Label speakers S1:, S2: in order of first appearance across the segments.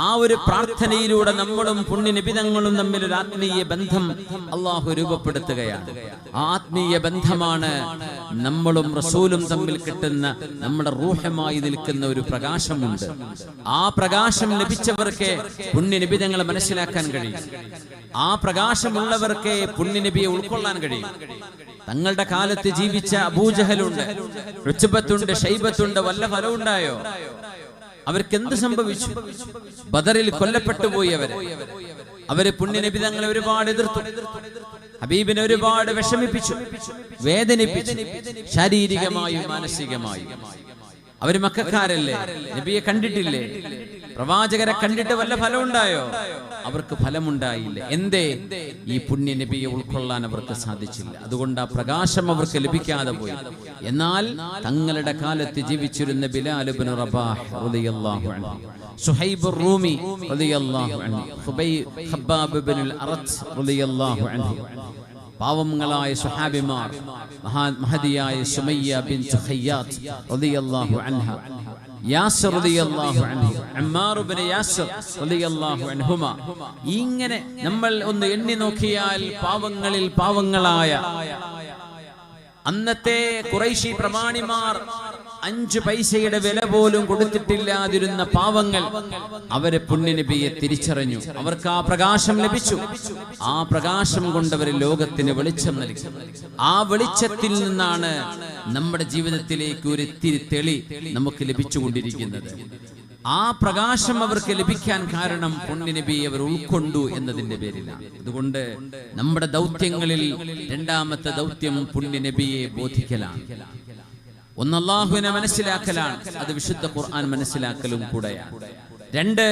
S1: ആ ഒരു പ്രാർത്ഥനയിലൂടെ നമ്മളും പുണ്യനിബിതങ്ങളും തമ്മിൽ ഒരു ആത്മീയ ബന്ധം അള്ളാഹു രൂപപ്പെടുത്തുകയാണ്. ആ ആത്മീയ ബന്ധമാണ് നമ്മളും റസൂലും തമ്മിൽ കിട്ടുന്ന നമ്മുടെ റൂഹമായി നിൽക്കുന്ന ഒരു പ്രകാശമുണ്ട്. ആ പ്രകാശം ലഭിച്ചവർക്ക് പുണ്യനിബിതങ്ങളെ മനസ്സിലാക്കാൻ കഴിയും. ആ പ്രകാശമുള്ളവർക്ക് പുണ്യനബിയെ ഉൾക്കൊള്ളാൻ കഴിയും. തങ്ങളുടെ കാലത്ത് ജീവിച്ച അബൂജഹലുണ്ട്, ഉത്ബത്തുണ്ട്, ഷൈബത്തുണ്ട്. വല്ല ഫലമുണ്ടായോ? അവർക്ക് എന്ത് സംഭവിച്ചു? ബദറിൽ കൊല്ലപ്പെട്ടു പോയി. അവര് പുണ്യനബി തങ്ങളെ ഒരുപാട് എതിർത്തു, ഹബീബിനെ ഒരുപാട് വിഷമിപ്പിച്ചു, വേദനിപ്പിച്ചു, ശാരീരികമായും മാനസികമായും. അവര് മക്കക്കാരല്ലേ, നബിയെ കണ്ടിട്ടില്ലേ? പ്രവാചകരെ കണ്ടിട്ട് വല്ല ഫലം ഉണ്ടായോ? അവർക്ക് ഫലമുണ്ടായില്ല. എന്തേ? ഈ പുണ്യ നബിയെ ഉൾക്കൊള്ളാൻ അവർക്ക് സാധിച്ചില്ല. അതുകൊണ്ട് ആ പ്രകാശം അവർക്ക് ലഭിക്കാതെ പോയി. എന്നാൽ തങ്ങളുടെ കാലത്ത് ജീവിച്ചിരുന്ന ബിലാൽ ഇബ്നു റബാഹ് റളിയല്ലാഹു അൻഹു, സുഹൈബ് റൂമി റളിയല്ലാഹു അൻഹു, ഖബ്ബാബ് ഇബ്നുൽ അറത്ത് റളിയല്ലാഹു അൻഹു, പാവങ്ങളായ സ്വഹാബിമാർ, മഹദിയായ സുമയ്യ ബിൻത് ഖയ്യാത്ത് റളിയല്ലാഹു അൻഹ, യാസിർ റളിയല്ലാഹു അൻഹു, അമ്മാർ ഇബ്നു യാസിർ റളിയല്ലാഹു അൻഹുമ. ഇങ്ങനെ നമ്മൾ ഒന്ന് എണ്ണി നോക്കിയാൽ പാവങ്ങളിൽ പാവങ്ങളായ അന്നത്തെ ഖുറൈശി പ്രമാണിമാർ 5 പൈസയുടെ വില പോലും കൊടുത്തിട്ടില്ലാതിരുന്ന പാവങ്ങൾ, അവരെ പുണ്യനബിയെ തിരിച്ചറിഞ്ഞു. അവർക്ക് ആ പ്രകാശം ലഭിച്ചു. ആ പ്രകാശം കൊണ്ടവർ ലോകത്തിന് വെളിച്ചം നൽകി. ആ വെളിച്ചത്തിൽ നിന്നാണ് നമ്മുടെ ജീവിതത്തിലേക്ക് ഒരു ഇത്തിരി തെളി നമുക്ക് ലഭിച്ചുകൊണ്ടിരിക്കുന്നത്. ആ പ്രകാശം അവർക്ക് ലഭിക്കാൻ കാരണം പുണ്യനബിയെ അവർ ഉൾക്കൊണ്ടു എന്നതിന്റെ പേരിലാണ്. അതുകൊണ്ട് നമ്മുടെ ദൗത്യങ്ങളിൽ രണ്ടാമത്തെ ദൗത്യം പുണ്യനബിയെ ബോധിക്കലാണ്. ഒന്ന് അല്ലാഹുവിനെ മനസ്സിലാക്കലാണ്, അത് വിശുദ്ധ ഖുർആൻ മനസ്സിലാക്കലും കൂടെയാണ്. 2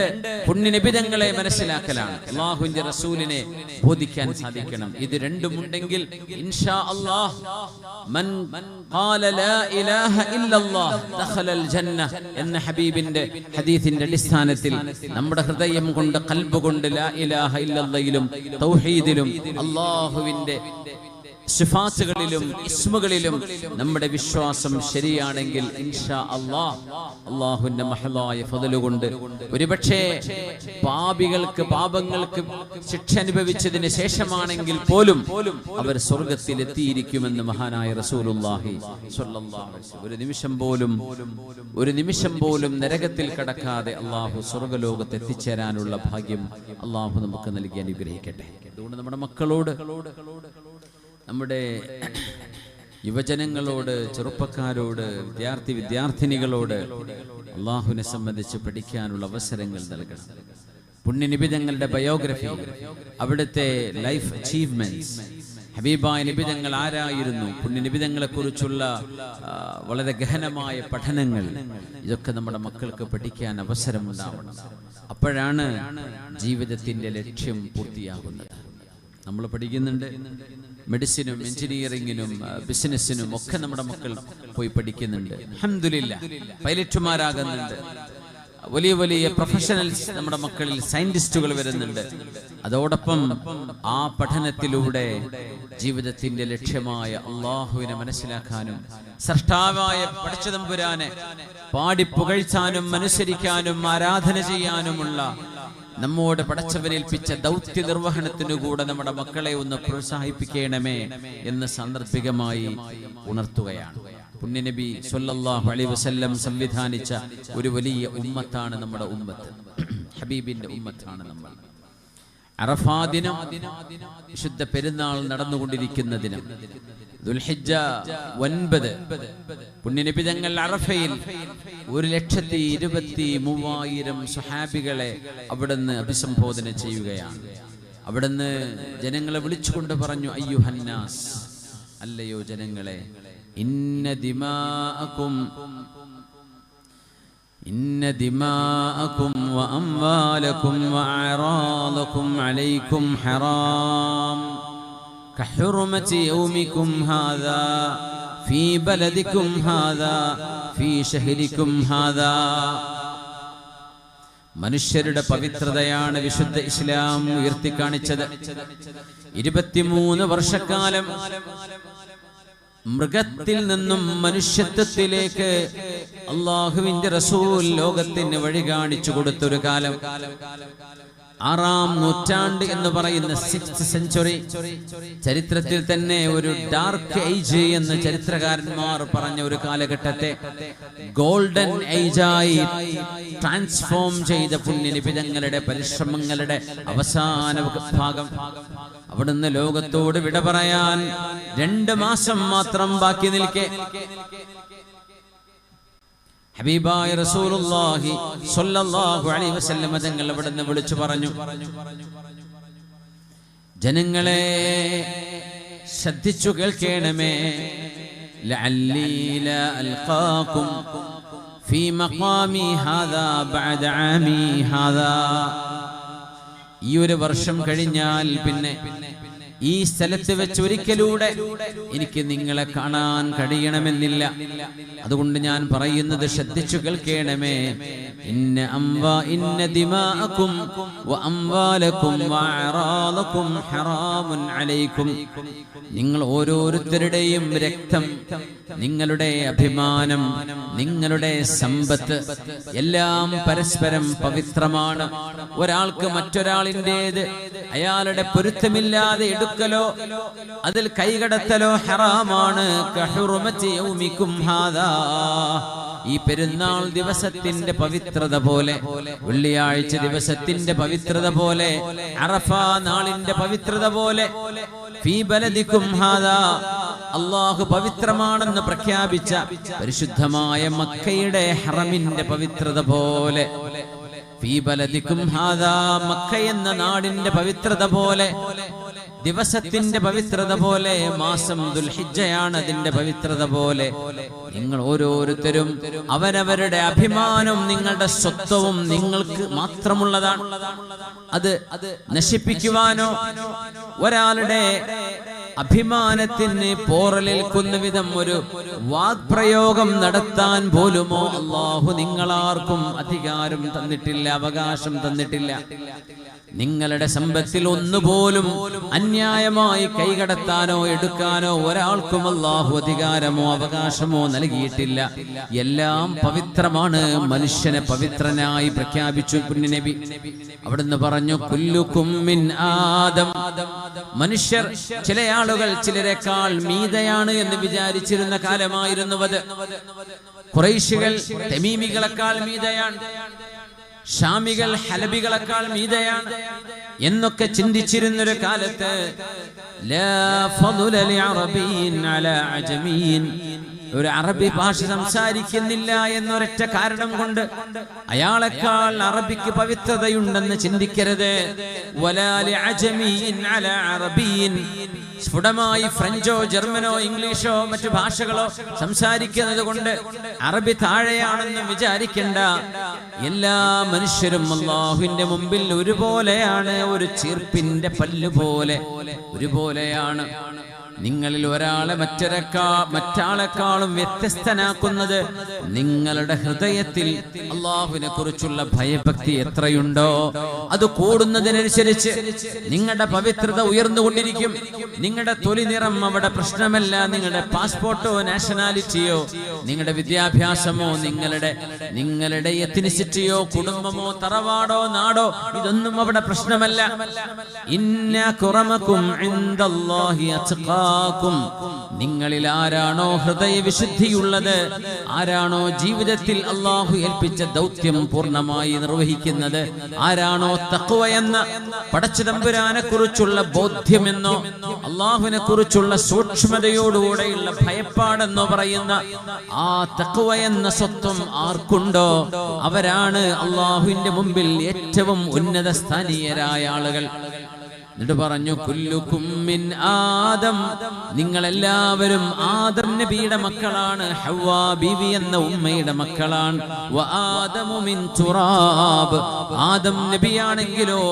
S1: പുണ്യനിബിതങ്ങളെ മനസ്സിലാക്കലാണ്, അല്ലാഹുവിന്റെ റസൂലിനെ ബോധിക്കാൻ സാധിക്കണം. ഇത് രണ്ടും ഉണ്ടെങ്കിൽ ഇൻഷാ അല്ലാഹ് മൻ ഖാല ലാ ഇലാഹ ഇല്ലല്ലാഹ് ദഖലൽ ജന്ന എന്ന ഹബീബിന്റെ ഹദീസിന്റെ അടിസ്ഥാനത്തിൽ നമ്മുടെ ഹൃദയം കൊണ്ട്, ഖൽബ് കൊണ്ട് ലാ ഇലാഹ ഇല്ലല്ലാഹിലും തൗഹീദിലും അല്ലാഹുവിന്റെ സിഫാത്തുകളിലും ഇസ്മുകളിലും നമ്മുടെ വിശ്വാസം ശരിയാണെങ്കിൽ ഇൻഷാ അല്ലാഹ് അല്ലാഹുവിന്റെ മഹലായ ഫദല് കൊണ്ട് ഒരുപക്ഷേ പാപങ്ങൾക്ക് ശിക്ഷ അനുഭവിച്ചതിന് ശേഷമാണെങ്കിൽ പോലും അവർ സ്വർഗത്തിൽ എത്തിയിരിക്കുമെന്ന് മഹാനായ റസൂലുള്ളാഹി സ്വല്ലല്ലാഹു അലൈഹി വസല്ലം. ഒരു നിമിഷം പോലും നരകത്തിൽ കടക്കാതെ അല്ലാഹു സ്വർഗ്ഗലോകത്ത് എത്തിച്ചേരാനുള്ള ഭാഗ്യം അല്ലാഹു നമുക്ക് നൽകി അനുഗ്രഹിക്കട്ടെ. അതുകൊണ്ട് നമ്മുടെ മക്കളോട്, നമ്മുടെ യുവജനങ്ങളോട്, ചെറുപ്പക്കാരോട്, വിദ്യാർത്ഥിനികളോട് അള്ളാഹുവിനെ സംബന്ധിച്ച് പഠിക്കാനുള്ള അവസരങ്ങൾ നൽകണം. പുണ്യനിബിതങ്ങളുടെ ബയോഗ്രഫി, അവിടുത്തെ ലൈഫ് അച്ചീവ്മെന്റ്സ്, ഹബീബായ നിബിതങ്ങൾ ആരായിരുന്നു, പുണ്യനിബിതങ്ങളെ കുറിച്ചുള്ള വളരെ ഗഹനമായ പഠനങ്ങൾ, ഇതൊക്കെ നമ്മുടെ മക്കൾക്ക് പഠിക്കാൻ അവസരമുണ്ടാവണം. അപ്പോഴാണ് ജീവിതത്തിന്റെ ലക്ഷ്യം പൂർത്തിയാകുന്നത്. നമ്മൾ പഠിക്കുന്നുണ്ട്, മെഡിസിനും എഞ്ചിനീയറിംഗിനും ബിസിനസ്സിനും ഒക്കെ നമ്മുടെ മക്കൾ പോയി പഠിക്കുന്നുണ്ട്. അൽഹംദുലില്ലാഹ്, പൈലറ്റുമാരാകുന്നുണ്ട്. വലിയ വലിയ പ്രൊഫഷണൽസ് നമ്മുടെ മക്കളിൽ സയന്റിസ്റ്റുകൾ വരുന്നുണ്ട്. അതോടൊപ്പം ആ പഠനത്തിലൂടെ ജീവിതത്തിന്റെ ലക്ഷ്യമായ അള്ളാഹുവിനെ മനസ്സിലാക്കാനും സൃഷ്ടാവായ പടച്ചതമ്പുരാനെ പാടി പുകഴ്ത്താനും അനുസരിക്കാനും ആരാധന ചെയ്യാനുമുള്ള നമ്മോട് പടച്ചവനേൽപ്പിച്ച ദൗത്യ നിർവഹണത്തിനു കൂടെ നമ്മുടെ മക്കളെ ഒന്ന് പ്രോത്സാഹിപ്പിക്കണമേ എന്ന് സാന്ദർഭികമായി ഉണർത്തുകയാണ്. പുണ്യനബി സ്വല്ലല്ലാഹു അലൈഹി വസല്ലം സംവിധാനിച്ച ഒരു വലിയ ഉമ്മത്താണ് നമ്മുടെ ഉമ്മത്ത്, ഹബീബിന്റെ ഉമ്മത്താണ് നമ്മൾ. അറഫാ ദിനം, വിശുദ്ധ പെരുന്നാൾ നടന്നുകൊണ്ടിരിക്കുന്ന ദിനം, ദുൽഹിജ്ജ 9, പുണ്യനബി തങ്ങൾ അറഫയിൽ 1,23,000 സ്വഹാബികളെ അവിടുന്ന് അഭിസംബോധന ചെയ്യുകയാണ്. അവിടുന്ന് ജനങ്ങളെ വിളിച്ചുകൊണ്ട് പറഞ്ഞു, അയ്യുഹന്നാസ്, അല്ലയോ ജനങ്ങളെ, ഇന്ന ദിമാഅകും വഅംവാലകും വഅറാദകും അലൈക്കും ഹറാം കഹുർമതി യൗമികും ഹാദാ ഫീ ബലദികും ഹാദാ ഫീ ശഹരികും ഹാദാ. മനുഷ്യരുടെ പവിത്രതയാണ് വിശുദ്ധ ഇസ്ലാം ഉയർത്തിക്കാണിച്ചത്. 23 വർഷക്കാലം മൃഗത്തിൽ നിന്നും മനുഷ്യത്വത്തിലേക്ക് അള്ളാഹുവിന്റെ റസൂൽ ലോകത്തിന് വഴി കാണിച്ചു കൊടുത്തൊരു കാലം. 6-ാം നൂറ്റാണ്ട് എന്ന് പറയുന്ന 6th സെഞ്ചുറി ചരിത്രത്തിൽ തന്നെ ഒരു ഡാർക്ക് ഏജ് എന്ന് ചരിത്രകാരന്മാർ പറഞ്ഞ ഒരു കാലഘട്ടത്തെ ഗോൾഡൻ ഏജായി ട്രാൻസ്ഫോം ചെയ്ത പുണ്യനിബിതങ്ങളുടെ പരിശ്രമങ്ങളുടെ അവസാന ഭാഗം. അവിടുന്ന് ലോകത്തോട് വിട പറയാൻ 2 മാസം മാത്രം ബാക്കി നിൽക്കെ ഹബീബായ റസൂലുള്ളാഹി സ്വല്ലല്ലാഹു അലൈഹി വസല്ലം തങ്ങൾ അവിടുന്ന് വിളിച്ചു പറഞ്ഞു, ജനങ്ങളെ ശ്രദ്ധിച്ചു കേൾക്കണമേ, ലഅല്ലി ലാ അൽഖാകും ഫീ മഖാമി ഹാദാ ബഅദ ആമി ഹാദാ. ഈ ഒരു വർഷം കഴിഞ്ഞാൽ പിന്നെ ഈ സ്ഥലത്ത് വെച്ച് ഒരിക്കലൂടെ എനിക്ക് നിങ്ങളെ കാണാൻ കഴിയണമെന്നില്ല. അതുകൊണ്ട് ഞാൻ പറയുന്നത് ശ്രദ്ധിച്ചു കേൾക്കണമേ. ഇന്ന ദിമാഅകും വ അംവാലകും വ അറാദകും ഹറാമുൻ അലൈക്കും. നിങ്ങൾ ഓരോരുത്തരുടെയും രക്തം, നിങ്ങളുടെ അഭിമാനം, നിങ്ങളുടെ സമ്പത്ത് എല്ലാം പരസ്പരം പവിത്രമാണ്. ഒരാൾക്ക് മറ്റൊരാളിൻ്റേത് അയാളുടെ പൊരുത്തമില്ലാതെ എടുക്കലോ അതിൽ കൈകടത്തലോ ഹറാമാണ്. കഹുറുമത്തി യൗമിക്കും ഹാദാ. ഈ പെരുന്നാൾ ദിവസത്തിന്റെ പവിത്രത പോലെ, വെള്ളിയാഴ്ച ദിവസത്തിന്റെ പവിത്രത പോലെ, അറഫ നാളിന്റെ പവിത്രത പോലെ, ഫീ ബലദിക്കും ഹാദാ, അല്ലാഹു പവിത്രമാണെന്ന് പ്രഖ്യാപിച്ച പരിശുദ്ധമായ മക്കയുടെ ഹറമിന്റെ പവിത്രത പോലെ, ഫീ ബലദിക്കും ഹാദാ, മക്ക എന്ന നാടിന്റെ പവിത്രത പോലെ, ദിവസത്തിന്റെ പവിത്രത പോലെ, മാസം ദുൽഹിജ്ജയാണ് അതിന്റെ പവിത്രത പോലെ, നിങ്ങൾ ഓരോരുത്തരും അവരവരുടെ അഭിമാനം, നിങ്ങളുടെ സ്വത്വവും നിങ്ങൾക്ക് മാത്രമുള്ളതാണ്. അത് നശിപ്പിക്കുവാനോ ഒരാളുടെ അഭിമാനത്തിന് പോറലേൽക്കുന്ന വിധം ഒരു വാഗ്പ്രയോഗം നടത്താൻ പോലുമോ അല്ലാഹു നിങ്ങളാർക്കും അധികാരം തന്നിട്ടില്ല, അവകാശം തന്നിട്ടില്ല. നിങ്ങളുടെ സമ്പത്തിൽ ഒന്നുപോലും അന്യായമായി കൈകടത്താനോ എടുക്കാനോ ഒരാൾക്കും അല്ലാഹു അധികാരമോ അവകാശമോ നൽകിയിട്ടില്ല. എല്ലാം പവിത്രമാണ്. മനുഷ്യനെ പവിത്രനായി പ്രഖ്യാപിച്ചു പുണ്യനബി. അവിടുന്ന് പറഞ്ഞു, കുല്ലുകും മിൻ ആദം. മനുഷ്യർ, ചില ആളുകൾ ചിലരെക്കാൾ മീതയാണ് എന്ന് വിചാരിച്ചിരുന്ന കാലമായിരുന്നുവത്. ഖുറൈശികൾ തമീമികളെക്കാൾ മീതയാണ്, ഷാമികൾ ഹലബികളെക്കാൾ മീതയാണ് എന്നൊക്കെ ചിന്തിച്ചിരുന്നൊരു കാലത്ത് ലാ ഫളുല ലിഅറബിയ്യിൻ അലാ അജമിയ്യിൻ, ഒരു അറബി ഭാഷ സംസാരിക്കുന്നില്ല എന്നൊരൊറ്റ കാരണം കൊണ്ട് അയാളെക്കാൾ അറബിക്ക് പവിത്രതയുണ്ടെന്ന് ചിന്തിക്കരുത്. വലാ ലിഅജമിയ്യിൻ അലാ അറബിയ്യിൻ, സ്ഫുടമായി ഫ്രഞ്ചോ ജർമ്മനോ ഇംഗ്ലീഷോ മറ്റു ഭാഷകളോ സംസാരിക്കുന്നത് കൊണ്ട് അറബി താഴെയാണെന്ന് വിചാരിക്കണ്ട. എല്ലാ മനുഷ്യരും അല്ലാഹുവിന്റെ മുമ്പിൽ ഒരുപോലെയാണ്. ഒരു ചീർപ്പിന്റെ പല്ല് പോലെ ഒരുപോലെയാണ്. നിങ്ങളിൽ ഒരാളെ മറ്റാളെക്കാളും വ്യത്യസ്തനാക്കുന്നത് നിങ്ങളുടെ ഹൃദയത്തിൽ അല്ലാഹുവിനെ കുറിച്ചുള്ള ഭയഭക്തി എത്രയുണ്ടോ അത് കൂടുന്നതിനനുസരിച്ച് നിങ്ങളുടെ പവിത്രത ഉയർന്നുകൊണ്ടിരിക്കും. നിങ്ങളുടെ തൊലി നിറം അവിടെ പ്രശ്നമല്ല. നിങ്ങളുടെ പാസ്പോർട്ടോ നാഷണാലിറ്റിയോ നിങ്ങളുടെ വിദ്യാഭ്യാസമോ നിങ്ങളുടെ എത്തിനിസിറ്റിയോ കുടുംബമോ തറവാടോ നാടോ ഇതൊന്നും അവിടെ പ്രശ്നമല്ല. ഇന്ന അക്രമകും ഇൻദല്ലാഹി അത്ഖാ, നിങ്ങളിൽ ആരാണോ ഹൃദയ വിശുദ്ധിയുള്ളത്, ആരാണോ ജീവിതത്തിൽ അല്ലാഹു ഏൽപ്പിച്ച ദൗത്യം പൂർണ്ണമായി നിർവഹിക്കുന്നത്, ആരാണോ തഖ്വ എന്ന പടച്ചതമ്പുരാനെ കുറിച്ചുള്ള ബോധ്യമെന്നോ അല്ലാഹുവിനെ കുറിച്ചുള്ള സൂക്ഷ്മതയോടുകൂടെയുള്ള ഭയപ്പാടെന്നോ പറയുന്ന ആ തഖ്വ എന്ന സ്വത്വം ആർക്കുണ്ടോ അവരാണ് അല്ലാഹുവിന്റെ മുമ്പിൽ ഏറ്റവും ഉന്നത സ്ഥാനീയരായ ആളുകൾ. എന്നിട്ട് പറഞ്ഞു, കുല്ലുകും മിൻ ആദം, നിങ്ങളെല്ലാവരും ആദം നബിയുടെ മക്കളാണ്. ഹവ്വാ ബീവി എന്ന ഉമ്മയുടെ മക്കളാണ്. വ ആദമു മിൻ തുറാബ്, ആദം നബിയാണെങ്കിലോ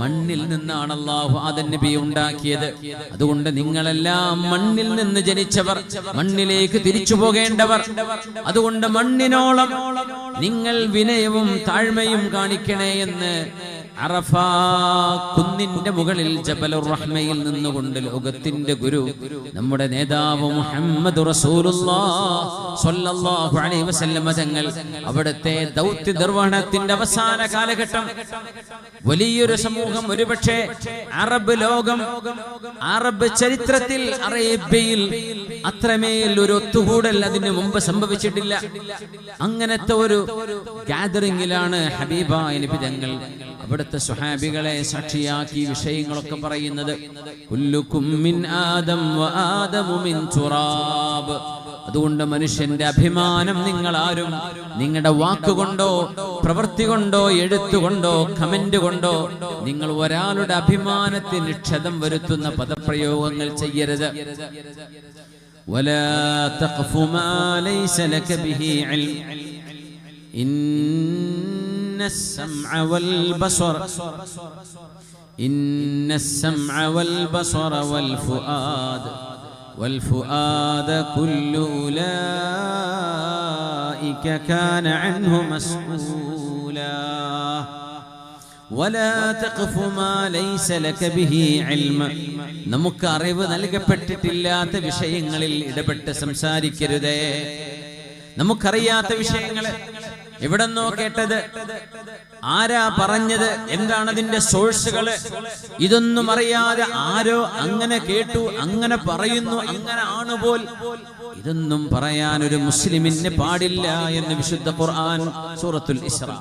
S1: മണ്ണിൽ നിന്നാണ് അല്ലാഹു ആദം നബിയെ ഉണ്ടാക്കിയത്. അതുകൊണ്ട് നിങ്ങളെല്ലാം മണ്ണിൽ നിന്ന് ജനിച്ചവർ, മണ്ണിലേക്ക് തിരിച്ചു പോകേണ്ടവർ. അതുകൊണ്ട് മണ്ണിനോളം നിങ്ങൾ വിനയവും താഴ്മയും കാണിക്കണേ എന്ന് അറഫാ കുന്നിന്റെ മുകളിൽ ജബലുർ റഹ്മയിൽ നിന്നുകൊണ്ട് ലോകത്തിന്റെ ഗുരു നമ്മുടെ നേതാവ് മുഹമ്മദ് റസൂലുള്ളാഹി സ്വല്ലല്ലാഹു അലൈഹി വസല്ലം തങ്ങൾ അവിടുത്തെ ദൗത്യ നിർവഹണത്തിന്റെ അവസാന കാലഘട്ടം വലിയൊരു സമൂഹം, ഒരുപക്ഷെ അറബ് ലോകം, അറബ് ചരിത്രത്തിൽ അറേബ്യയിൽ അത്രമേൽ ഒരു ഒത്തുകൂടൽ അതിന് മുമ്പ് സംഭവിച്ചിട്ടില്ല. അങ്ങനത്തെ ഒരു ഗാദറിംഗിലാണ് ഹബീബായ നബി തങ്ങൾ അവിടുത്തെ സ്വഹാബികളെ സാക്ഷിയാക്കി വിഷയങ്ങളൊക്കെ പറയുന്നത്. കുല്ലുകും മിൻ ആദം വ ആദമു മിൻ തുറാബ്. അതുകൊണ്ട് മനുഷ്യന്റെ അഭിമാനം നിങ്ങൾ ആരും നിങ്ങളുടെ വാക്കുകൊണ്ടോ പ്രവൃത്തി കൊണ്ടോ എഴുത്തുകൊണ്ടോ കമന്റ് കൊണ്ടോ നിങ്ങൾ ഒരാളുടെ അഭിമാനത്തിന് ക്ഷതം വരുത്തുന്ന പദപ്രയോഗങ്ങൾ ചെയ്യരുത്. വലാ തഖ്ഫു മാ ലൈസ ലക ബിഹി ഇൽം ഇന്നസ് സമഅ വൽ ബസറ വൽ ഫുആദ والفؤاد كل أولئك كان عنه مسؤولا ولا تقف ما ليس لك به علم. നമുക്ക് അറിവ് നൽകപ്പെട്ടിട്ടില്ലാത്ത വിഷയങ്ങളിൽ ഇടപെട്ട് സംസാരിക്കരുതേ. നമുക്കറിയാത്ത വിഷയങ്ങൾ എവിടെന്നോ കേട്ടത്, ആരാ പറഞ്ഞത്, എന്താണ് അതിന്റെ സോഴ്സുകള്, ഇതൊന്നും അറിയാതെ ആരോ അങ്ങനെ കേട്ടു, അങ്ങനെ പറയുന്നു, അങ്ങനെ ആണ് പോൽ, ഇതൊന്നും പറയാൻ ഒരു മുസ്ലിമിന് പാടില്ല എന്ന് വിശുദ്ധ ഖുർആൻ സൂറത്തുൽ ഇസ്രാ.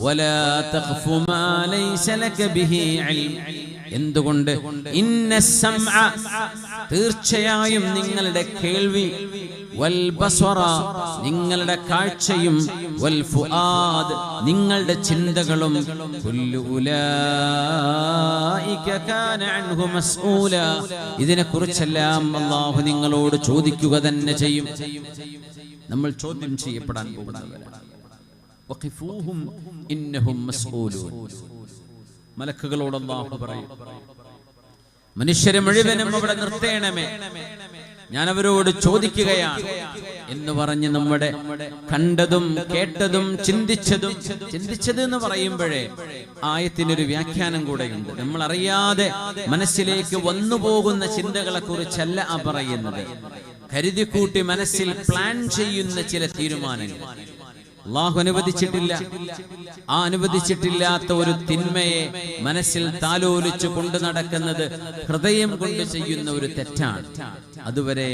S1: വലാ തഖ്ഫു മാ ലൈസ ലക ബിഹി ഇൽം. എന്തുകൊണ്ട്? ഇന്നസ് സമഅ, തീർച്ചയായും നിങ്ങളുടെ കേൾവി, വൽ ബസറ, നിങ്ങളുടെ കാഴ്ചയും, വൽ ഫുആദ്, നിങ്ങളുടെ ചിന്തകളും, കുല്ലു ഉലൈക കാന അൻഹു മസ്ഊല, ഇതിനെക്കുറിച്ചെല്ലാം അല്ലാഹു നിങ്ങളോട് ചോദിക്കുക തന്നെ ചെയ്യും. നമ്മൾ ചോദ്യം ചെയ്യപ്പെടാൻ പോകുന്നവരാണ്. വഖിഫൂഹും ഇന്നഹും മസ്ഊലൂൻ. മലക്കുകളോട് അല്ലാഹു പറയും, മനുഷ്യരെ മുഴുവനും അവിടെ നിർത്തേണമേ, ഞാൻ അവരോട് ചോദിക്കുകയാണ് എന്ന് പറഞ്ഞ് നമ്മുടെ കണ്ടതും കേട്ടതും ചിന്തിച്ചത് എന്ന് പറയുമ്പോഴേ ആയത്തിനൊരു വ്യാഖ്യാനം കൂടെയുണ്ട്. നമ്മൾ അറിയാതെ മനസ്സിലേക്ക് വന്നുപോകുന്ന ചിന്തകളെ കുറിച്ചല്ല ആ പറയുന്നത്. കരുതിക്കൂട്ടി മനസ്സിൽ പ്ലാൻ ചെയ്യുന്ന ചില തീരുമാനങ്ങൾ അല്ലാഹു അനുവദിച്ചിട്ടില്ല. ആ അനുവദിച്ചിട്ടില്ലാത്ത ഒരു തിന്മയെ മനസ്സിൽ താലോലിച്ചു കൊണ്ടു നടക്കുന്നത് ഹൃദയം കൊണ്ട് ചെയ്യുന്ന ഒരു തെറ്റാണ്. അതുവരെ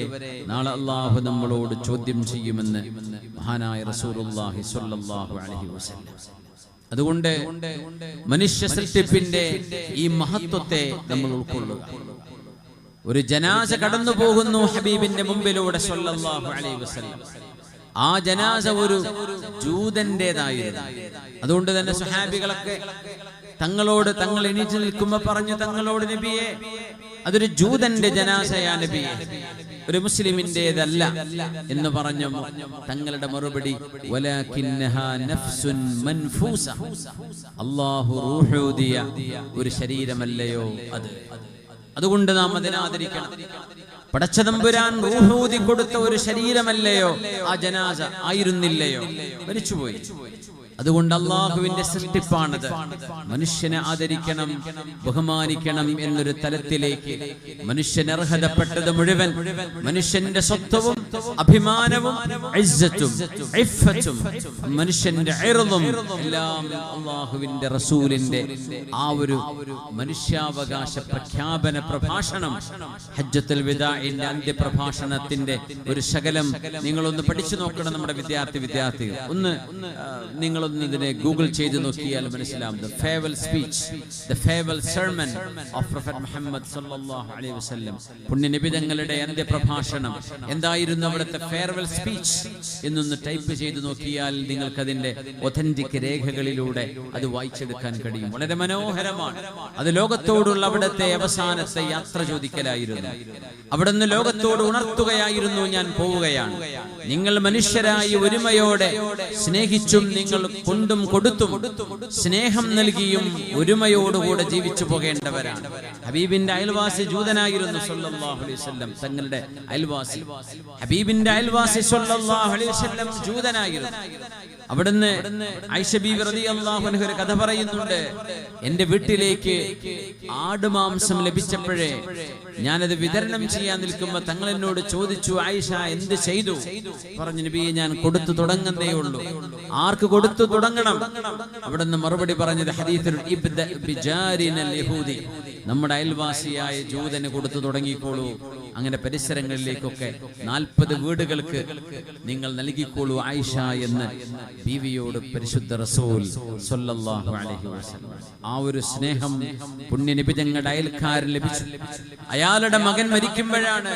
S1: നാളെ അല്ലാഹു നമ്മളോട് ചോദ്യം ചെയ്യുമെന്ന് മഹാനായ റസൂലുള്ളാഹി സ്വല്ലല്ലാഹു അലൈഹി വസല്ലം. അതുകൊണ്ട് മനുഷ്യ സൃഷ്ടിപ്പിന്റെ ഈ മഹത്വത്തെ നമ്മൾ ഉൾക്കൊള്ളുക. ഒരു ജനാസ കടന്നു പോകുന്നു ഹബീബിന്റെ മുമ്പിലൂടെ സ്വല്ലല്ലാഹു അലൈഹി വസല്ലം. ആ ജനാസ ഒരു ജൂതന്റേതായിരുന്നു. അതുകൊണ്ട് തന്നെ സ്വഹാബികളൊക്കെ തങ്ങൾ എണീറ്റ് നിൽക്കുമ്പോ പറഞ്ഞു, തങ്ങളോട് നബിയെ, അതൊരു ജൂതന്റെ ജനാസയാ നബിയെ, ഒരു മുസ്ലിമിന്റേതല്ല എന്ന് പറഞ്ഞു. തങ്ങളുടെ മറുപടി, വലാകിന്നഹാ നഫ്സുൻ മൻഫൂസ, അല്ലാഹു റൂഹൂദിയ ഒരു ശരീരമല്ലയോ അത്. അതുകൊണ്ട് നാം അതിനെ ആദരിക്കണം. പടച്ചതമ്പുരാൻ റൂഹൂദി കൊടുത്ത ഒരു ശരീരമല്ലയോ ആ ജനാസ, ആയിരുന്നില്ലയോ, മരിച്ചുപോയി. അതുകൊണ്ട് അള്ളാഹുവിന്റെ സൃഷ്ടിപ്പാണത്. മനുഷ്യനെ ആദരിക്കണം, ബഹുമാനിക്കണം എന്നൊരു തലത്തിലേക്ക് മനുഷ്യൻ അർഹതപ്പെട്ടത് മുഴുവൻ, മനുഷ്യന്റെ സ്വത്വവും അഭിമാനവും ഇസ്സത്തും ഇഫ്ഫത്തും മനുഷ്യന്റെ ഇർളും എല്ലാം അള്ളാഹുവിന്റെ റസൂലിന്റെ ആ ഒരു മനുഷ്യാവകാശ പ്രഖ്യാപന പ്രഭാഷണം, ഹജ്ജത്തുൽ വിദാഇന്റെ അന്ത്യപ്രഭാഷണത്തിന്റെ ഒരു ശകലം നിങ്ങളൊന്ന് പഠിച്ചു നോക്കണം. നമ്മുടെ വിദ്യാർത്ഥികൾ ഒന്ന് നിങ്ങളൊന്ന് ഇതിനെ ഗൂഗിൾ ചെയ്ത് നോക്കിയാൽ മനസ്സിലാവും. The farewell speech, the farewell sermon of Prophet Muhammad sallallahu alaihi wasallam. പുണ്യ നബി തങ്ങളുടെ അന്ത്യപ്രഭാഷണം എന്തായിരുന്നു, അവിടുത്തെ ഫെയർവെൽ സ്പീച്ച് എന്നൊന്ന് ടൈപ്പ് ചെയ്ത് നോക്കിയാൽ നിങ്ങൾക്ക് അതിന്റെ ഒതന്റിക് രേഖകളിലൂടെ അത് വായിച്ചെടുക്കാൻ കഴിയും. വളരെ മനോഹരമാണ്. അത് ലോകത്തോടുള്ള അവിടുത്തെ അവസാനത്തെ യാത്ര ചോദിക്കലായിരുന്നു. അവിടുന്ന് ലോകത്തോട് ഉണർത്തുകയായിരുന്നു, ഞാൻ പോവുകയാണ്. നിങ്ങൾ മനുഷ്യരായി ഒരുമയോടെ സ്നേഹിച്ചും നിങ്ങൾ കൊണ്ടും കൊടുത്തും സ്നേഹം നൽകിയും ഒരുമയോടുകൂടെ ജീവിച്ചു പോകേണ്ടവരാണ്. ഹബീബിന്റെ അയൽവാസി ജൂതനായിരുന്നു സല്ലല്ലാഹു അലൈഹി വസല്ലം. തങ്ങളുടെ അയൽവാസി ഹബീബിന്റെ അയൽവാസി സല്ലല്ലാഹു അലൈഹി വസല്ലം ജൂതനായിരുന്നു. അവിടുന്ന് ആയിഷ ബീവി റളിയല്ലാഹു അൻഹ ഒരു കഥ പറയുന്നുണ്ട്. എന്റെ വീട്ടിലേക്ക് ആടുമാംസം ലഭിച്ചപ്പോഴേ ഞാനത് വിതരണം ചെയ്യാൻ നിൽക്കുമ്പോൾ തങ്ങൾ എന്നോട് ചോദിച്ചു, ആയിഷ എന്ത് ചെയ്തു? പറഞ്ഞു, നബിയെ ഞാൻ കൊടുത്തു തുടങ്ങുന്നേ ഉള്ളൂ. ആർക്ക് കൊടുത്തു തുടങ്ങണം? അവിടുന്ന് മറുപടി പറഞ്ഞത് ഹദീസുൽ ഇബ്ദ ബിജാരിനൽ യഹൂദി, നമ്മുടെ അയൽവാസിയായ ജൂതന് കൊടുത്തു തുടങ്ങിക്കോളൂ. അങ്ങനെ പരിസരങ്ങളിലേക്കൊക്കെ 40 വീടുകൾക്ക് നിങ്ങൾ നൽകിക്കോളൂ ആയിഷ എന്ന് ബീവിയോട് പരിശുദ്ധ റസൂൽ സ്വല്ലല്ലാഹു അലൈഹി വസല്ലം. ആ ഒരു സ്നേഹം പുണ്യ നബി തങ്ങളുടെ അയൽക്കാരൻ ലഭിച്ചു. അയാളുടെ മകൻ മരിക്കുമ്പോഴാണ്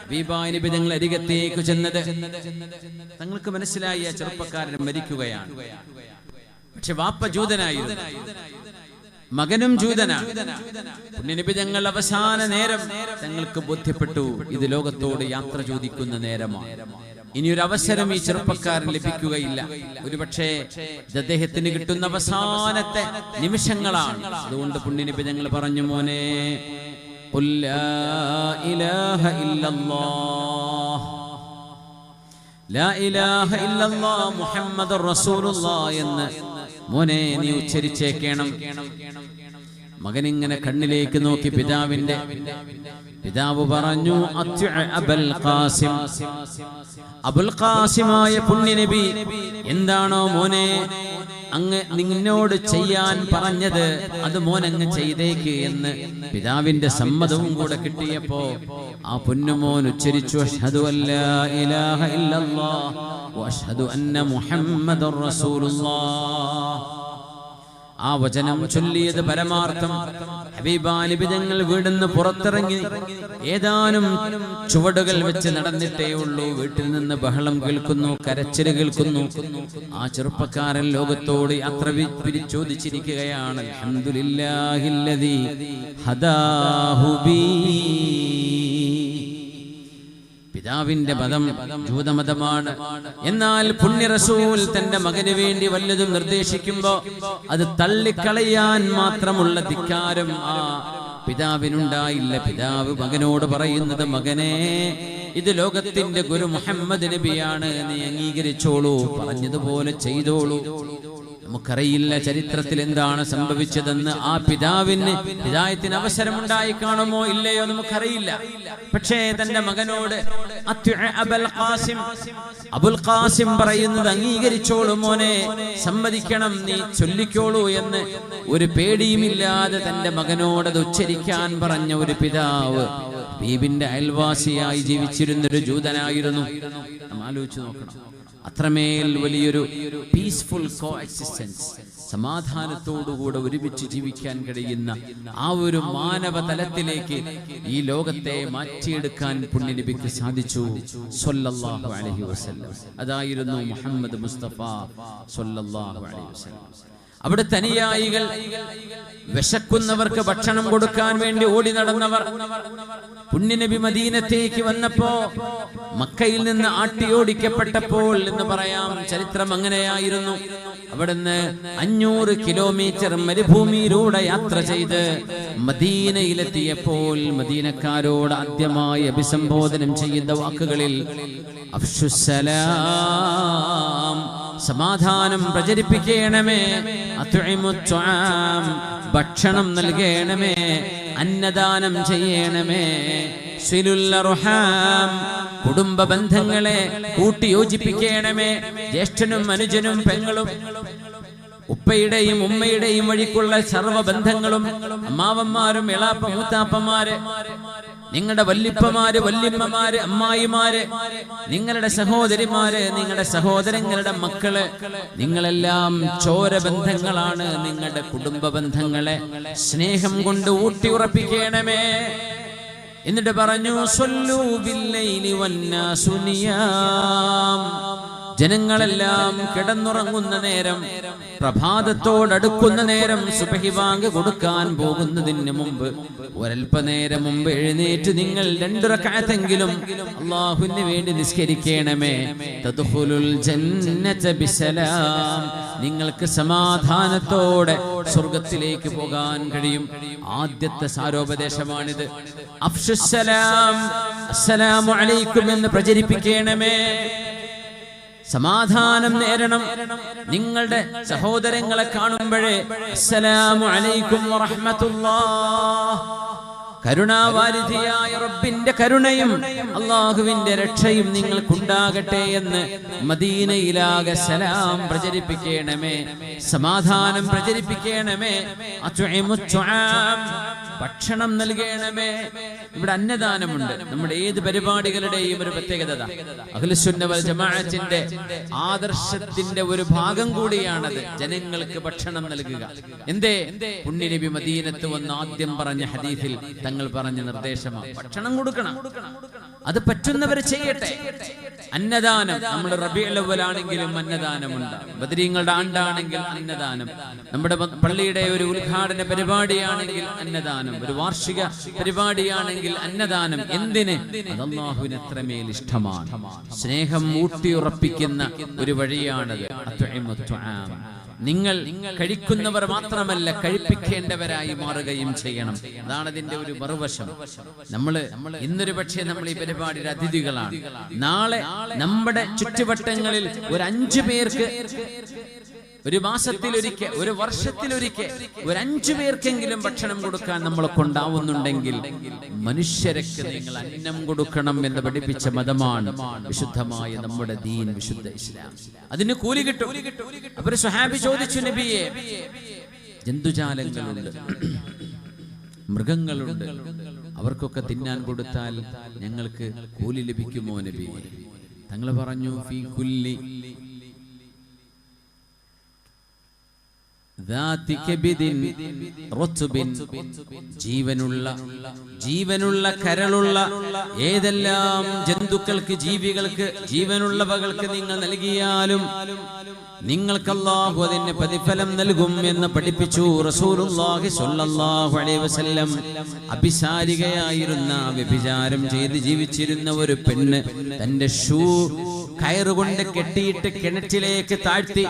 S1: ഹബീബായ നബി തങ്ങൾ അരികത്തേക്ക് ചെന്നത്. തങ്ങൾക്ക് മനസ്സിലായി ആ ചെറുപ്പക്കാരൻ മരിക്കുകയാണ്. പക്ഷെ വാപ്പ ജൂതനായിരുന്നു, മകനും ജൂതനാണ്. പുണ്യനബി തങ്ങൾ അവസാന നേരം തങ്ങൾക്ക് ബോധ്യപ്പെട്ടു, ഇത് ലോകത്തോട് യാത്ര ചോദിക്കുന്ന നേരമാണ്. ഇനിയൊരു അവസരം ഈ ചെറുപ്പക്കാരൻ ലഭിക്കുകയില്ല. ഒരുപക്ഷെ ഇത് അദ്ദേഹത്തിന് കിട്ടുന്ന അവസാനത്തെ നിമിഷങ്ങളാണ്. അതുകൊണ്ട് പുണ്യനബി തങ്ങൾ പറഞ്ഞു, മോനെ ഖുൽ ലാ ഇലാഹ ഇല്ലല്ലാഹ്, ലാ ഇലാഹ ഇല്ലല്ലാഹ് മുഹമ്മദുർ റസൂലുള്ളാഹ് എന്ന് മോനെ നീ ഉച്ചരിച്ചേക്കണം. മകൻ ഇങ്ങനെ കണ്ണിലേക്ക് നോക്കി പിതാവ് പറഞ്ഞു, അബുൽ ഖാസിം, അബുൽ ഖാസിമായ പുണ്യനബി എന്താണോ മോനെ അങ്ങ് നിന്നോട് ചെയ്യാൻ പറഞ്ഞത് അത് മോനങ്ങ് ചെയ്തേക്ക് എന്ന് പിതാവിന്റെ സമ്മതവും കൂടെ കിട്ടിയപ്പോ ആ പൊന്നുമോൻ ഉച്ചരിച്ചു, അഷ്ഹദു അല്ലാ ഇലാഹ ഇല്ലല്ലാഹ് വഅഷ്ഹദു അന്ന മുഹമ്മദുർ റസൂലുള്ളാഹ്. ആ വചനം ചൊല്ലിയത് പരമാർത്ഥം. ഹബീബായ നബി തങ്ങൾ വീടിന്ന് പുറത്തിറങ്ങി ഏതാനും ചുവടുകൾ വെച്ച് നടന്നിട്ടേ ഉള്ളൂ. വീട്ടിൽ നിന്ന് ബഹളം കേൾക്കുന്നു, കരച്ചിൽ കേൾക്കുന്നു. ആ ചെറുപ്പക്കാരൻ ലോകത്തോട് യാത്ര പിരിച്ചോദിച്ചിരിക്കുകയാണ്. അൽഹംദുലില്ലാഹില്ലദീ ഹദാഹു ബീ. പിതാവിന്റെ മതം ജൂതമതമാണ്. എന്നാൽ പുണ്യ റസൂൽ തന്റെ മകന് വേണ്ടി വല്ലതും നിർദ്ദേശിക്കുമ്പോ അത് തള്ളിക്കളയാൻ മാത്രമുള്ള ധിക്കാരം ആ പിതാവിനുണ്ടായില്ല. പിതാവ് മകനോട് പറയുന്നത്, മകനെ ഇത് ലോകത്തിന്റെ ഗുരു മുഹമ്മദ് നബിയാണ്, നീ അംഗീകരിച്ചോളൂ, പറഞ്ഞതുപോലെ ചെയ്തോളൂ. നമുക്കറിയില്ല ചരിത്രത്തിൽ എന്താണ് സംഭവിച്ചതെന്ന്. ആ പിതാവിന് ഹിദായത്തിന് അവസരമുണ്ടായി കാണുമോ ഇല്ലയോ നമുക്കറിയില്ല. പക്ഷേ തന്റെ മകനോട് അബുൽ ഖാസിം പറയുന്നത് അംഗീകരിച്ചോളൂ മോനെ, സമ്മതിക്കണം, നീ ചൊല്ലിക്കോളൂ എന്ന് ഒരു പേടിയുമില്ലാതെ തന്റെ മകനോടത് ഉച്ചരിക്കാൻ പറഞ്ഞ ഒരു പിതാവ് ഹബീബിന്റെ അയൽവാസിയായി ജീവിച്ചിരുന്നൊരു ജൂതനായിരുന്നു. നാം ആലോചിച്ച് നോക്കണം. അത്രമേൽ വലിയൊരു പീസ്ഫുൾ കോ എക്സിസ്റ്റൻസ്, സമാധാനത്തോടുകൂടെ ഒരുമിച്ച് ജീവിക്കാൻ കഴിയുന്ന ആ ഒരു മാനവ തലത്തിലേക്ക് ഈ ലോകത്തെ മാറ്റിയെടുക്കാൻ പുണ്യനബിക്ക് സാധിച്ചു സ്വല്ലല്ലാഹു അലൈഹി വസല്ലം. അതായിരുന്നു മുഹമ്മദ് മുസ്തഫ സ്വല്ലല്ലാഹു അലൈഹി വസല്ലം. അവിടുത്തെ അനുയായികൾ വിശക്കുന്നവർക്ക് ഭക്ഷണം കൊടുക്കാൻ വേണ്ടി ഓടി നടന്നവർ. പുണ്യനബി മദീനത്തേക്ക് വന്നപ്പോ മക്കയിൽ നിന്ന് ആട്ടിയോടിക്കപ്പെട്ടപ്പോൾ എന്ന് പറയാം, ചരിത്രം അങ്ങനെയായിരുന്നു. അവിടുന്ന് 500 കിലോമീറ്റർ മരുഭൂമിയിലൂടെ യാത്ര ചെയ്ത് മദീനയിലെത്തിയപ്പോൾ മദീനക്കാരോട് ആദ്യമായി അഭിസംബോധനം ചെയ്യുന്ന വാക്കുകളിൽ അഫ്ശുസ്സലാം, സമാധാനം പ്രചരിപ്പിക്കണമേ, ഭക്ഷണം നൽകണമേ, അന്നദാനം ചെയ്യണമേ, സിലുൽ അർഹാം, കുടുംബ ബന്ധങ്ങളെ കൂട്ടിയോജിപ്പിക്കണമേ, ജ്യേഷ്ഠനും അനുജനും പെങ്ങളും ഉപ്പയുടെയും ഉമ്മയുടെയും വഴിക്കുള്ള സർവ്വബന്ധങ്ങളും, അമ്മാവന്മാരും എളാപ്പ മൂത്താപ്പന്മാര്, നിങ്ങളുടെ വല്ലിപ്പമാര് വല്യമ്മമാര് അമ്മായിമാര്, നിങ്ങളുടെ സഹോദരിമാര്, നിങ്ങളുടെ സഹോദരങ്ങളുടെ മക്കള്, നിങ്ങളെല്ലാം ചോരബന്ധങ്ങളാണ്. നിങ്ങളുടെ കുടുംബ ബന്ധങ്ങളെ സ്നേഹം കൊണ്ട് ഊട്ടിയുറപ്പിക്കണമേ. എന്നിട്ട് പറഞ്ഞു, സ്വല്ലൂ ബില്ലൈലി വന്നാസു നിയാം, ജനങ്ങളെല്ലാം കിടന്നുറങ്ങുന്ന നേരം, പ്രഭാതത്തോടടുക്കുന്ന നേരം, സുബ്ഹി ബാങ്ക് കൊടുക്കാൻ പോകുന്നതിന് മുമ്പ് ഒരൽപ്പനേരം മുമ്പ് എഴുന്നേറ്റ് നിങ്ങൾ 2 റക്അത്തെങ്കിലും അല്ലാഹുവിന് വേണ്ടി നിസ്കരിക്കണമേ. തദ്ഖുലുൽ ജന്നത ബിസലാം, നിങ്ങൾക്ക് സമാധാനത്തോടെ സ്വർഗ്ഗത്തിലേക്ക് പോകാൻ കഴിയും. ആദ്യത്തെ സാരോപദേശമാണിത്. അഫ്ശുസ്സലാം, അസ്സലാമു അലൈക്കും എന്ന് പ്രചരിപ്പിക്കണമേ. സമാധാനം നേരണം. നിങ്ങളുടെ സഹോദരങ്ങളെ കാണുമ്പോഴേ അസ്സലാമു അലൈക്കും വറഹ്മത്തുള്ളാഹ്, കരുണാവാരിധിയായ റബ്ബിന്റെ കരുണയും അള്ളാഹുവിന്റെ രക്ഷയും നിങ്ങൾക്കുണ്ടാകട്ടെ എന്ന് മദീനയിലാകെ സലാം പ്രചരിപ്പിക്കണമേ, സമാധാനം പ്രചരിപ്പിക്കണമേ. ഭക്ഷണം നൽകണമേ. ഇവിടെ അന്നദാനമുണ്ട്. നമ്മുടെ ഏത് പരിപാടികളുടെയും ഒരു പ്രത്യേകത അഹ്ലുസുന്ന വൽ ജമാഅത്തിന്റെ ആദർശത്തിന്റെ ഒരു ഭാഗം കൂടിയാണത്, ജനങ്ങൾക്ക് ഭക്ഷണം നൽകുക. എന്തേ? പുണ്യനബി മദീനത്ത് വന്ന് ആദ്യം പറഞ്ഞ ഹദീസിൽ തങ്ങൾ പറഞ്ഞ നിർദ്ദേശമാണ് ഭക്ഷണം കൊടുക്കണം. അത് പറ്റുന്നവർ ചെയ്യട്ടെ. അന്നദാനം, നമ്മുടെ റബീഉൽ അവ്വൽ ആണെങ്കിലും അന്നദാനമുണ്ട്, ബദരീങ്ങളുടെ ആണ്ടാണെങ്കിൽ അന്നദാനം, നമ്മുടെ പള്ളിയുടെ ഒരു ഉദ്ഘാടന പരിപാടിയാണെങ്കിൽ അന്നദാനം, ഒരു വാർഷിക പരിപാടിയാണെങ്കിൽ അന്നദാനം. എന്തിന്? അത് അല്ലാഹുവിന് അത്രമേൽ ഇഷ്ടമാണ്. സ്നേഹം ഊട്ടിയുറപ്പിക്കുന്ന ഒരു വഴിയാണത്. നിങ്ങൾ കഴിക്കുന്നവർ മാത്രമല്ല, കഴിപ്പിക്കേണ്ടവരായി മാറുകയും ചെയ്യണം. അതാണ് അതിന്റെ ഒരു മറുവശം. ഇന്നൊരു പക്ഷേ നമ്മൾ ഈ പരിപാടിയുടെ അതിഥികളാണ്. നാളെ നമ്മുടെ ചുറ്റുവട്ടങ്ങളിൽ ഒരു 5 പേർക്ക്, ഒരു മാസത്തിലൊരിക്കൽ, ഒരു വർഷത്തിലൊരിക്കൽ ഒരു 5 പേർക്കെങ്കിലും ഭക്ഷണം കൊടുക്കാൻ നമ്മളെ കൊണ്ടാവുന്നുണ്ടെങ്കിൽ മനുഷ്യർക്ക് നിങ്ങൾ അന്നം കൊടുക്കണം എന്ന് പഠിപ്പിച്ച മതമാണ് വിശുദ്ധമായ നമ്മുടെ ദീൻ, വിശുദ്ധ ഇസ്ലാം. അതിന് കൂലി കിട്ടും. അപ്പോൾ സ്വഹാബി ചോദിച്ചു, നബിയെ, ജന്തുജാലങ്ങളുണ്ട്, മൃഗങ്ങളുണ്ട്, അവർക്കൊക്കെ തിന്നാൻ കൊടുത്താൽ ഞങ്ങൾക്ക് കൂലി ലഭിക്കുമോ നബിയെ? തങ്ങൾ പറഞ്ഞു, ഫീ കുല്ലി ജീവനുള്ള കരളുള്ള ഏതെല്ലാം ജന്തുക്കൾക്ക്, ജീവികൾക്ക്, ജീവനുള്ളവകൾക്ക് നിങ്ങൾ നൽകിയാലും നിങ്ങൾക്ക് അല്ലാഹു അതിന് പ്രതിഫലം നൽകും എന്ന് പഠിപ്പിച്ചു റസൂലുള്ളാഹി സ്വല്ലല്ലാഹു അലൈഹി വസല്ലം. അഭിസാരികയായിരുന്ന, വ്യഭിചാരം ചെയ്ത് ജീവിച്ചിരുന്ന ഒരു പെണ്ണ് തന്റെ ഷൂ കയറുകൊണ്ട് കെട്ടിയിട്ട് കിണറ്റിലേക്ക് താഴ്ത്തി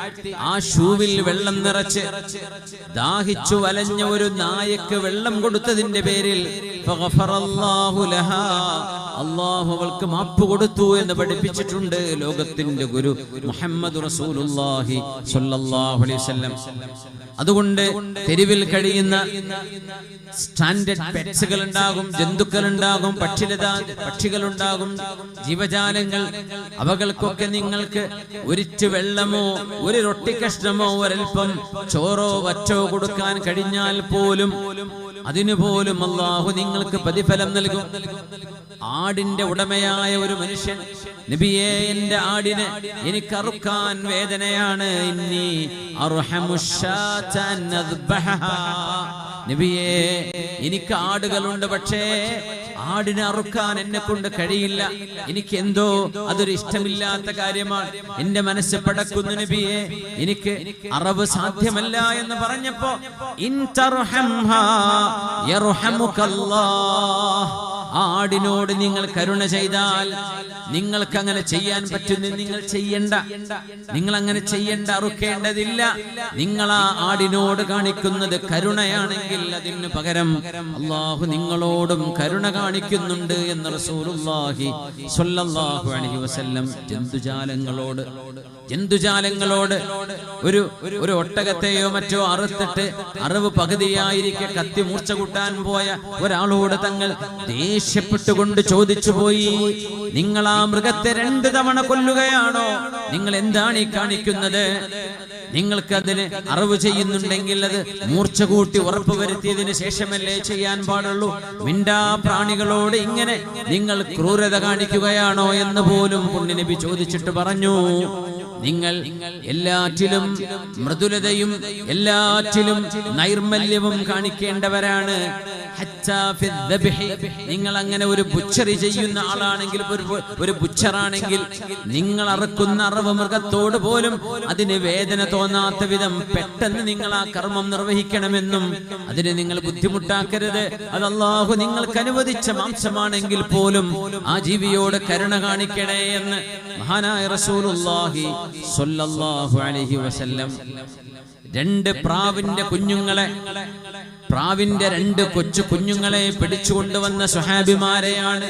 S1: ആ ഷൂവിൽ വെള്ളം നിറച്ച് ദാഹിച്ചു വലഞ്ഞ ഒരു നായക്ക് വെള്ളം കൊടുത്തതിന്റെ പേരിൽ അല്ലാഹു അവൾക്ക് മാപ്പ് കൊടുത്തു എന്ന് പഠിപ്പിച്ചിട്ടുണ്ട് ലോകത്തിന്റെ ഗുരു മുഹമ്മദ് റസൂലുള്ളാഹി സ്വല്ലല്ലാഹു അലൈഹി വസല്ലം. അതുകൊണ്ട് തെരുവിൽ കഴിയുന്ന സ്റ്റാൻഡേർഡ് പെറ്റ്സുകൾ ഉണ്ടാകും, ജന്തുക്കൾ ഉണ്ടാകും, പക്ഷികളുണ്ടാകും, ജീവജാലങ്ങൾ. അവകൾക്കൊക്കെ നിങ്ങൾക്ക് ഒരിറ്റ് വെള്ളമോ ഒരു റൊട്ടി കഷ്ണമോ ഒരൽപ്പം ചോറോ വറ്റോ കൊടുക്കാൻ കഴിഞ്ഞാൽ പോലും അതിനുപോലും അല്ലാഹു നിങ്ങൾക്ക് പ്രതിഫലം നൽകും. ആടിന്റെ ഉടമയായ ഒരു മനുഷ്യൻ, നബിയേ, എന്റെ ആടിനെ എനിക്ക് അറുക്കാൻ വേദനയാണ്, ഇന്നി അർഹമുശ്ശാതൻ അദ്ബഹഹാ, നബിയേ, എനിക്ക് ആടുകളുണ്ട്, പക്ഷേ ആടിനെ അറുക്കാൻ എന്നെ കൊണ്ട് കഴിയില്ല, എനിക്ക് എന്തോ അതൊരു ഇഷ്ടമില്ലാത്ത കാര്യമാണ്, എന്റെ മനസ്സ് പടക്കുന്നു നബിയേ, എനിക്ക് അറവ് സാധ്യമല്ല എന്ന് പറഞ്ഞപ്പോ ഇൻ തർഹംഹാ യർഹമുകല്ലാഹ്, ആടിനോട് നിങ്ങൾ കരുണ ചെയ്താൽ നിങ്ങൾക്ക് അങ്ങനെ ചെയ്യാൻ പറ്റുന്ന നിങ്ങൾ ചെയ്യണ്ട, നിങ്ങൾ അങ്ങനെ ചെയ്യണ്ട, അറുക്കേണ്ടതില്ല. നിങ്ങൾ ആ ആടിനോട് കാണിക്കുന്നത് കരുണയാണെങ്കിൽ അതിന് പകരം അല്ലാഹു നിങ്ങളോടും കരുണ കാണിക്കുന്നുണ്ട് എന്ന് റസൂലുള്ളാഹി സ്വല്ലല്ലാഹു അലൈഹി വസല്ലം. ജന്തുജാലങ്ങളോട് ഒരു ഒട്ടകത്തെയോ മറ്റോ അറുത്തിട്ട് അറിവ് പകുതിയായിരിക്കെ കത്തി മൂർച്ച കൂട്ടാൻ പോയ ഒരാളോട് തങ്ങൾ ദേഷ്യപ്പെട്ടുകൊണ്ട് ചോദിച്ചു പോയി, നിങ്ങൾ ആ മൃഗത്തെ 2 തവണ കൊല്ലുകയാണോ? നിങ്ങൾ എന്താണ് ഈ കാണിക്കുന്നത്? നിങ്ങൾക്ക് അതിന് അറിവ് ചെയ്യുന്നുണ്ടെങ്കിൽ അത് മൂർച്ച കൂട്ടി ഉറപ്പ് വരുത്തിയതിനു ശേഷമല്ലേ ചെയ്യാൻ പാടുള്ളൂ. മിണ്ടാ പ്രാണികളോട് ഇങ്ങനെ നിങ്ങൾ ക്രൂരത കാണിക്കുകയാണോ എന്ന് പോലും പുണ്യനബി ചോദിച്ചിട്ട് പറഞ്ഞു, നിങ്ങൾ എല്ലാറ്റിലും മൃദുലതയും എല്ലാറ്റിലും നൈർമല്യവും കാണിക്കേണ്ടവരാണ്. നിങ്ങൾ അങ്ങനെ ഒരു ബുച്ചറി ചെയ്യുന്ന ആളാണെങ്കിൽ, ഒരു ബുച്ചറാണെങ്കിൽ, നിങ്ങൾ അറുക്കുന്ന അറവ് മൃഗത്തോട് പോലും അതിന് വേദന തോന്നാത്ത വിധം പെട്ടെന്ന് നിങ്ങൾ ആ കർമ്മം നിർവഹിക്കണമെന്നും അതിന് നിങ്ങൾ ബുദ്ധിമുട്ടാക്കരുത്. അത് അല്ലാഹു നിങ്ങൾക്ക് അനുവദിച്ച മാംസമാണെങ്കിൽ പോലും ആ ജീവിയോട് കരുണ കാണിക്കണേ എന്ന് മഹാനായ റസൂലുള്ളാഹി സ്വല്ലല്ലാഹു അലൈഹി വസല്ലം. 2 പ്രാവിന്റെ കുഞ്ഞുങ്ങളെ, പ്രാവിന്റെ 2 കൊച്ചു കുഞ്ഞുങ്ങളെ പിടിച്ചുകൊണ്ടുവന്ന സ്വഹാബിമാരെയാണ്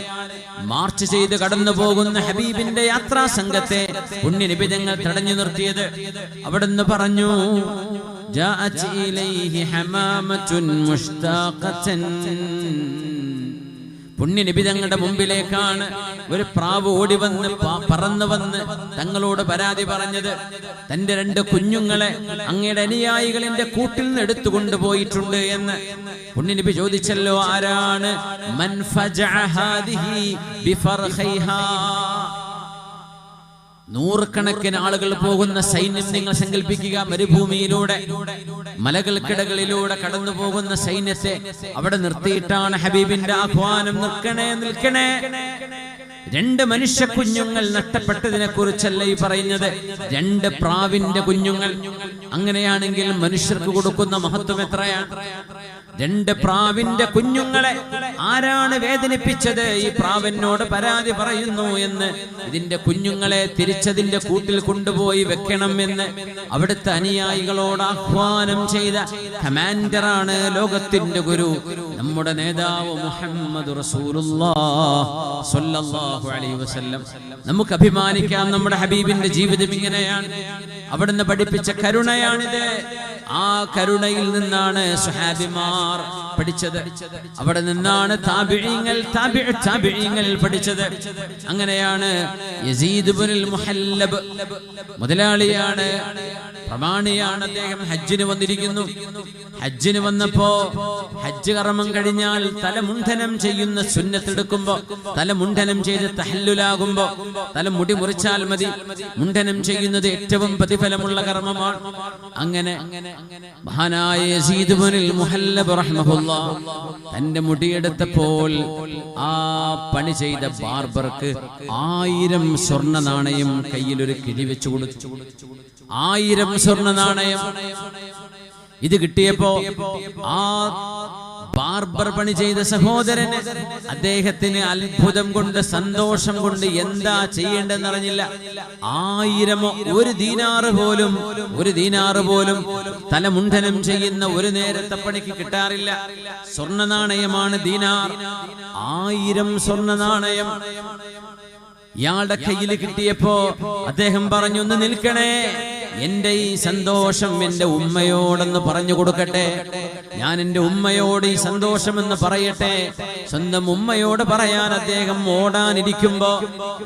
S1: മാർച്ച് ചെയ്ത് കടന്നു പോകുന്ന ഹബീബിന്റെ യാത്രാ സംഘത്തെ പുണ്യനബി തങ്ങൾ തടഞ്ഞു നിർത്തിയത്. അവിടുന്ന് പറഞ്ഞു, ജാഅത് ഇലൈഹി ഹമാമത്തുൻ മുഷ്താഖതൻ. പുണ്യനബി തങ്ങളുടെ മുമ്പിലേക്കാണ് ഒരു പ്രാവ് ഓടി വന്ന് പറന്നു വന്ന് തങ്ങളോട് പരാതി പറഞ്ഞത്. തന്റെ 2 കുഞ്ഞുങ്ങളെ അങ്ങയുടെ അനുയായികൾ എന്റെ കൂട്ടിൽ നിന്ന് എടുത്തുകൊണ്ടുപോയിട്ടുണ്ട് എന്ന്. പുണ്യനബി ചോദിച്ചല്ലോ, ആരാണ്? മൻ ഫജഅ ഹാദിഹി ബിഫർഖൈഹാ. 100 കണക്കിന് ആളുകൾ പോകുന്ന സൈന്യം നിങ്ങൾ സങ്കല്പിക്കുക. മരുഭൂമിയിലൂടെ മലകൾക്കിടകളിലൂടെ കടന്നു പോകുന്ന സൈന്യത്തെ അവിടെ നിർത്തിയിട്ടാണ് ഹബീബിന്റെ ആഹ്വാനം. നിൽക്കണേ, നിൽക്കണേ. 2 മനുഷ്യ കുഞ്ഞുങ്ങൾ നഷ്ടപ്പെട്ടതിനെ കുറിച്ചല്ല ഈ പറയുന്നത്, 2 പ്രാവിന്റെ കുഞ്ഞുങ്ങൾ. അങ്ങനെയാണെങ്കിൽ മനുഷ്യർക്ക് കൊടുക്കുന്ന മഹത്വം എത്രയാണ്? 2 പ്രാവിന്റെ കുഞ്ഞുങ്ങളെ ആരാണ് വേദനിപ്പിച്ചത്? ഈ പ്രാവിനോട് പരാതി പറയുന്നു എന്ന്. ഇതിന്റെ കുഞ്ഞുങ്ങളെ തിരിച്ചതിന്റെ കൂട്ടിൽ കൊണ്ടുപോയി വെക്കണം എന്ന് അവിടുത്തെ അനുയായികളോട് ആഹ്വാനം ചെയ്ത കമാൻഡറാണ് ലോകത്തിന്റെ ഗുരു, നമ്മുടെ നേതാവ് മുഹമ്മദ് റസൂലുള്ളാഹി സ്വല്ലല്ലാഹു അലൈഹി വസല്ലം. നമുക്ക് അഭിമാനിക്കാം, നമ്മുടെ ഹബീബിന്റെ ജീവിതം ഇങ്ങനെയാണ്. അവിടുന്ന് പഠിപ്പിച്ച കരുണയാണിത്. ആ കരുണയിൽ നിന്നാണ് സ്വഹാബിമാർ പഠിച്ചത്. അവിടെ നിന്നാണ് താബിഈങ്ങൾ പഠിച്ചത്. അങ്ങനെയാണ് യസീദ് ഇബ്നുൽ മുഹല്ലബ് മുതലാളിയാണ്, പ്രമാണിയാണ്. അദ്ദേഹം ഹജ്ജിന് വന്നിരിക്കുന്നു. ഹജ്ജിന് വന്നപ്പോ ഹജ്ജ് കർമ്മം കഴിഞ്ഞാൽ തലമുണ്ഡനം ചെയ്യുന്ന സുന്നത്തെടുക്കുമ്പോ, തലമുണ്ഡനം ചെയ്ത് തഹല്ലുലാകുമ്പോ തല മുടി മുറിച്ചാൽ മതി. മുണ്ഡനം ചെയ്യുന്നത് ഏറ്റവും പ്രതിഫലമുള്ള കർമ്മമാണ്. അങ്ങനെ മഹാനായ യസീദ് ഇബ്നുൽ മുഹല്ലബ് റഹ്മഹുല്ലാഹ് തന്റെ മുടിയെടുത്തപ്പോൾ ആ പണി ചെയ്ത ബാർബർക്ക് 1000 സ്വർണ്ണ നാണയം കയ്യിൽ ഒരു കിഴി വെച്ചു കൊടുത്തു. 1000 സ്വർണ്ണ നാണയം. ഇത് കിട്ടിയപ്പോ ആ ബാർബർ പണി ചെയ്ത സഹോദരന്, അദ്ദേഹത്തിന് അത്ഭുതം കൊണ്ട്, സന്തോഷം കൊണ്ട് എന്താ ചെയ്യേണ്ടെന്നറിഞ്ഞില്ല. 1000 ഒരു ദീനാറ് പോലും തലമുണ്ഡനം ചെയ്യുന്ന ഒരു നേരത്തെ പണിക്ക് കിട്ടാറില്ല. സ്വർണ്ണ നാണയമാണ് ദീനാർ. 1000 സ്വർണ്ണ നാണയം ഇയാളുടെ കയ്യിൽ കിട്ടിയപ്പോ അദ്ദേഹം പറഞ്ഞു, ഒന്ന് നിൽക്കണേ, എന്റെ ഈ സന്തോഷം എന്റെ ഉമ്മയോടൊന്ന് പറഞ്ഞു കൊടുക്കട്ടെ. ഞാൻ എന്റെ ഉമ്മയോട് ഈ സന്തോഷമെന്ന് പറയട്ടെ. സ്വന്തം ഉമ്മയോട് പറയാൻ അദ്ദേഹം ഓടാനിരിക്കുമ്പോ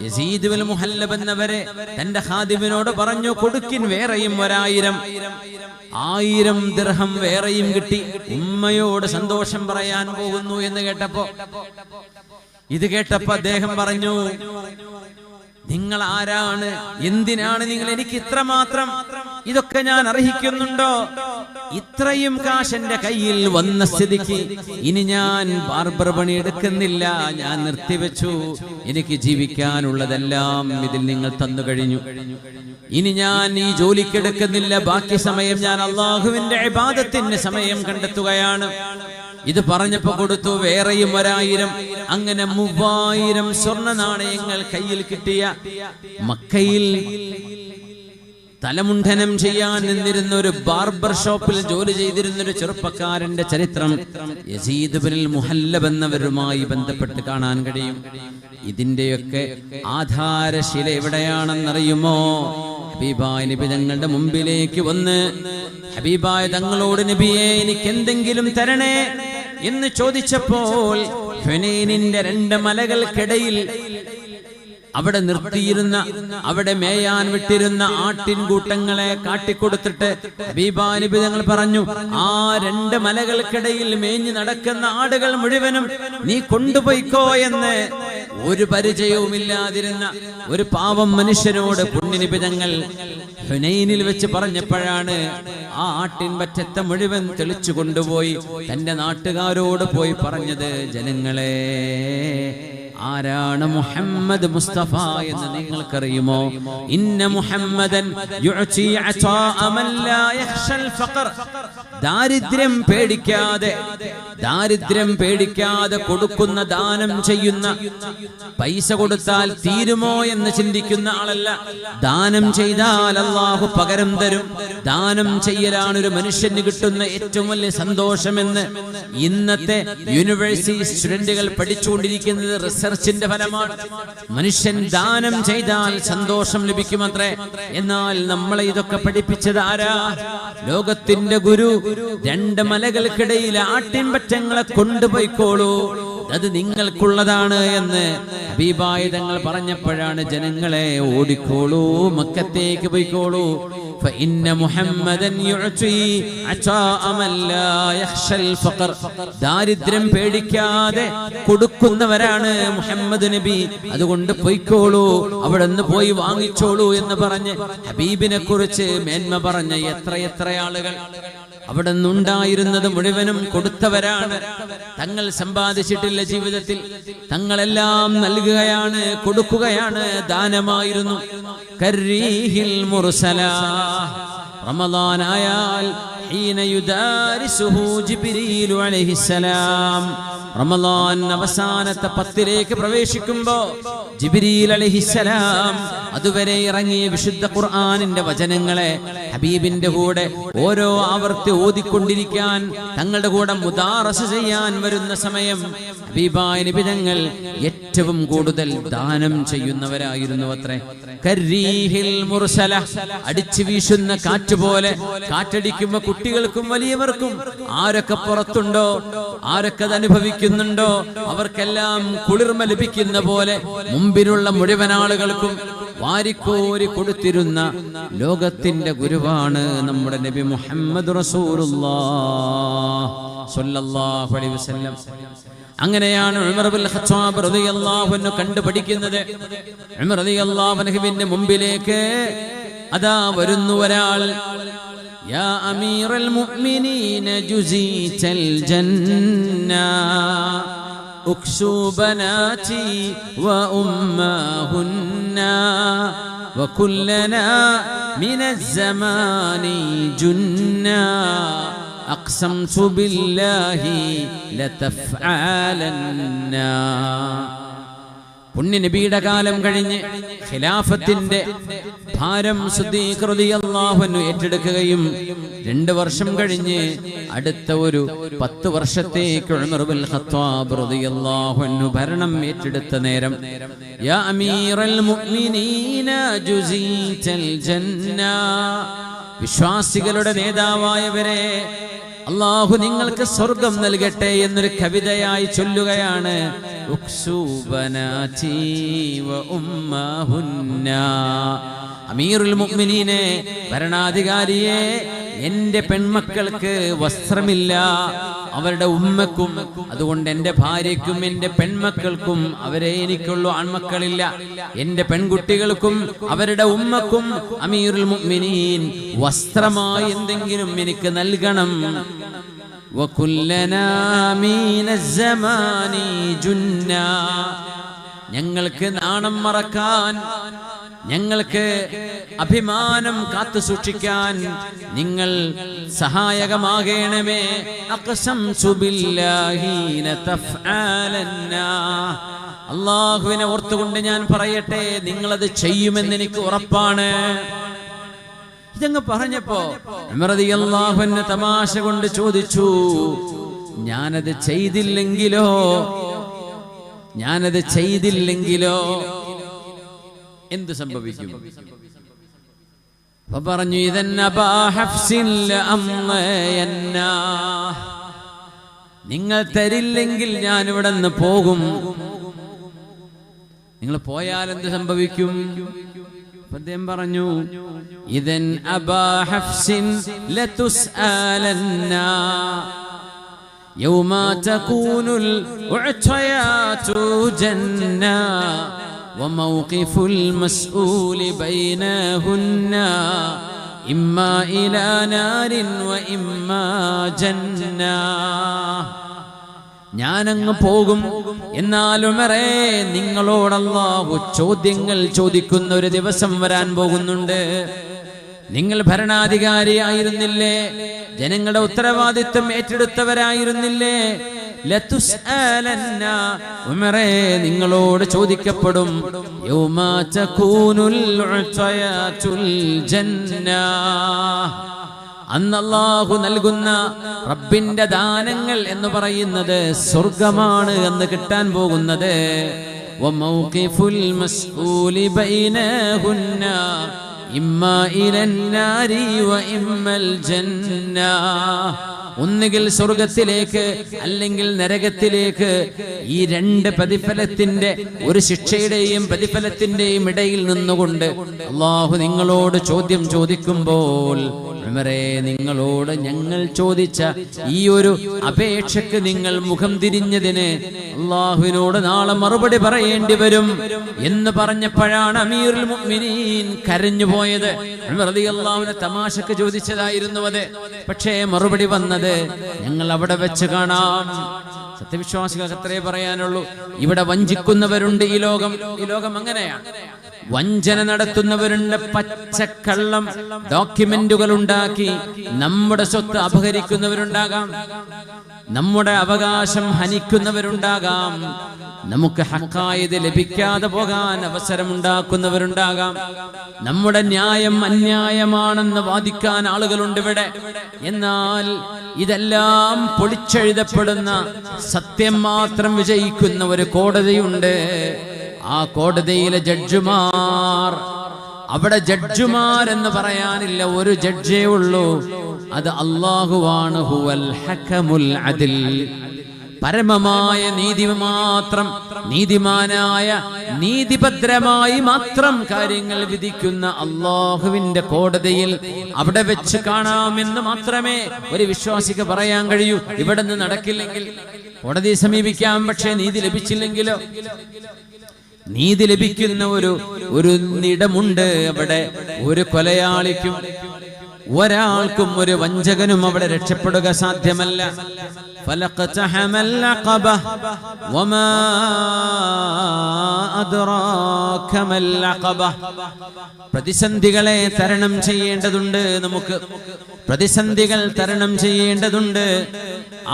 S1: യസീദ് ഇബ്നുൽ മുഹല്ലബ് എന്നവരെ തന്റെ ഖാദിമിനോട് പറഞ്ഞു, കൊടുക്കിൻ വേറെയും 1000 ദിർഹം വേറെയും കിട്ടി. ഉമ്മയോട് സന്തോഷം പറയാൻ പോകുന്നു എന്ന് കേട്ടപ്പോ, ഇത് കേട്ടപ്പോ അദ്ദേഹം പറഞ്ഞു, നിങ്ങൾ ആരാണ്? എന്തിനാണ് നിങ്ങൾ എനിക്ക് ഇത്രമാത്രം? ഇതൊക്കെ ഞാൻ അർഹിക്കുന്നുണ്ടോ? ഇത്രയും കാശ് എന്റെ കയ്യിൽ വന്ന സ്ഥിതിക്ക് ഇനി ഞാൻ ബാർബർ പണി എടുക്കുന്നില്ല, ഞാൻ നിർത്തിവെച്ചു. എനിക്ക് ജീവിക്കാനുള്ളതെല്ലാം ഇതിൽ നിങ്ങൾ തന്നു കഴിഞ്ഞു. ഇനി ഞാൻ ഈ ജോലിക്കെടുക്കുന്നില്ല. ബാക്കി സമയം ഞാൻ അള്ളാഹുവിന്റെ ഇബാദത്തിന് സമയം കണ്ടെത്തുകയാണ്. ഇത് പറഞ്ഞപ്പോ കൊടുത്തു വേറെയും 1000. അങ്ങനെ 3000 സ്വർണ്ണ നാണയങ്ങൾ കയ്യിൽ കിട്ടിയ, മക്കയിൽ തലമുണ്ഡനം ചെയ്യാൻ നിന്നിരുന്ന ഒരു ബാർബർ ഷോപ്പിൽ ജോലി ചെയ്തിരുന്ന ഒരു ചെറുപ്പക്കാരന്റെ ചരിത്രം യസീദ് ഇബ്നുൽ മുഹല്ലബ് എന്നവരുമായി ബന്ധപ്പെട്ട് കാണാൻ കഴിയും. ഇതിന്റെയൊക്കെ ആധാരശില എവിടെയാണെന്നറിയുമോ? ഹബീബായ നബി തങ്ങളുടെ മുമ്പിലേക്ക് വന്ന് ഹബീബായ തങ്ങളോട്, നബിയെ എനിക്ക് എന്തെങ്കിലും തരണേ എന്ന് ചോദിച്ചപ്പോൾ ഹുനൈനിന്റെ 2 മലകൾക്കിടയിൽ അവിടെ നിർത്തിയിരുന്ന, അവിടെ മേയാൻ വിട്ടിരുന്ന ആട്ടിൻകൂട്ടങ്ങളെ കാട്ടിക്കൊടുത്തിട്ട് ഹബീബായ നബി തങ്ങൾ പറഞ്ഞു, ആ 2 മലകൾക്കിടയിൽ മേഞ്ഞു നടക്കുന്ന ആടുകൾ മുഴുവനും നീ കൊണ്ടുപോയിക്കോ എന്ന് ഒരു പരിചയവുമില്ലാതിരുന്ന ഒരു പാവം മനുഷ്യനോട് പുണ്യനബി തങ്ങൾ ഹുനൈനിൽ വെച്ച് പറഞ്ഞപ്പോഴാണ് ആ ആട്ടിൻ പറ്റത്തെ മുഴുവൻ തെളിച്ചു കൊണ്ടുപോയി തന്റെ നാട്ടുകാരോട് പോയി പറഞ്ഞത്, ജനങ്ങളെ, ആരാണ് മുഹമ്മദ് മുസ്തഫ എന്ന് നിങ്ങൾക്കറിയുമോ? ഇന്ന മുഹമ്മദൻ യുഅതി അതാഅ മൻ ലാ യഖ്ശൽ ഫഖർ. ദാരിദ്ര്യം പേടിക്കാതെ കൊടുക്കുന്ന, ദാനം ചെയ്യുന്ന, പൈസ കൊടുത്താൽ തീരുമോ എന്ന് ചിന്തിക്കുന്ന ആളല്ല. ദാനം ചെയ്താൽ അല്ലാഹു പകരം തരും. ദാനം ചെയ്യലാണ് ഒരു മനുഷ്യന് കിട്ടുന്ന ഏറ്റവും വലിയ സന്തോഷമെന്ന് ഇന്നത്തെ യൂണിവേഴ്സിറ്റി സ്റ്റുഡന്റുകൾ പഠിച്ചുകൊണ്ടിരിക്കുന്നത് റിസർച്ച് റിസർച്ചിന്റെ ഫലമാണ്. മനുഷ്യൻ ദാനം ചെയ്താൽ സന്തോഷം ലഭിക്കുമത്രേ. എന്നാൽ നമ്മളെ ഇതൊക്കെ പഠിപ്പിച്ചത് ആരാ? ലോകത്തിന്റെ ഗുരു. 2 മലകൾക്കിടയിൽ ആട്ടിൻപറ്റങ്ങളെ കൊണ്ടുപോയിക്കോളൂ, അത് നിങ്ങൾക്കുള്ളതാണ് എന്ന് ഹബീബായ തങ്ങൾ പറഞ്ഞപ്പോഴാണ് ജനങ്ങളെ ഓടിക്കോളൂ, മക്കത്തേക്ക് പോയിക്കോളൂ. فإن محمدا يعطي عطاء من لا يخشى الفقر. ദാരിദ്ര്യം പേടിക്കാതെ കൊടുക്കുന്നവരാണ് മുഹമ്മദ് നബി, അതുകൊണ്ട് പോയിക്കോളൂ, അവിടെ നിന്ന് പോയി വാങ്ങിച്ചോളൂ എന്ന് പറഞ്ഞ് ഹബീബിനെ കുറിച്ച് മേന്മ പറഞ്ഞ എത്ര ആളുകൾ. അവിടെ നിന്നുണ്ടായിരുന്നത് മുഴുവനും കൊടുത്തവരാണ്. തങ്ങൾ സമ്പാദിച്ചിട്ടില്ല ജീവിതത്തിൽ, തങ്ങളെല്ലാം നൽകുകയാണ്, കൊടുക്കുകയാണ്, ദാനമായിരുന്നു. കരീഹിൽ മുർസല. റമളാനായാൽ ഹീന യുദാരിസുഹു ജിബ്രീൽ അലൈഹിസ്സലാം. റമളാൻ അവസാനത്തെ 10ലേക്ക് പ്രവേശിക്കുമ്പോ ജിബ്രീൽ അലൈഹിസ്സലാം അതുവരെ ഇറങ്ങിയ വിശുദ്ധ ഖുർആനിന്റെ വചനങ്ങളെ ഹബീബിന്റെ കൂടെ ഓരോ ആവർത്തി ഓതിക്കൊണ്ടിരിക്കാൻ, തങ്ങളുടെ കൂടെ മുദാറസ ചെയ്യാൻ വരുന്ന സമയം ഹബീബായ നബി തങ്ങൾ ഏറ്റവും കൂടുതൽ ദാനം ചെയ്യുന്നവരായിരുന്നു അത്രേ. കരീഹിൽ മുർസല. അടിച്ചു വീശുന്ന കാറ്റ് പോലെ. കാറ്റടിക്കുമ്പോ കുട്ടികൾക്കും വലിയവർക്കും ആരൊക്കെ പുറത്തുണ്ടോ, ആരൊക്കെ അത് അനുഭവിക്കുന്നുണ്ടോ, അവർക്കെല്ലാം കുളിർമ ലഭിക്കുന്ന പോലെ മുമ്പിലുള്ള മുഴുവൻ ആളുകൾക്കും വാരിക്കോരി കൊടുത്തിരുന്ന ലോകത്തിന്റെ ഗുരുവാണ് നമ്മുടെ നബി മുഹമ്മദ് റസൂലുള്ളാഹി സ്വല്ലല്ലാഹു അലൈഹി വസല്ലം. അങ്ങനെയാണ് ഉമർ ഇബ്നുൽ ഖത്താബ് റളിയല്ലാഹു അൻഹു കണ്ടുപഠിക്കുന്നത്. ഉമർ റളിയല്ലാഹു അൻഹുവിന്റെ മുമ്പിലേക്ക് അതാ വരുന്നു ഒരാൾ. യാ അമീറൽ മുഅ്മിനീന ജുസീതൽ ജന്ന ഉക്സു ബനാതി വഉമ്മഹുന്ന വകുല്ലനാ മിനസ് സമാനി ജുന്ന അഖ്സംതു ബില്ലാഹി ലതഫ്അലന്ന. പുണ്യ നബിയുടെ കാലം കഴിഞ്ഞ് ഖിലാഫത്തിന്റെ ഭാരം സിദ്ദീഖ് റളിയല്ലാഹു അൻഹു ഏറ്റെടുക്കുകയും 2 വർഷം കഴിഞ്ഞ് അടുത്ത ഒരു 10 വർഷത്തേക്ക് ഉമർ ഇബ്നുൽ ഖത്താബ് റളിയല്ലാഹു അൻഹു ഭരണം ഏറ്റെടുത്ത നേരം യാ അമീറൽ മുഅ്മിനീന ജുസീതൽ ജന്ന. വിശ്വാസികളുടെ നേതാവായവരെ, അല്ലാഹു നിങ്ങൾക്ക് സ്വർഗം നൽകട്ടെ എന്നൊരു കവിതയായി ചൊല്ലുകയാണ്. അമീറുൽ മുഅ്മിനീനെ, ഭരണാധികാരിയെ, എന്റെ പെൺമക്കൾക്ക് വസ്ത്രമില്ല, അവരുടെ ഉമ്മക്കും, അതുകൊണ്ട് എന്റെ ഭാര്യയ്ക്കും എന്റെ പെൺമക്കൾക്കും, അവരെ എനിക്കുള്ളൂ, ആൺമക്കളില്ല, എന്റെ പെൺകുട്ടികൾക്കും അവരുടെ ഉമ്മക്കും അമീറുൽ മുഅ്മിനീൻ വസ്ത്രമായി എന്തെങ്കിലും എനിക്ക് നൽകണം. വകുല്ലനാ മിനസ് സമാനി ജുന്ന. ഞങ്ങൾക്ക് നാണം മറക്കാൻ, ഞങ്ങൾക്ക് അഭിമാനം കാത്തു സൂക്ഷിക്കാൻ നിങ്ങൾ സഹായകമാകണമേ. അഖ്സംതു ബില്ലാഹി ലതഫ്അലന്ന. അല്ലാഹുവിനെ ഓർത്തുകൊണ്ട് ഞാൻ പറയട്ടെ, നിങ്ങളത് ചെയ്യുമെന്ന് എനിക്ക് ഉറപ്പാണ്. ഇതങ്ങ് പറഞ്ഞപ്പോ ഉമർ റളിയല്ലാഹു അൻഹു തമാശ കൊണ്ട് ചോദിച്ചു, ഞാനത് ചെയ്തില്ലെങ്കിലോ, ഞാനത് ചെയ്തില്ലെങ്കിലോ എന്ത് സംഭവിക്കും? പറഞ്ഞു, ഇദൻ അബാ ഹഫ്സിൻ ലഅംയന്ന. നിങ്ങൾ തരില്ലെങ്കിൽ ഞാൻ ഇവിടെ നിന്ന് പോകും. നിങ്ങൾ പോയാൽ എന്ത് സംഭവിക്കും? അദ്ദേഹം പറഞ്ഞു, ഇദൻ അബാ ഹഫ്സിൻ ലതുസ്അലന്ന യൗമ തകൂനുൽ ഉഅതയാതു ജന്ന വമൗഖിഫുൽ മസ്ഊലി ബൈനഹുന്ന ഇമ്മാ ഇലാ നാരിൻ വഇമ്മാ ജന്ന. ഞാനങ്ങ് പോകും. എന്നാൽ ഉമറേ, നിങ്ങളോട് അല്ലാഹു ചോദ്യങ്ങൾ ചോദിക്കുന്ന ഒരു ദിവസം വരാൻ പോകുന്നുണ്ട്. നിങ്ങൾ ഭരണാധികാരിയായിരുന്നില്ലേ? ജനങ്ങളുടെ ഉത്തരവാദിത്വം ഏറ്റെടുത്തവരായിരുന്നില്ലേ? ലതുസ്അലന്ന. ഉമറേ, നിങ്ങളോട് ചോദിക്കപ്പെടും. യൗമ തകൂനുൽ ഉഅതയാതുൽ ജന്ന. അന്ന് അല്ലാഹു നൽകുന്ന റബ്ബിന്റെ ദാനങ്ങൾ എന്ന് പറയുന്നത് സ്വർഗമാണ് എന്ന് കിട്ടാൻ പോകുന്നത്. وموقف المسؤول بينهن إما إلى النار وإما الجنة. ഒന്നുകിൽ സ്വർഗത്തിലേക്ക് അല്ലെങ്കിൽ നരകത്തിലേക്ക്. ഈ രണ്ട് പ്രതിഫലത്തിന്റെ, ഒരു ശിക്ഷയുടെയും പ്രതിഫലത്തിന്റെയും ഇടയിൽ നിന്നുകൊണ്ട് അല്ലാഹു നിങ്ങളോട് ചോദ്യം ചോദിക്കുമ്പോൾ, ഉമറേ, നിങ്ങളോട് ഞങ്ങൾ ചോദിച്ച ഈ ഒരു അപേക്ഷക്ക് നിങ്ങൾ മുഖം തിരിഞ്ഞതിന് അല്ലാഹുവിനോട് നാളെ മറുപടി പറയേണ്ടി വരും എന്ന് പറഞ്ഞപ്പോഴാണ് അമീറുൽ മുഅ്മിനീൻ കരഞ്ഞുപോയത്. ഉമർ റളിയല്ലാഹു അൻഹു തമാശക്ക് ചോദിച്ചതായിരുന്നു അത്. പക്ഷേ മറുപടി വന്നത് ഞങ്ങൾ അവിടെ വെച്ച് കാണാം. സത്യവിശ്വാസികൾക്ക് അത്രേ പറയാനുള്ളൂ. ഇവിടെ വഞ്ചിക്കുന്നവരുണ്ട്. ഈ ലോകം അങ്ങനെയാണ്. വഞ്ചന നടത്തുന്നവരുണ്ട്. പച്ചക്കള്ളം ഡോക്യുമെന്റുകൾ ഉണ്ടാക്കി നമ്മുടെ സ്വത്ത് അപഹരിക്കുന്നവരുണ്ടാകാം, നമ്മുടെ അവകാശം ഹനിക്കുന്നവരുണ്ടാകാം, നമുക്ക് ഹക്കായത് ലഭിക്കാതെ പോകാൻ അവസരമുണ്ടാക്കുന്നവരുണ്ടാകാം, നമ്മുടെ ന്യായം അന്യായമാണെന്ന് വാദിക്കാൻ ആളുകളുണ്ട് ഇവിടെ. എന്നാൽ ഇതെല്ലാം പൊളിച്ചെഴുതപ്പെടുന്ന, സത്യം മാത്രം വിജയിക്കുന്ന ഒരു കോടതിയുണ്ട്. ആ കോടതിയിലെ ജഡ്ജിമാർ, അവിടെ ജഡ്ജിമാർ എന്ന് പറയാനില്ല, ഒരു ജഡ്ജേ ഉള്ളൂ. അത് അല്ലാഹുവാണ്. ഹുവൽ ഹകമുൽ അദിൽ. പരമമായ നീതി മാത്രം, നീതിമാനായ, നീതിഭദ്രമായി മാത്രം കാര്യങ്ങൾ വിധിക്കുന്ന അല്ലാഹുവിന്റെ കോടതിയിൽ അവിടെ വെച്ച് കാണാമെന്ന് മാത്രമേ ഒരു വിശ്വാസിക്ക് പറയാൻ കഴിയൂ. ഇവിടെ നിന്ന് നടക്കില്ലെങ്കിൽ കോടതിയെ സമീപിക്കാം, പക്ഷേ നീതി ലഭിച്ചില്ലെങ്കിലോ? നീതി ലഭിക്കുന്ന ഒരു ഇടമുണ്ട് അവിടെ. ഒരു കൊലയാളിക്കും ഒരാൾക്കും ഒരു വഞ്ചകനും അവിടെ രക്ഷപ്പെടുക സാധ്യമല്ല. ഫലഖതഹമൽ അഖബ വമാ അദ്റാക മൽ അഖബ. പ്രതിസന്ധികളെ തരണം ചെയ്യേണ്ടതുണ്ട്. നമുക്ക് പ്രതിസന്ധികൾ തരണം ചെയ്യേണ്ടതുണ്ട്.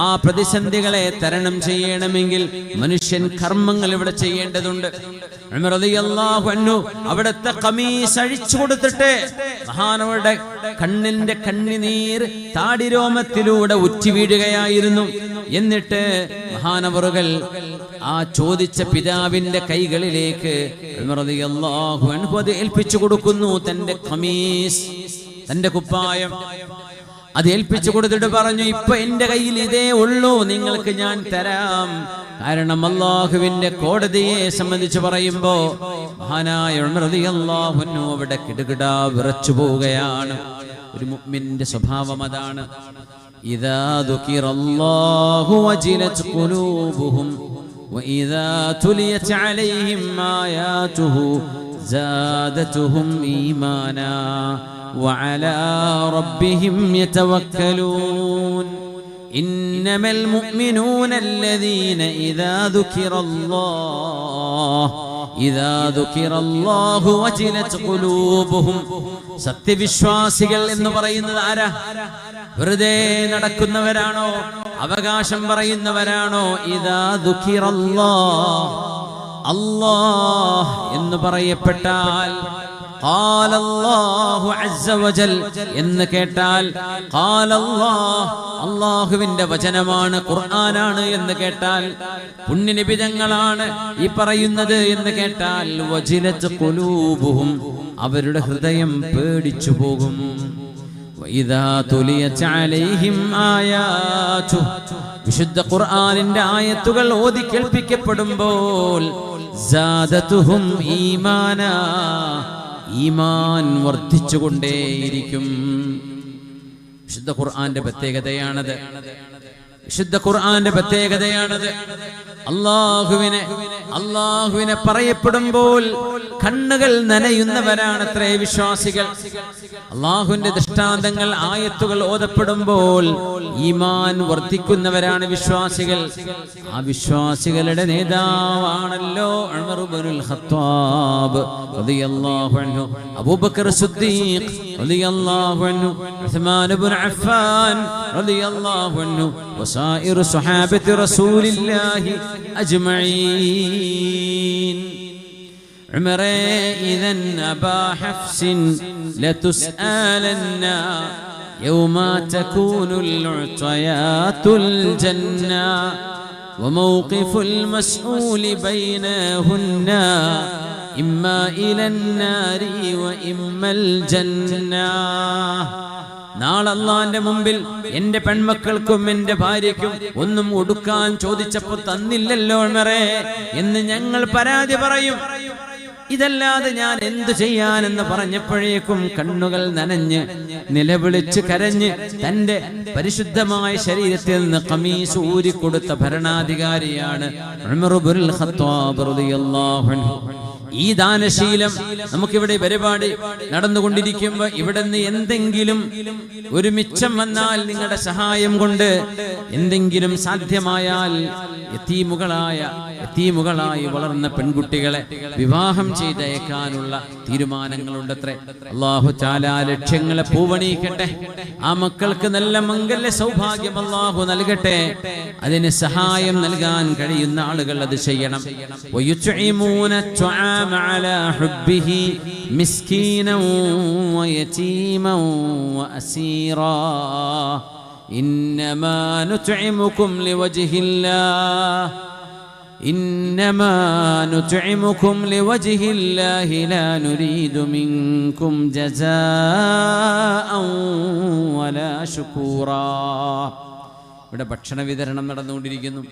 S1: ആ പ്രതിസന്ധികളെ തരണം ചെയ്യണമെങ്കിൽ മനുഷ്യൻ കർമ്മങ്ങൾ ഇവിടെ ചെയ്യേണ്ടതുണ്ട്. ഉമർ റളിയല്ലാഹു അൻഹു അവിടുത്തെ ഖമീസ് അഴിച്ചു കൊടുത്തിട്ട് മഹാനവരുടെ കണ്ണിന്റെ കണ്ണിനീർ താടിരോമത്തിലൂടെ ഉറ്റി വീഴുകയായിരുന്നു. എന്നിട്ട് മഹാനവറുകൾ ആ ചോദിച്ച പിതാവിന്റെ കൈകളിലേക്ക് ഉമർ റളിയല്ലാഹു അൻഹു അത് ഏൽപ്പിച്ചു കൊടുക്കുന്നു. തന്റെ ഖമീസ്, തന്റെ കുപ്പായം അത് ഏൽപ്പിച്ചു കൊടുത്തിട്ട് പറഞ്ഞു, ഇപ്പൊ എന്റെ കയ്യിൽ ഇതേ ഉള്ളൂ, നിങ്ങൾക്ക് ഞാൻ തരാം. കാരണം അല്ലാഹുവിന്റെ കോടതിയെ സംബന്ധിച്ച് പറയുമ്പോ മഹാനായ ഉമർ റളിയല്ലാഹു അൻഹു അവിടെ കിടുകിടാ വിറച്ചു പോവുകയാണ്. ഒരു മുഅ്മിന്റെ സ്വഭാവം അതാണ്. ഇദാ ദുകിറല്ലാഹു വജിലത് ഖുലൂബുഹും വഇദാ തുലിയത് അലൈഹിം ആയാതുഹു സാദതുഹും ഈമാനാ وعلى ربهم يتوكلون إنما المؤمنون الذين إذا ذكر الله وجلت قلوبهم. സത്യവിശ്വാസികൾ എന്ന് പറയുന്നത് ആരാ? വെറുതെ നടക്കുന്നവരാണോ? അവകാശം പറയുന്നവരാണോ? ഇദാ ദുകിറല്ലാഹ്, അല്ലാഹ് എന്ന് പറയപ്പെട്ടാൽ, ഖാല അല്ലാഹു അസ്സ വജൽ എന്ന് കേട്ടാൽ, ഖാല അല്ലാഹ്, അല്ലാഹുവിന്റെ വചനമാണ്, ഖുർആനാണ് എന്ന് കേട്ടാൽ, പുണ്യനിബിതങ്ങളാണ് ഈ പറയുന്നത് എന്ന് കേട്ടാൽ, വജിലത് ഖുലൂബുഹും, അവരുടെ ഹൃദയം പേടിച്ചു പോകും. വഇദാ തുലിയത് അലൈഹിം ആയാതു, വിശുദ്ധ ഖുർആനിന്റെ ആയത്തുകൾ ഓതി കേൾപ്പിക്കപ്പെടുമ്പോൾ, സാദതുഹും ഈമാനാ, ഈമാൻ വർദ്ധിച്ചുകൊണ്ടേയിരിക്കും. വിശുദ്ധ ഖുർആന്റെ പ്രത്യേകതയാണത്. വിശുദ്ധ ഖുർആന്റെ പ്രത്യേകതയാണത്. അല്ലാഹുവിനെ പറയപ്പെടുമ്പോൾ കണ്ണുകൾ നനയുന്നവരാണത്രേ വിശ്വാസികൾ. അല്ലാഹുവിന്റെ ദൃഷ്ടാന്തങ്ങൾ, ആയത്തുകൾ ഓതപ്പെടുമ്പോൾ ഈമാൻ വർദ്ധിക്കുന്നവരാണ് വിശ്വാസികൾ. ആ വിശ്വാസികളുടെ നേതാവാണല്ലോ ഉമർ ഇബ്നുൽ ഖത്താബ് റളിയല്ലാഹു അൻഹു, അബൂബക്കർ സിദ്ദീഖ് റളിയല്ലാഹു അൻഹു, ഉസ്മാൻ ഇബ്നു അഫ്ഫാൻ റളിയല്ലാഹു അൻഹു, വസായിറു സ്വഹാബത്തി റസൂലില്ലാഹി അജ്മഈൻ. ഉമറേ, ഇദൻ അബാ ഹഫ്സിൻ ലതുസ്അലന്ന യൗമ തകൂനുൽ ഉത്വയാതുൽ ജന്ന. وموقف المسؤول بينهن إما إلى النار وإما الجنة. നാളെ അല്ലാഹുവിന്റെ മുമ്പിൽ എന്റെ പെൺമക്കൾക്കും എന്റെ ഭാര്യയ്ക്കും ഒന്നും കൊടുക്കാൻ ചോദിച്ചപ്പോൾ തന്നില്ലല്ലോ മറേ എന്ന് ഞങ്ങൾ പരാതി പറയും. ഇതല്ലാതെ ഞാൻ എന്തു ചെയ്യാനെന്ന് പറഞ്ഞപ്പോഴേക്കും കണ്ണുകൾ നനഞ്ഞ് നിലവിളിച്ച് കരഞ്ഞ് തന്റെ പരിശുദ്ധമായ ശരീരത്തിൽ നിന്ന് ഖമീസ് ഊരിക്കൊടുത്ത ഭരണാധികാരിയാണ് ഉമർ ഇബ്നുൽ ഖത്താബ് റളിയല്ലാഹു അൻഹു. ഈ ദാനശീലം നമുക്കിവിടെ പരിപാടി നടന്നുകൊണ്ടിരിക്കുമ്പോൾ ഇവിടെ നിന്ന് എന്തെങ്കിലും ഒരു മിച്ചം വന്നാൽ നിങ്ങളുടെ സഹായം കൊണ്ട് എന്തെങ്കിലും സാധ്യമായാൽ യതീമുകളായി വളർന്ന പെൺകുട്ടികളെ വിവാഹം ചെയ്തയക്കാനുള്ള തീരുമാനങ്ങളുണ്ടത്രേ. അല്ലാഹു തആല ലക്ഷ്യങ്ങളെ പൂവണിയിക്കട്ടെ. ആ മക്കൾക്ക് നല്ല മംഗല്യ സൗഭാഗ്യം അല്ലാഹു നൽകട്ടെ. അതിന് സഹായം നൽകാൻ കഴിയുന്ന ആളുകൾ അത് ചെയ്യണം. വയുത്ഇമൂന الطعام على حبه مسكينا ويتيما وأسيرا إنما نطعمكم لوجه الله إنما نطعمكم لوجه الله لا نريد منكم جزاء ولا شكورا. ഇവിടെ ഭക്ഷണ വിതരണം നടന്നുകൊണ്ടിരിക്കുന്നു.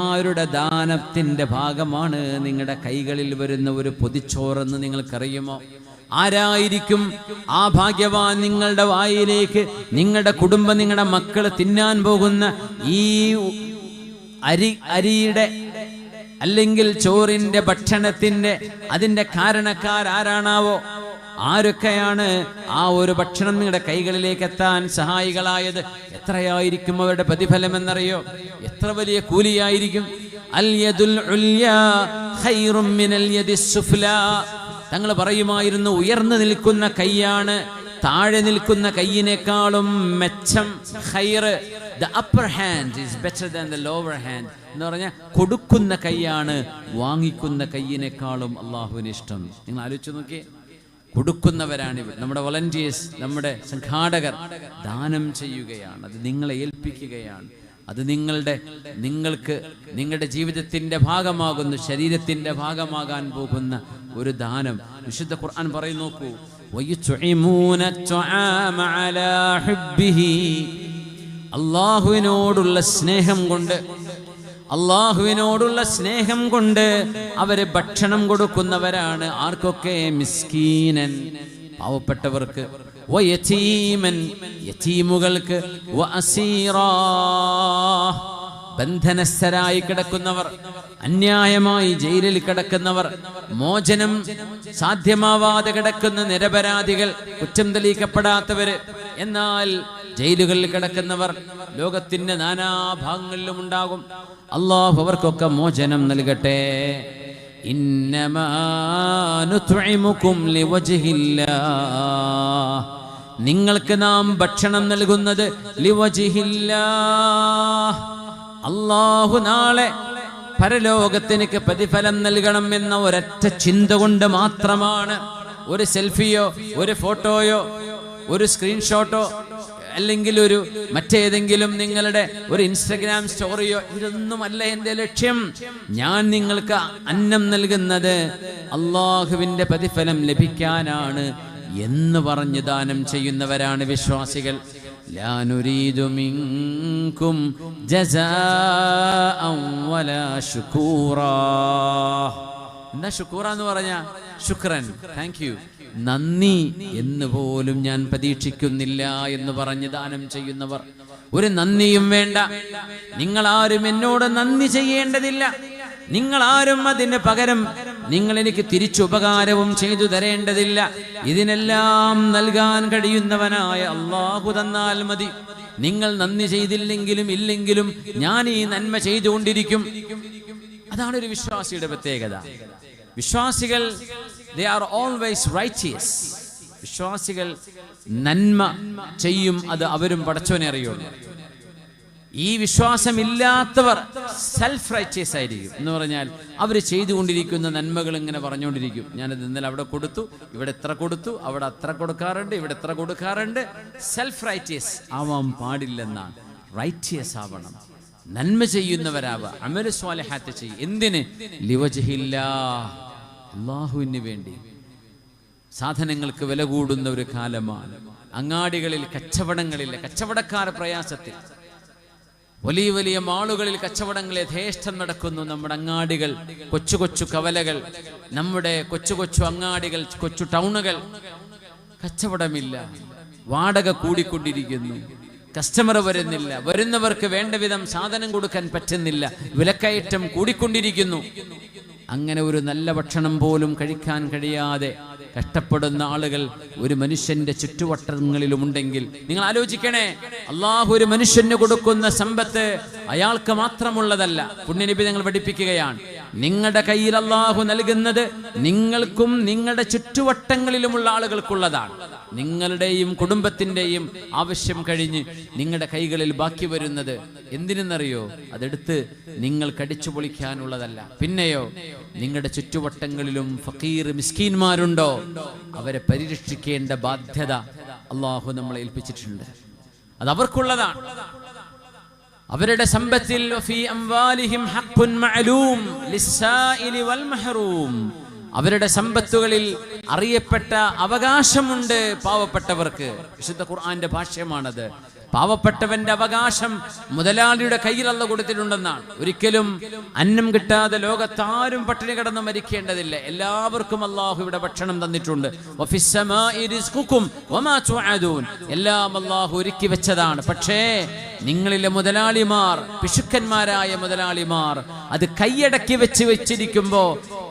S1: ആരുടെ ദാനത്തിന്റെ ഭാഗമാണ് നിങ്ങളുടെ കൈകളിൽ വരുന്ന ഒരു പൊതിച്ചോറെന്ന് നിങ്ങൾക്കറിയുമോ? ആരായിരിക്കും ആ ഭാഗ്യവാൻ? നിങ്ങളുടെ വായിലേക്ക് നിങ്ങളുടെ കുടുംബം, നിങ്ങളുടെ മക്കൾ തിന്നാൻ പോകുന്ന ഈ അരിയുടെ അല്ലെങ്കിൽ ചോറിന്റെ ഭക്ഷണത്തിന്റെ അതിന്റെ കാരണക്കാരാരാണാവോ? ആരൊക്കെയാണ് ആ ഒരു ഭക്ഷണം നിങ്ങളുടെ കൈകളിലേക്ക് എത്താൻ സഹായികളായത്? എത്രയായിരിക്കും അവരുടെ പ്രതിഫലം എന്നറിയോ? എത്ര വലിയ കൂലിയായിരിക്കും? അൽ യദുൽ ഉൽയാ ഖൈറും മിനൽ യദിസ് സുഫ്ലാ. തങ്ങൾ പറയുമായിരുന്നു, ഉയർന്നു നിൽക്കുന്ന കൈയാണ് താഴെ നിൽക്കുന്ന കൈയിനേക്കാളും മെച്ചം. ഖൈർ, the upper hand is better than the lower hand എന്ന് പറഞ്ഞാൽ കൊടുക്കുന്ന കൈയാണ് വാങ്ങിക്കുന്ന കൈയിനേക്കാളും അള്ളാഹുവിന് ഇഷ്ടം. നിങ്ങൾ ആലോചിച്ച് നോക്കിയേ. കൊടുക്കുന്നവരാണ് നമ്മുടെ വോളണ്ടിയേഴ്സ്, നമ്മുടെ സംഘാടകർ ദാനം ചെയ്യുകയാണ്. അത് നിങ്ങളെ ഏൽപ്പിക്കുകയാണ്. അത് നിങ്ങൾക്ക് നിങ്ങളുടെ ജീവിതത്തിന്റെ ഭാഗമാകുന്ന, ശരീരത്തിന്റെ ഭാഗമാകാൻ പോകുന്ന ഒരു ദാനം. വിശുദ്ധ ഖുർആൻ പറയുന്നു, നോക്കൂ, അല്ലാഹുവിനോടുള്ള സ്നേഹം കൊണ്ട് അവര് ഭക്ഷണം കൊടുക്കുന്നവരാണ്. ആർക്കൊക്കെ? മിസ്കീനൻ, പാവപ്പെട്ടവർക്ക്, വയതീമൻ, യതീമുകൾക്ക്, വഅസീറാ, ബന്ധനസ്ഥരായി കിടക്കുന്നവർ, അന്യായമായി ജയിലിൽ കിടക്കുന്നവർ, മോചനം സാധ്യമാവാതെ കിടക്കുന്ന നിരപരാധികൾ, കുറ്റം തെളിയിക്കപ്പെടാത്തവര്, എന്നാൽ ജയിലുകളിൽ കിടക്കുന്നവർ ലോകത്തിന്റെ നാനാഭാഗങ്ങളിലും ഉണ്ടാകും. അല്ലാഹു അവർക്കൊക്കെ മോചനം നൽകട്ടെ. ഇന്നമാ നുത്ഇമുകും ലിവജ്ഹില്ലാഹ്, നിങ്ങൾക്ക് നാം ഭക്ഷണം നൽകുന്നത് ലിവജ്ഹില്ലാഹ്, അല്ലാഹു നാളെ പരലോകത്തിനക്ക് പ്രതിഫലം നൽകണം എന്ന ഒരൊറ്റ ചിന്ത കൊണ്ട് മാത്രമാണ്. ഒരു സെൽഫിയോ, ഒരു ഫോട്ടോയോ, ഒരു സ്ക്രീൻഷോട്ടോ, അല്ലെങ്കിൽ ഒരു മറ്റേതെങ്കിലും നിങ്ങളുടെ ഒരു ഇൻസ്റ്റഗ്രാം സ്റ്റോറിയോ, ഇതൊന്നുമല്ല എൻ്റെ ലക്ഷ്യം. ഞാൻ നിങ്ങൾക്ക് അന്നം നൽകുന്നത് അള്ളാഹുവിൻ്റെ പ്രതിഫലം ലഭിക്കാനാണ് എന്ന് പറഞ്ഞ് ദാനം ചെയ്യുന്നവരാണ് വിശ്വാസികൾ. ലാ നുരീദു മിൻകും ജസാഅൻ വലാ ശുകൂറാ. എന്താ ശുക്കൂറ എന്ന് പറഞ്ഞാ? ശുക്രൻ, താങ്ക് യു, നന്ദി എന്ന് പോലും ഞാൻ പ്രതീക്ഷിക്കുന്നില്ല എന്ന് പറഞ്ഞ് ദാനം ചെയ്യുന്നവർ. ഒരു നന്ദിയും വേണ്ട. നിങ്ങളാരും എന്നോട് നന്ദി ചെയ്യേണ്ടതില്ല. നിങ്ങളാരും അതിന് പകരം നിങ്ങൾ എനിക്ക് തിരിച്ചുപകാരവും ചെയ്തു തരേണ്ടതില്ല. ഇതിനെല്ലാം നൽകാൻ കഴിയുന്നവനായ അല്ലാഹു തന്നാൽ മതി. നിങ്ങൾ നന്ദി ചെയ്തില്ലെങ്കിലും ഇല്ലെങ്കിലും ഞാൻ ഈ നന്മ ചെയ്തുകൊണ്ടിരിക്കും. അതാണ് ഒരു വിശ്വാസിയുടെ പ്രത്യേകത. വിശ്വാസികൾ they are always righteous. വിശ്വാസികൾ നന്മ ചെയ്യും, അത് അവരും പടച്ചവനെ അറിയുള്ളൂ. ഈ വിശ്വാസമില്ലാത്തവർ സെൽഫ് റൈറ്റിയസ് ആയിരിക്കും. എന്ന് പറഞ്ഞാൽ അവർ ചെയ്തുകൊണ്ടിരിക്കുന്ന നന്മകൾ ഇങ്ങനെ പറഞ്ഞുകൊണ്ടിരിക്കും. ഞാനത് ഇന്നലെ അവിടെ കൊടുത്തു, ഇവിടെ എത്ര കൊടുത്തു, അവിടെ അത്ര കൊടുക്കാറുണ്ട്, ഇവിടെ എത്ര കൊടുക്കാറുണ്ട്. സെൽഫ് റൈറ്റിയസ് ആവാൻ പാടില്ലെന്നാണ്. റൈറ്റിയസ് ആവണം. നന്മ ചെയ്യുന്നവരാവുക, അമൽ സ്വാലിഹാത്ത് ചെയ്യും. എന്തിന്? ലിവജ്ഹില്ലാഹ്, അല്ലാഹുവിന് വേണ്ടി. സാധനങ്ങൾക്ക് വില കൂടുന്ന ഒരു കാലമാണ്. അങ്ങാടികളിൽ കച്ചവടങ്ങളില്ല, കച്ചവടക്കാർ പ്രയാസത്തിൽ. വലിയ വലിയ മാളുകളിൽ കച്ചവടങ്ങൾ യഥേഷ്ടം നടക്കുന്നു. നമ്മുടെ അങ്ങാടികൾ, കൊച്ചു കൊച്ചു കവലകൾ, നമ്മുടെ കൊച്ചു കൊച്ചു അങ്ങാടികൾ, കൊച്ചു ടൗണുകൾ, കച്ചവടമില്ല. വാടക കൂടിക്കൊണ്ടിരിക്കുന്നു, കസ്റ്റമർ വരുന്നില്ല, വരുന്നവർക്ക് വേണ്ട വിധം സാധനം കൊടുക്കാൻ പറ്റുന്നില്ല, വിലക്കയറ്റം കൂടിക്കൊണ്ടിരിക്കുന്നു. അങ്ങനെ ഒരു നല്ല ഭക്ഷണം പോലും കഴിക്കാൻ കഴിയാതെ കഷ്ടപ്പെടുന്ന ആളുകൾ ഒരു മനുഷ്യന്റെ ചുറ്റുവട്ടങ്ങളിലുമുണ്ടെങ്കിൽ നിങ്ങൾ ആലോചിക്കണേ, അള്ളാഹു ഒരു മനുഷ്യന് കൊടുക്കുന്ന സമ്പത്ത് അയാൾക്ക് മാത്രമുള്ളതല്ല. പുണ്യനബി ഞങ്ങൾ പഠിപ്പിക്കുകയാണ്, നിങ്ങളുടെ കയ്യിൽ അള്ളാഹു നൽകുന്നത് നിങ്ങൾക്കും നിങ്ങളുടെ ചുറ്റുവട്ടങ്ങളിലുമുള്ള ആളുകൾക്കുള്ളതാണ്. നിങ്ങളുടെയും കുടുംബത്തിന്റെയും ആവശ്യം കഴിഞ്ഞ് നിങ്ങളുടെ കൈകളിൽ ബാക്കി വരുന്നത് എന്തിനെന്നറിയോ? അതെടുത്ത് നിങ്ങൾ കടിച്ചു പൊളിക്കാനുള്ളതല്ല. പിന്നെയോ, നിങ്ങളുടെ ചുറ്റുവട്ടങ്ങളിലും ഫക്കീർ മിസ്കീന്മാരുണ്ടോ, അവരെ പരിരക്ഷിക്കേണ്ട ബാധ്യത അള്ളാഹു നമ്മളെ ഏൽപ്പിച്ചിട്ടുണ്ട്. അത് അവർക്കുള്ളതാണ്. അവരുടെ സമ്പത്തിൽ അവരുടെ സമ്പത്തുകളിൽ അറിയപ്പെട്ട അവകാശമുണ്ട് പാവപ്പെട്ടവർക്ക്. വിശുദ്ധ ഖുർആന്റെ ഭാഷ്യമാണത്. പാവപ്പെട്ടവന്റെ അവകാശം മുതലാളിയുടെ കയ്യിൽ അല്ലാഹു കൊടുത്തിട്ടുണ്ടെന്നാണ്. ഒരിക്കലും അന്നം കിട്ടാതെ ലോകത്താരും പട്ടിണി കിടന്ന് മരിക്കേണ്ടതില്ല. എല്ലാവർക്കും അള്ളാഹു ഇവിടെ ഭക്ഷണം തന്നിട്ടുണ്ട്. എല്ലാം അള്ളാഹു ഒരുക്കി വെച്ചതാണ്. പക്ഷേ നിങ്ങളിലെ മുതലാളിമാർ, പിശുക്കന്മാരായ മുതലാളിമാർ, അത് കൈയടക്കി വെച്ചിരിക്കുമ്പോ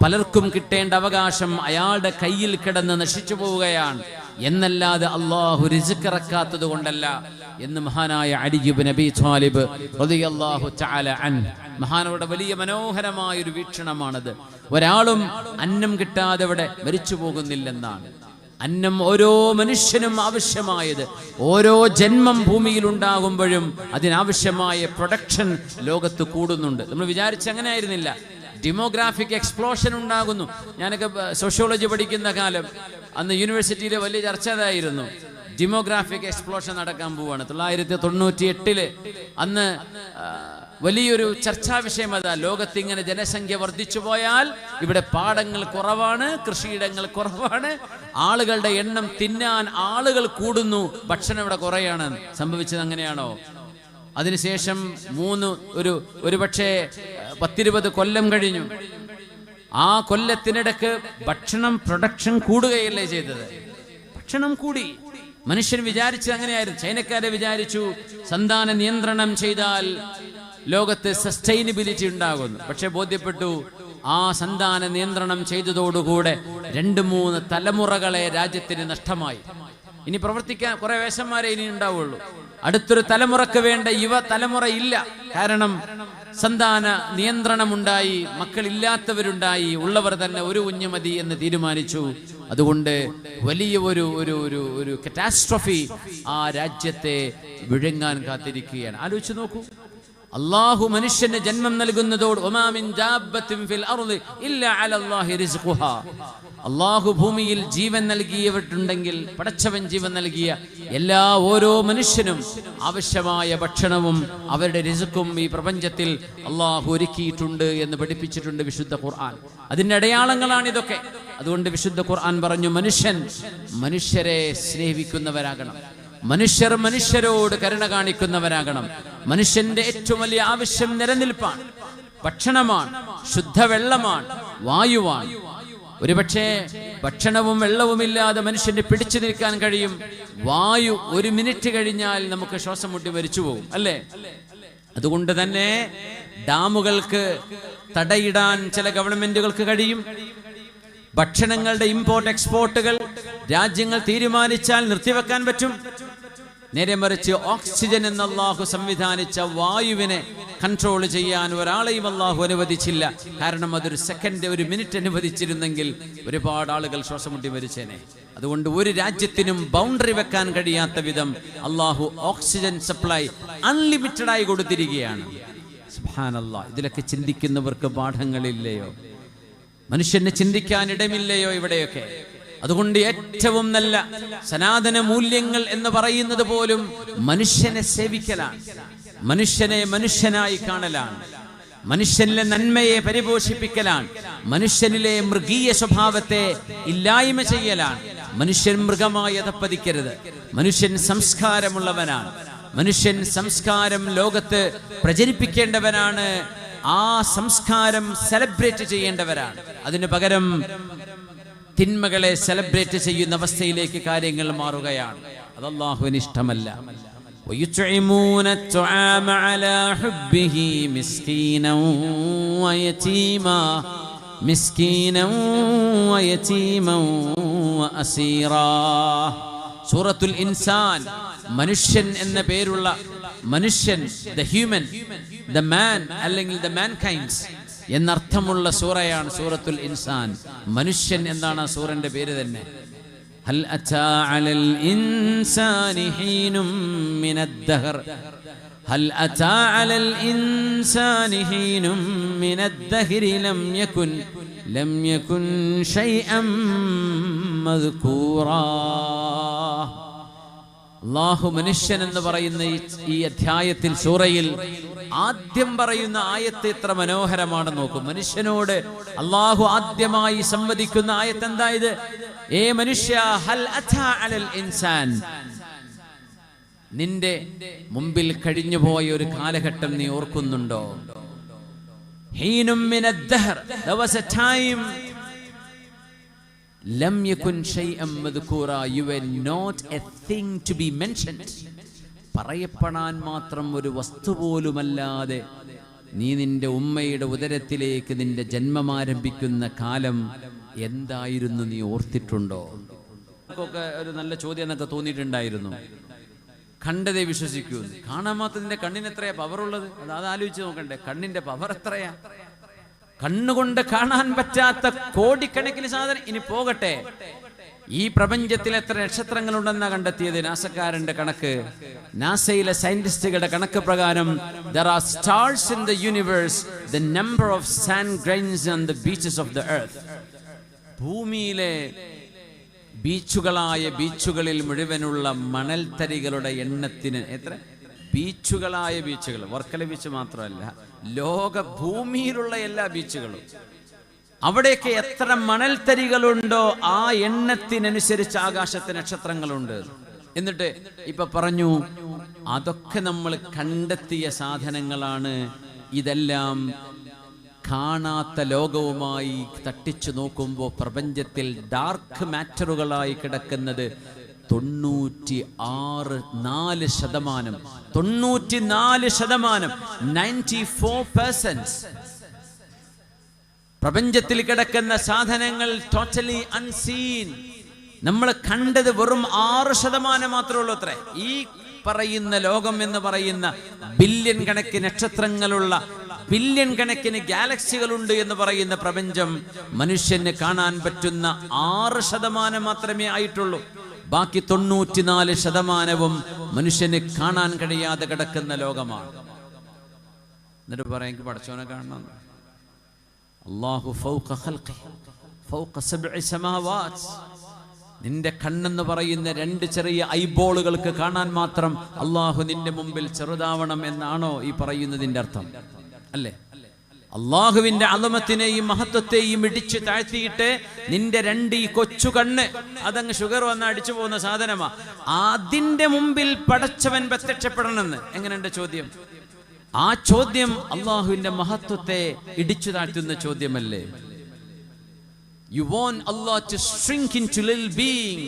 S1: പലർക്കും കിട്ടേണ്ട അവകാശം അയാളുടെ കയ്യിൽ കിടന്ന് നശിച്ചു പോവുകയാണ്. എന്നല്ലാതെ അള്ളാഹു റിസ്ക് ഇറക്കാത്തത് കൊണ്ടല്ല എന്ന് മഹാനായ അലി ഇബ്നു അബീ ത്വാലിബ് റളിയല്ലാഹു തആല അൻഹു, മഹാനവരുടെ വലിയ മനോഹരമായ ഒരു വീക്ഷണമാണത്. ഒരാളും അന്നം കിട്ടാതെ ഇവിടെ മരിച്ചു പോകുന്നില്ലെന്നാണ്. അന്നം ഓരോ മനുഷ്യനും ആവശ്യമായത്. ഓരോ ജന്മം ഭൂമിയിൽ ഉണ്ടാകുമ്പോഴും അതിനാവശ്യമായ പ്രൊഡക്ഷൻ ലോകത്ത് കൂടുന്നുണ്ട്. നമ്മൾ വിചാരിച്ച അങ്ങനെ ആയിരുന്നില്ല. ഡെമോഗ്രാഫിക് എക്സ്പ്ലോഷൻ ഉണ്ടാകുന്നു. ഞാനൊക്കെ സോഷ്യോളജി പഠിക്കുന്ന കാലം, അന്ന് യൂണിവേഴ്സിറ്റിയിലെ വലിയ ചർച്ച അതായിരുന്നു. ഡെമോഗ്രാഫിക് എക്സ്പ്ലോഷൻ നടക്കാൻ പോവാണ്. 1998 അന്ന് വലിയൊരു ചർച്ചാ വിഷയം അതാ. ലോകത്ത് ഇങ്ങനെ ജനസംഖ്യ വർദ്ധിച്ചു പോയാൽ ഇവിടെ പാടങ്ങൾ കുറവാണ്, കൃഷിയിടങ്ങൾ കുറവാണ്, ആളുകളുടെ എണ്ണം, തിന്നാൻ ആളുകൾ കൂടുന്നു, ഭക്ഷണം ഇവിടെ കുറയാണ്. സംഭവിച്ചത് അങ്ങനെയാണോ? അതിനുശേഷം ഒരു പക്ഷേ 10-20 കൊല്ലം കഴിഞ്ഞു. ആ കൊല്ലത്തിനിടക്ക് ഭക്ഷണം പ്രൊഡക്ഷൻ കൂടുകയല്ലേ ചെയ്തത്? ഭക്ഷണം കൂടി. മനുഷ്യൻ വിചാരിച്ചത് അങ്ങനെയായിരുന്നു. ചൈനക്കാരെ വിചാരിച്ചു സന്താന നിയന്ത്രണം ചെയ്താൽ ലോകത്ത് സസ്റ്റൈനബിലിറ്റി ഉണ്ടാകുന്നു. പക്ഷെ ബോധ്യപ്പെട്ടു, ആ സന്താന നിയന്ത്രണം ചെയ്തതോടുകൂടെ 2-3 തലമുറകളെ രാജ്യത്തിന് നഷ്ടമായി. ഇനി പ്രവർത്തിക്കാൻ കുറെ വേഷന്മാരെ ഇനി ഉണ്ടാവുള്ളൂ. അടുത്തൊരു തലമുറക്ക് വേണ്ട യുവ തലമുറ ഇല്ല. കാരണം സന്താന നിയന്ത്രണമുണ്ടായി, മക്കളില്ലാത്തവരുണ്ടായി, ഉള്ളവർ തന്നെ ഒരു കുഞ്ഞ് മതി എന്ന് തീരുമാനിച്ചു. അതുകൊണ്ട് വലിയ ഒരു കറ്റാസ്ട്രോഫി ആ രാജ്യത്തെ വിഴുങ്ങാൻ കാത്തിരിക്കുകയാണ്. ആലോചിച്ച് നോക്കൂ, അള്ളാഹു മനുഷ്യന് ജന്മം നൽകുന്നതോട് അള്ളാഹു ഭൂമിയിൽ ജീവൻ നൽകിയവരുണ്ടെങ്കിൽ, പടച്ചവൻ ജീവൻ നൽകിയ ഓരോ മനുഷ്യനും ആവശ്യമായ ഭക്ഷണവും അവരുടെ റിസ്ക്കും ഈ പ്രപഞ്ചത്തിൽ അള്ളാഹു ഒരുക്കിയിട്ടുണ്ട് എന്ന് പഠിപ്പിച്ചിട്ടുണ്ട് വിശുദ്ധ ഖുർആൻ. അതിന്റെ അടയാളങ്ങളാണ് ഇതൊക്കെ. അതുകൊണ്ട് വിശുദ്ധ ഖുർആൻ പറഞ്ഞു, മനുഷ്യരെ സ്നേഹിക്കുന്നവരാകണം, മനുഷ്യർ മനുഷ്യരോട് കരുണ കാണിക്കുന്നവരാകണം. മനുഷ്യന്റെ ഏറ്റവും വലിയ ആവശ്യം നിലനിൽപ്പാണ്, ഭക്ഷണമാണ്, ശുദ്ധവെള്ളമാണ്, വായുവാണ്. ഒരുപക്ഷെ ഭക്ഷണവും വെള്ളവുമില്ലാതെ മനുഷ്യന് പിടിച്ചു നിൽക്കാൻ കഴിയും. വായു 1 മിനിറ്റ് കഴിഞ്ഞാൽ നമുക്ക് ശ്വാസം മുട്ടി മരിച്ചു പോകും, അല്ലേ? അതുകൊണ്ട് തന്നെ ഡാമുകൾക്ക് തടയിടാൻ ചില ഗവൺമെന്റുകൾക്ക് കഴിയും. ഭക്ഷണങ്ങളുടെ ഇമ്പോർട്ട് എക്സ്പോർട്ടുകൾ രാജ്യങ്ങൾ തീരുമാനിച്ചാൽ നിർത്തിവെക്കാൻ പറ്റും. നേരെ മറിച്ച് ഓക്സിജൻ എന്ന അല്ലാഹു സംവിധാനിച്ച വായുവിനെ കൺട്രോൾ ചെയ്യാൻ ഒരാളെയും അല്ലാഹു അനുവദിച്ചില്ല. കാരണം അതൊരു സെക്കൻഡ്, 1 മിനിറ്റ് അനുവദിച്ചിരുന്നെങ്കിൽ ഒരുപാട് ആളുകൾ ശ്വാസം മുട്ടി മരിച്ചേനെ. അതുകൊണ്ട് ഒരു രാജ്യത്തിനും ബൗണ്ടറി വെക്കാൻ കഴിയാത്ത വിധം അല്ലാഹു ഓക്സിജൻ സപ്ലൈ അൺലിമിറ്റഡ് ആയി കൊടുത്തിരിക്കുകയാണ്. സുബ്ഹാനല്ലാഹ്. ഇതിലൊക്കെ ചിന്തിക്കുന്നവർക്ക് പാഠങ്ങളില്ലയോ? മനുഷ്യന് ചിന്തിക്കാൻ ഇടമില്ലയോ ഇവിടെയൊക്കെ? അതുകൊണ്ട് ഏറ്റവും നല്ല സനാതന മൂല്യങ്ങൾ എന്ന് പറയുന്നത് പോലും മനുഷ്യനെ സേവിക്കലാണ്. മനുഷ്യനെ മനുഷ്യനായി കാണലാണ്, മനുഷ്യനിലെ നന്മയെ പരിപോഷിപ്പിക്കലാണ്, മനുഷ്യനിലെ മൃഗീയ സ്വഭാവത്തെ ഇല്ലായ്മ ചെയ്യലാണ്. മനുഷ്യൻ മൃഗമായി അധപ്പതിക്കരുത്. മനുഷ്യൻ സംസ്കാരമുള്ളവനാണ്. മനുഷ്യൻ സംസ്കാരം ലോകത്ത് പ്രചരിപ്പിക്കേണ്ടവനാണ്. ആ സംസ്കാരം സെലിബ്രേറ്റ് ചെയ്യേണ്ടവരാണ്. അതിനു പകരം തിന്മകളെ സെലിബ്രേറ്റ് ചെയ്യുന്ന അവസ്ഥയിലേക്ക് കാര്യങ്ങൾ മാറുകയാണ്. അത് അല്ലാഹുവിന് ഇഷ്ടമല്ല. ويطعمون الطعام على حبه مسكينا ويتيما وأسيرا. സൂറത്തുൽ ഇൻസാൻ, മനുഷ്യൻ എന്ന പേരുള്ള മനുഷ്യൻ, ദ ഹ്യൂമൻ, ദ മാൻ അല്ലെങ്കിൽ ദ മാൻകൈൻഡ്സ് എന്നർത്ഥമുള്ള സൂറയാണ് സൂറത്തുൽ ഇൻസാൻ. മനുഷ്യൻ എന്നാണ് ആ സൂറന്റെ പേര് തന്നെ. ഹൽ അതാ അലൽ ഇൻസാനി ഹീനും മിനദ്ദഹർ ഹൽ അതാ അലൽ ഇൻസാനി ഹീനും മിനദ്ദഹരി ലം യകുൻ ശൈഅൻ മദ്കൂറാ. അല്ലാഹു മനുഷ്യൻ എന്ന് പറയുന്ന ഈ അധ്യായത്തിൽ സൂറയിൽ ആദ്യം പറയുന്ന ആയത്ത് എത്ര മനോഹരമാണെന്ന് നോക്കും. മനുഷ്യനോട് അല്ലാഹു ആദ്യമായി സംവദിക്കുന്ന ആയത്ത് എന്താ ഇത്? ഏ മനുഷ്യ, ഹൽ അതാ അലൽ ഇൻസാൻ, നിന്റെ മുമ്പിൽ കഴിഞ്ഞുപോയ ഒരു കാലഘട്ടം നീ ഓർക്കുന്നുണ്ടോ? ഹീനും മിനദ്ദഹർ, there was a time ലം യകുൻ ശൈഅൻ മദ്കൂറ, you were not a thing to be mentioned. പറയപ്പെടാൻ മാത്രം ഒരു വസ്തു പോലുമല്ലാതെ നീ നിന്റെ ഉമ്മയുടെ ഉദരത്തിലേക്ക് നിന്റെ ജന്മം ആരംഭിക്കുന്ന കാലം എന്തായിരുന്നു നീ ഓർത്തിട്ടുണ്ടോ? ഒക്കെ ഒരു നല്ല ചോദ്യം എന്നൊക്കെ തോന്നിയിട്ടുണ്ടായിരുന്നു. കണ്ടതേ വിശ്വസിക്കൂ. കാണാൻ മാത്രം നിന്റെ കണ്ണിന് എത്രയാ പവറുള്ളത്? അത് ആലോചിച്ച് നോക്കണ്ടേ. കണ്ണിന്റെ പവർ എത്രയാ? കണ്ണുകൊണ്ട് കാണാൻ പറ്റാത്ത കോടിക്കണക്കിന് സാധനം. ഇനി പോകട്ടെ, ഈ പ്രപഞ്ചത്തിൽ എത്ര നക്ഷത്രങ്ങളുണ്ടെന്നാ കണ്ടെത്തിയത് നാസക്കാരന്റെ കണക്ക്. നാസയിലെ സയന്റിസ്റ്റുകളുടെ കണക്ക് പ്രകാരം there are stars in the universe the number of sand grains on the beaches of the earth. ഭൂമിയിലെ ബീച്ചുകളിൽ മുഴുവനുള്ള മണൽത്തരികളുടെ എണ്ണത്തിന് എത്ര? ബീച്ചുകളായ ബീച്ചുകൾ, വർക്കല ബീച്ച് മാത്രമല്ല, ലോക ഭൂമിയിലുള്ള എല്ലാ ബീച്ചുകളും, അവിടെയൊക്കെ എത്ര മണൽത്തരികളുണ്ടോ ആ എണ്ണത്തിനനുസരിച്ച് ആകാശത്ത് നക്ഷത്രങ്ങളുണ്ട്. എന്നിട്ട് ഇപ്പൊ പറഞ്ഞു, അതൊക്കെ നമ്മൾ കണ്ടെത്തിയ സാധനങ്ങളാണ്. ഇതെല്ലാം കാണാത്ത ലോകവുമായി തട്ടിച്ചു നോക്കുമ്പോൾ പ്രപഞ്ചത്തിൽ ഡാർക്ക് മാറ്ററുകളായി കിടക്കുന്നത് 94% പ്രപഞ്ചത്തിൽ കിടക്കുന്ന സാധനങ്ങൾ ടോട്ടലി അൺസീൻ. നമ്മൾ കണ്ടത് വെറും 6% മാത്രമേ ഉള്ളൂ അത്രേ. ഈ പറയുന്ന ലോകം എന്ന് പറയുന്ന ബില്യൺ കണക്കിന് നക്ഷത്രങ്ങളുള്ള, ബില്യൺ കണക്കിന് ഗാലക്സികളുണ്ട് എന്ന് പറയുന്ന പ്രപഞ്ചം മനുഷ്യന് കാണാൻ പറ്റുന്ന 6% മാത്രമേ ആയിട്ടുള്ളൂ. ബാക്കി 94% മനുഷ്യന് കാണാൻ കഴിയാതെ കിടക്കുന്ന ലോകമാണ്. എന്നിട്ട് പറയാം, എനിക്ക് പടച്ചോനെ കാണണം. അല്ലാഹു ഫൗഖ ഖൽഖി ഫൗഖ സബ്ഇ സമാവാത്. നിന്റെ കണ്ണെന്ന് പറയുന്ന 2 ചെറിയ ഐബോളുകൾക്ക് കാണാൻ മാത്രം അല്ലാഹു നിന്റെ മുമ്പിൽ ചെറുതാവണം എന്നാണോ ഈ പറയുന്നതിന്റെ അർത്ഥം? അല്ലേ? അള്ളാഹുവിന്റെ അളമത്തിനെയും മഹത്വത്തെയും ഇടിച്ചു താഴ്ത്തിയിട്ട് നിന്റെ 2 ഈ കൊച്ചു കണ്ണ് അതങ്ങ് ഷുഗർ വന്ന് അടിച്ചു പോകുന്ന സാധനമാ. അതിന്റെ മുമ്പിൽ പടച്ചവൻ പ്രത്യക്ഷപ്പെടണമെന്ന് എങ്ങനെയുണ്ട് ചോദ്യം? ആ ചോദ്യം അള്ളാഹുവിന്റെ മഹത്വത്തെ ഇടിച്ചു താഴ്ത്തുന്ന ചോദ്യമല്ലേ? You want Allah to shrink into little being.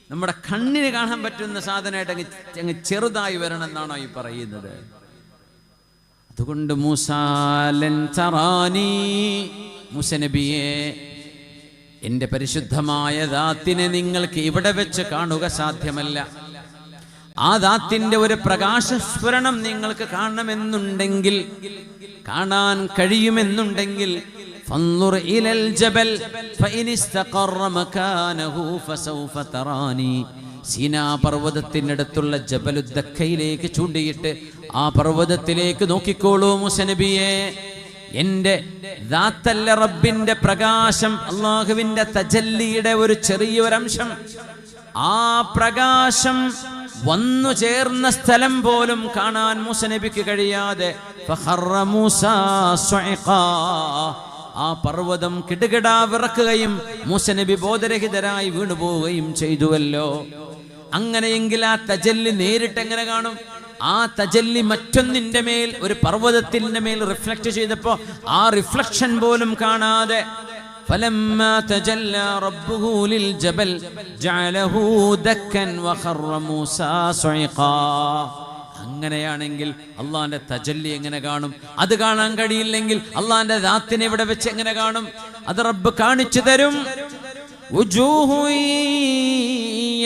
S1: നമ്മുടെ കണ്ണിന് കാണാൻ പറ്റുന്ന സാധനമായിട്ട് അങ്ങ് ചെറുതായി വരണം എന്നാണോ ഈ പറയുന്നത്? അതുകൊണ്ട് മൂസാലൻ തറാനി, മൂസ നബിയെ, എന്റെ പരിശുദ്ധമായ ദാത്തിനെ നിങ്ങൾക്ക് ഇവിടെ വെച്ച് കാണുക സാധ്യമല്ല. ആ ദാത്തിന്റെ ഒരു പ്രകാശസ്ഫുരണം നിങ്ങൾക്ക് കാണണമെന്നുണ്ടെങ്കിൽ, കാണാൻ കഴിയുമെന്നുണ്ടെങ്കിൽ, ഫൻദുർ ഇലൽ ജബൽ ഫഇൻ ഇസ്തഖറ മകാനഹു ഫസൗഫ തറാനി. സീനാ പർവ്വതത്തിനടുത്തുള്ള ജബലുദ്ദക്കയിലേക്ക് ചൂണ്ടിയിട്ട് ആ പർവ്വതത്തിലേക്ക് നോക്കിക്കോളൂ മൂസ നബിയെ. എന്റെ ദാത്തല്ല, റബ്ബിന്റെ പ്രകാശം, അള്ളാഹുവിന്റെ തജല്ലിയുടെ ഒരു ചെറിയൊരംശം, ആ പ്രകാശം വന്നു ചേർന്ന സ്ഥലം പോലും കാണാൻ മൂസ നബിക്ക് കഴിയാതെ ഫഖറ മൂസ സ്വഇഖാ, ആ പർവ്വതം കിടുകിടാ വിറക്കുകയും മൂസ നബി ബോധരഹിതരായി വീണുപോവുകയും ചെയ്തുവല്ലോ. അങ്ങനെയെങ്കിൽ ആ തജല്ലി നേരിട്ട് എങ്ങനെ കാണും? ആ തജല്ലി മറ്റൊന്നിന്റെ മേൽ, ഒരു പർവ്വതത്തിന്റെ മേൽ റിഫ്ലക്ട് ചെയ്തപ്പോ ആ റിഫ്ലക്ഷൻ പോലും കാണാതെ فلما تجلى ربه للجبل جعله دكا وخر موسى صعقا. അങ്ങനെയാണെങ്കിൽ അള്ളാന്റെ തജല്ലി എങ്ങനെ കാണും? അത് കാണാൻ കഴിയില്ലെങ്കിൽ അള്ളാന്റെ ദാത്തിനെ ഇവിടെ വെച്ച് എങ്ങനെ കാണും? അത് റബ്ബ് കാണിച്ചു തരും. വജൂഹു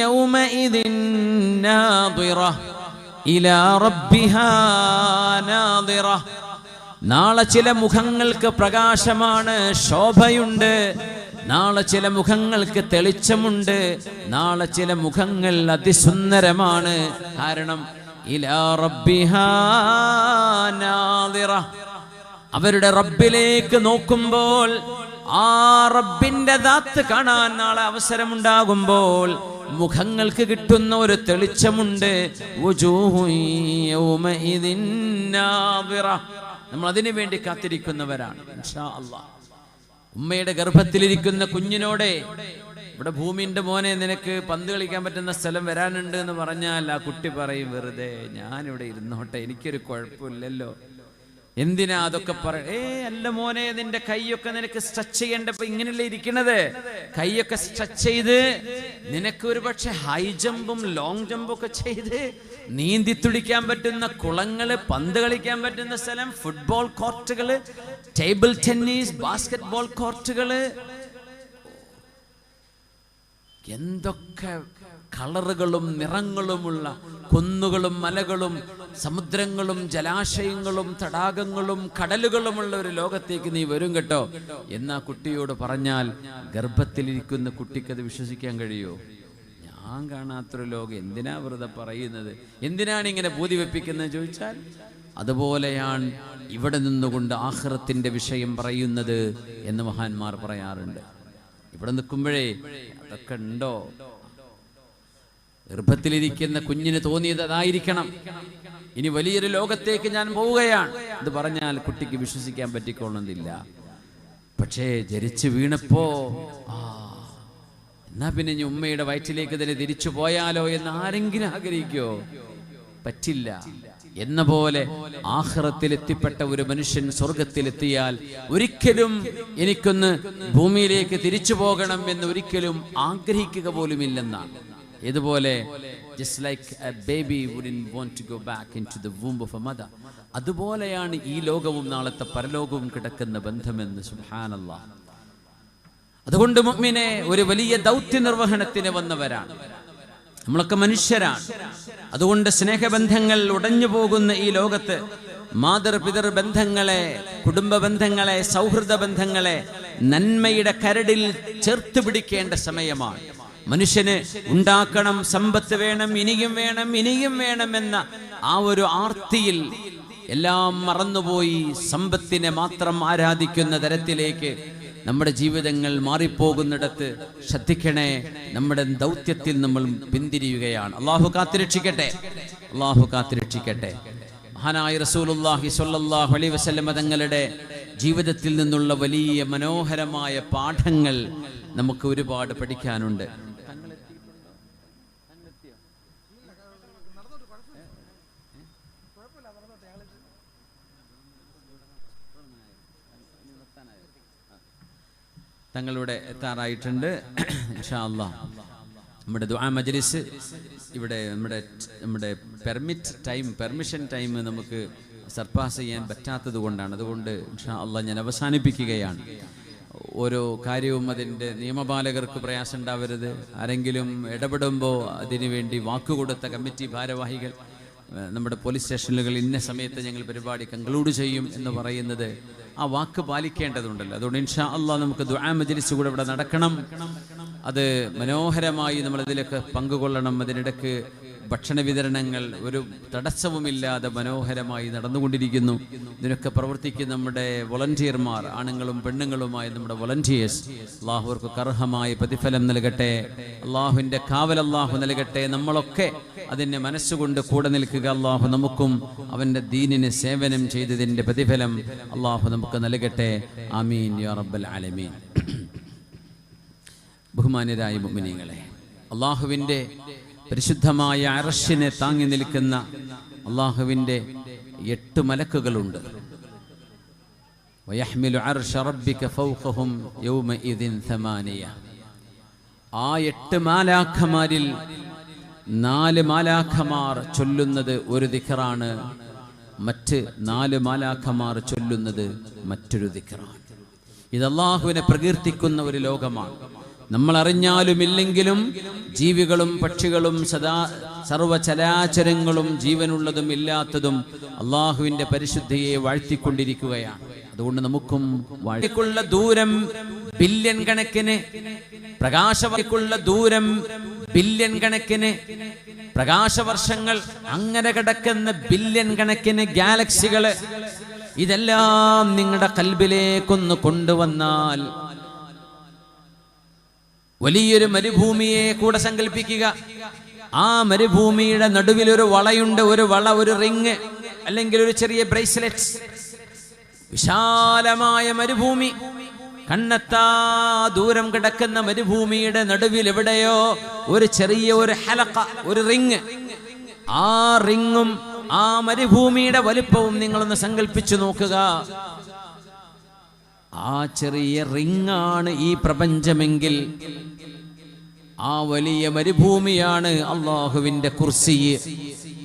S1: യൗമഇദിൻ നാദിറ ഇലാ റബ്ബിഹാ നാദിറ. നാളെ ചില മുഖങ്ങൾക്ക് പ്രകാശമാണ്, ശോഭയുണ്ട്. നാളെ ചില മുഖങ്ങൾക്ക് തെളിച്ചമുണ്ട്. നാളെ ചില മുഖങ്ങൾ അതിസുന്ദരമാണ്. കാരണം ഇലാ റബ്ബിഹാ നാദിറ, അവരുടെ റബ്ബിലേക്ക് നോക്കുമ്പോൾ, ആ റബ്ബിന്റെ ദാത്ത് കാണാൻ നാളെ അവസരമുണ്ടാകുമ്പോൾ മുഖങ്ങൾക്ക് കിട്ടുന്ന ഒരു തെളിച്ചമുണ്ട്. വജൂഹു യൗമഇദിൻ നാദിറ. നമ്മൾ അതിനു വേണ്ടി കാത്തിരിക്കുന്നവരാണ് ഇൻഷാ അല്ലാഹ്. ഉമ്മയുടെ ഗർഭത്തിലിരിക്കുന്ന കുഞ്ഞിനോടെ ഇവിടെ ഭൂമിന്റെ മോനെ നിനക്ക് പന്ത് കളിക്കാൻ പറ്റുന്ന സ്ഥലം വരാനുണ്ട് എന്ന് പറഞ്ഞാൽ ആ കുട്ടി പറയും, വെറുതെ ഞാനിവിടെ ഇരുന്നോട്ടെ, എനിക്കൊരു കുഴപ്പമില്ലല്ലോ. എന്തിനാ അതൊക്കെ അല്ല മോനെ, നിന്റെ കൈയൊക്കെ നിനക്ക് സ്ട്രെച്ച് ചെയ്യേണ്ടപ്പോ ഇങ്ങനെയല്ലേ ഇരിക്കണത്. കൈയൊക്കെ സ്ട്രെച്ച് ചെയ്ത് നിനക്ക് ഒരു പക്ഷെ ഹൈ ജമ്പും ലോങ് ജമ്പും ഒക്കെ ചെയ്ത് നീന്തി തുടിക്കാൻ പറ്റുന്ന കുളങ്ങള്, പന്ത് കളിക്കാൻ പറ്റുന്ന സ്ഥലം, ഫുട്ബോൾ കോർട്ടുകള്, ടേബിൾ ടെന്നീസ്, ബാസ്കറ്റ് ബോൾ കോർട്ടുകള്, എന്തൊക്കെ കളറുകളും നിറങ്ങളുമുള്ള കുന്നുകളും മലകളും സമുദ്രങ്ങളും ജലാശയങ്ങളും തടാകങ്ങളും കടലുകളുമുള്ള ഒരു ലോകത്തേക്ക് നീ വരും കേട്ടോ എന്നാ കുട്ടിയോട് പറഞ്ഞാൽ ഗർഭത്തിലിരിക്കുന്ന കുട്ടിക്കത് വിശ്വസിക്കാൻ കഴിയുമോ? ഞാൻ കാണാത്തൊരു ലോകം എന്തിനാ വെറുതെ പറയുന്നത്, എന്തിനാണ് ഇങ്ങനെ ബോധി വെപ്പിക്കുന്നത് ചോദിച്ചാൽ, അതുപോലെയാണ് ഇവിടെ നിന്നുകൊണ്ട് ആഖിറത്തിന്റെ വിഷയം പറയുന്നത് എന്ന് മഹാന്മാർ പറയാറുണ്ട്. ഇവിടെ നിൽക്കുമ്പോഴേ അതൊക്കെ ഉണ്ടോ? ഗർഭത്തിലിരിക്കുന്ന കുഞ്ഞിന് തോന്നിയത് അതായിരിക്കണം. ഇനി വലിയൊരു ലോകത്തേക്ക് ഞാൻ പോവുകയാണ് ഇത് പറഞ്ഞാൽ കുട്ടിക്ക് വിശ്വസിക്കാൻ പറ്റിക്കൊള്ളുന്നില്ല. പക്ഷേ ജനിച്ചു വീണപ്പോ എന്നാ പിന്നെ ഇനി ഉമ്മയുടെ വയറ്റിലേക്ക് തന്നെ തിരിച്ചു പോയാലോ എന്ന് ആരെങ്കിലും ആഗ്രഹിക്കോ? പറ്റില്ല. എന്ന പോലെ ആഖിറത്തിൽ എത്തിപ്പെട്ട ഒരു മനുഷ്യൻ സ്വർഗത്തിലെത്തിയാൽ ഒരിക്കലും എനിക്കൊന്ന് ഭൂമിയിലേക്ക് തിരിച്ചു പോകണം എന്ന് ഒരിക്കലും ആഗ്രഹിക്കുക പോലുമില്ലെന്നാണ്. ഇതുപോലെ just like a baby wouldn't want to go back into the womb of a mother, അതുപോലെയാണ് ഈ ലോകവും നാളത്തെ പരലോകവും കിടക്കുന്ന ബന്ധമെന്ന്. സുബ്ഹാനല്ലാഹ്. അതുകൊണ്ട് മുഅ്മിനെ ഒരു വലിയ ദൗത്യ നിർവഹണത്തിന് വന്നവരാണ് നമ്മളൊക്കെ, മനുഷ്യരാണ്. അതുകൊണ്ട് സ്നേഹബന്ധങ്ങൾ ഉടഞ്ഞു പോകുന്ന ഈ ലോകത്ത് മാതൃപിതൃ ബന്ധങ്ങളെ, കുടുംബ ബന്ധങ്ങളെ, സൗഹൃദ ബന്ധങ്ങളെ നന്മയുടെ കരടിൽ ചേർത്ത് പിടിക്കേണ്ട സമയമാണ്. മനുഷ്യന് ഉണ്ടാക്കണം, സമ്പത്ത് വേണം, ഇനിയും വേണം, ഇനിയും വേണമെന്ന ആ ഒരു ആർത്തിയിൽ എല്ലാം മറന്നുപോയി സമ്പത്തിനെ മാത്രം ആരാധിക്കുന്ന തരത്തിലേക്ക് നമ്മുടെ ജീവിതങ്ങൾ മാറിപ്പോകുന്നിടത്ത് ശ്രദ്ധിക്കണേ, നമ്മുടെ ദൗത്യത്തിൽ നമ്മൾ പിന്തിരിയുകയാണ്. അള്ളാഹു കാത്തുരക്ഷിക്കട്ടെ, അള്ളാഹു കാത്തുരക്ഷിക്കട്ടെ. മഹാനായ റസൂലുള്ളാഹി സ്വല്ലല്ലാഹു അലൈഹി വസല്ലം തങ്ങളുടെ ജീവിതത്തിൽ നിന്നുള്ള വലിയ മനോഹരമായ പാഠങ്ങൾ നമുക്ക് ഒരുപാട് പഠിക്കാനുണ്ട്. തങ്ങളിവിടെ എത്താറായിട്ടുണ്ട്. ഇൻഷാ അല്ലാഹ് നമ്മുടെ ദുആ മജ്ലിസ് ഇവിടെ നമ്മുടെ പെർമിഷൻ ടൈം നമുക്ക് സർപ്പാസ് ചെയ്യാൻ പറ്റാത്തത് കൊണ്ടാണ്. അതുകൊണ്ട് ഇൻഷാ അല്ലാഹ് ഞാൻ അവസാനിപ്പിക്കുകയാണ്. ഓരോ കാര്യവും അതിൻ്റെ നിയമപാലകർക്ക് പ്രയാസം ഉണ്ടാവരുത്. ആരെങ്കിലും ഇടപെടുമ്പോൾ അതിനുവേണ്ടി വാക്കുകൊടുത്ത കമ്മിറ്റി ഭാരവാഹികൾ നമ്മുടെ പോലീസ് സ്റ്റേഷനുകൾ ഇന്ന സമയത്ത് ഞങ്ങൾ പരിപാടി കൺക്ലൂഡ് ചെയ്യും എന്ന് പറയുന്നത് ആ വാക്ക് പാലിക്കേണ്ടതുണ്ടല്ലോ. അതുകൊണ്ട് ഇൻഷാ അല്ലാഹ് നമുക്ക് ദുആ മജ്ലിസ് കൂടെ ഇവിടെ നടക്കണം. അത് മനോഹരമായി നമ്മൾ ഇതിലൊക്കെ പങ്കുകൊള്ളണം. അതിനിടയ്ക്ക് ഭക്ഷണ വിതരണങ്ങൾ ഒരു തടസ്സവുമില്ലാതെ മനോഹരമായി നടന്നുകൊണ്ടിരിക്കുന്നു. ഇതിനൊക്കെ പ്രവർത്തിക്കുന്ന നമ്മുടെ വോളണ്ടിയർമാർ, ആണുങ്ങളും പെണ്ണുങ്ങളുമായ നമ്മുടെ വോളണ്ടിയേഴ്സ്, അള്ളാഹു അവർക്ക് അർഹമായ പ്രതിഫലം നൽകട്ടെ. അള്ളാഹുവിൻ്റെ കാവൽ അള്ളാഹു നൽകട്ടെ. നമ്മളൊക്കെ അതിനെ മനസ്സുകൊണ്ട് കൂടെ നിൽക്കുക. അള്ളാഹു നമുക്കും അവൻ്റെ ദീനിന് സേവനം ചെയ്തതിൻ്റെ പ്രതിഫലം അള്ളാഹു നമുക്ക് നൽകട്ടെ. ആമീൻ യാ റബ്ബൽ ആലമീൻ. ബഹുമാന്യരായ മുഅ്മിനീങ്ങളെ, അള്ളാഹുവിൻ്റെ പരിശുദ്ധമായ അർശിനെ താങ്ങി നിൽക്കുന്ന അള്ളാഹുവിൻ്റെ 8 മലക്കുകളുണ്ട്. വയഹ്മിലു അർശ റബ്ബിക ഫൗഖഹും യൗമഇദിൻ 8. ആ 8 മാലാഖമാരിൽ 4 മാലാഖമാർ ചൊല്ലുന്നത് ഒരു ദിക്റാണ്, മറ്റ് 4 മാലാഖമാർ ചൊല്ലുന്നത് മറ്റൊരു ദിക്റാണ്. ഇത് അള്ളാഹുവിനെ പ്രകീർത്തിക്കുന്ന ഒരു ലോകമാണ്. നമ്മൾ അറിഞ്ഞാലും ഇല്ലെങ്കിലും ജീവികളും പക്ഷികളും സർവചരാചരങ്ങളും ജീവനുള്ളതും ഇല്ലാത്തതും അള്ളാഹുവിൻ്റെ പരിശുദ്ധിയെ വാഴ്ത്തിക്കൊണ്ടിരിക്കുകയാണ്. അതുകൊണ്ട് നമുക്കും വാഴ്ത്തിക്കുള്ള ദൂരം ബില്യൺ കണക്കിന്, പ്രകാശവർക്കുള്ള ദൂരം ബില്യൺ കണക്കിന് പ്രകാശവർഷങ്ങൾ, അങ്ങനെ കിടക്കുന്ന ബില്യൺ കണക്കിന് ഗാലക്സികള്, ഇതെല്ലാം നിങ്ങളുടെ കൽബിലേക്കൊന്ന് കൊണ്ടുവന്നാൽ വലിയൊരു മരുഭൂമിയെ കൂടെ സങ്കല്പിക്കുക. ആ മരുഭൂമിയുടെ നടുവിൽ ഒരു വളയുണ്ട്, ഒരു റിങ് അല്ലെങ്കിൽ ഒരു ചെറിയ ബ്രേസ്ലെറ്റ്. വിശാലമായ മരുഭൂമി, കണ്ണെത്താ ദൂരം കിടക്കുന്ന മരുഭൂമിയുടെ നടുവിൽ എവിടെയോ ഒരു ചെറിയ ഹലഖ, ഒരു റിങ്. ആ റിങ്ങും ആ മരുഭൂമിയുടെ വലുപ്പവും നിങ്ങളൊന്ന് സങ്കല്പിച്ചു നോക്കുക. ആ ചെറിയ റിങ്ങാണ് ഈ പ്രപഞ്ചമെങ്കിൽ ആ വലിയ മരുഭൂമിയാണ് അള്ളാഹുവിന്റെ കുർസി.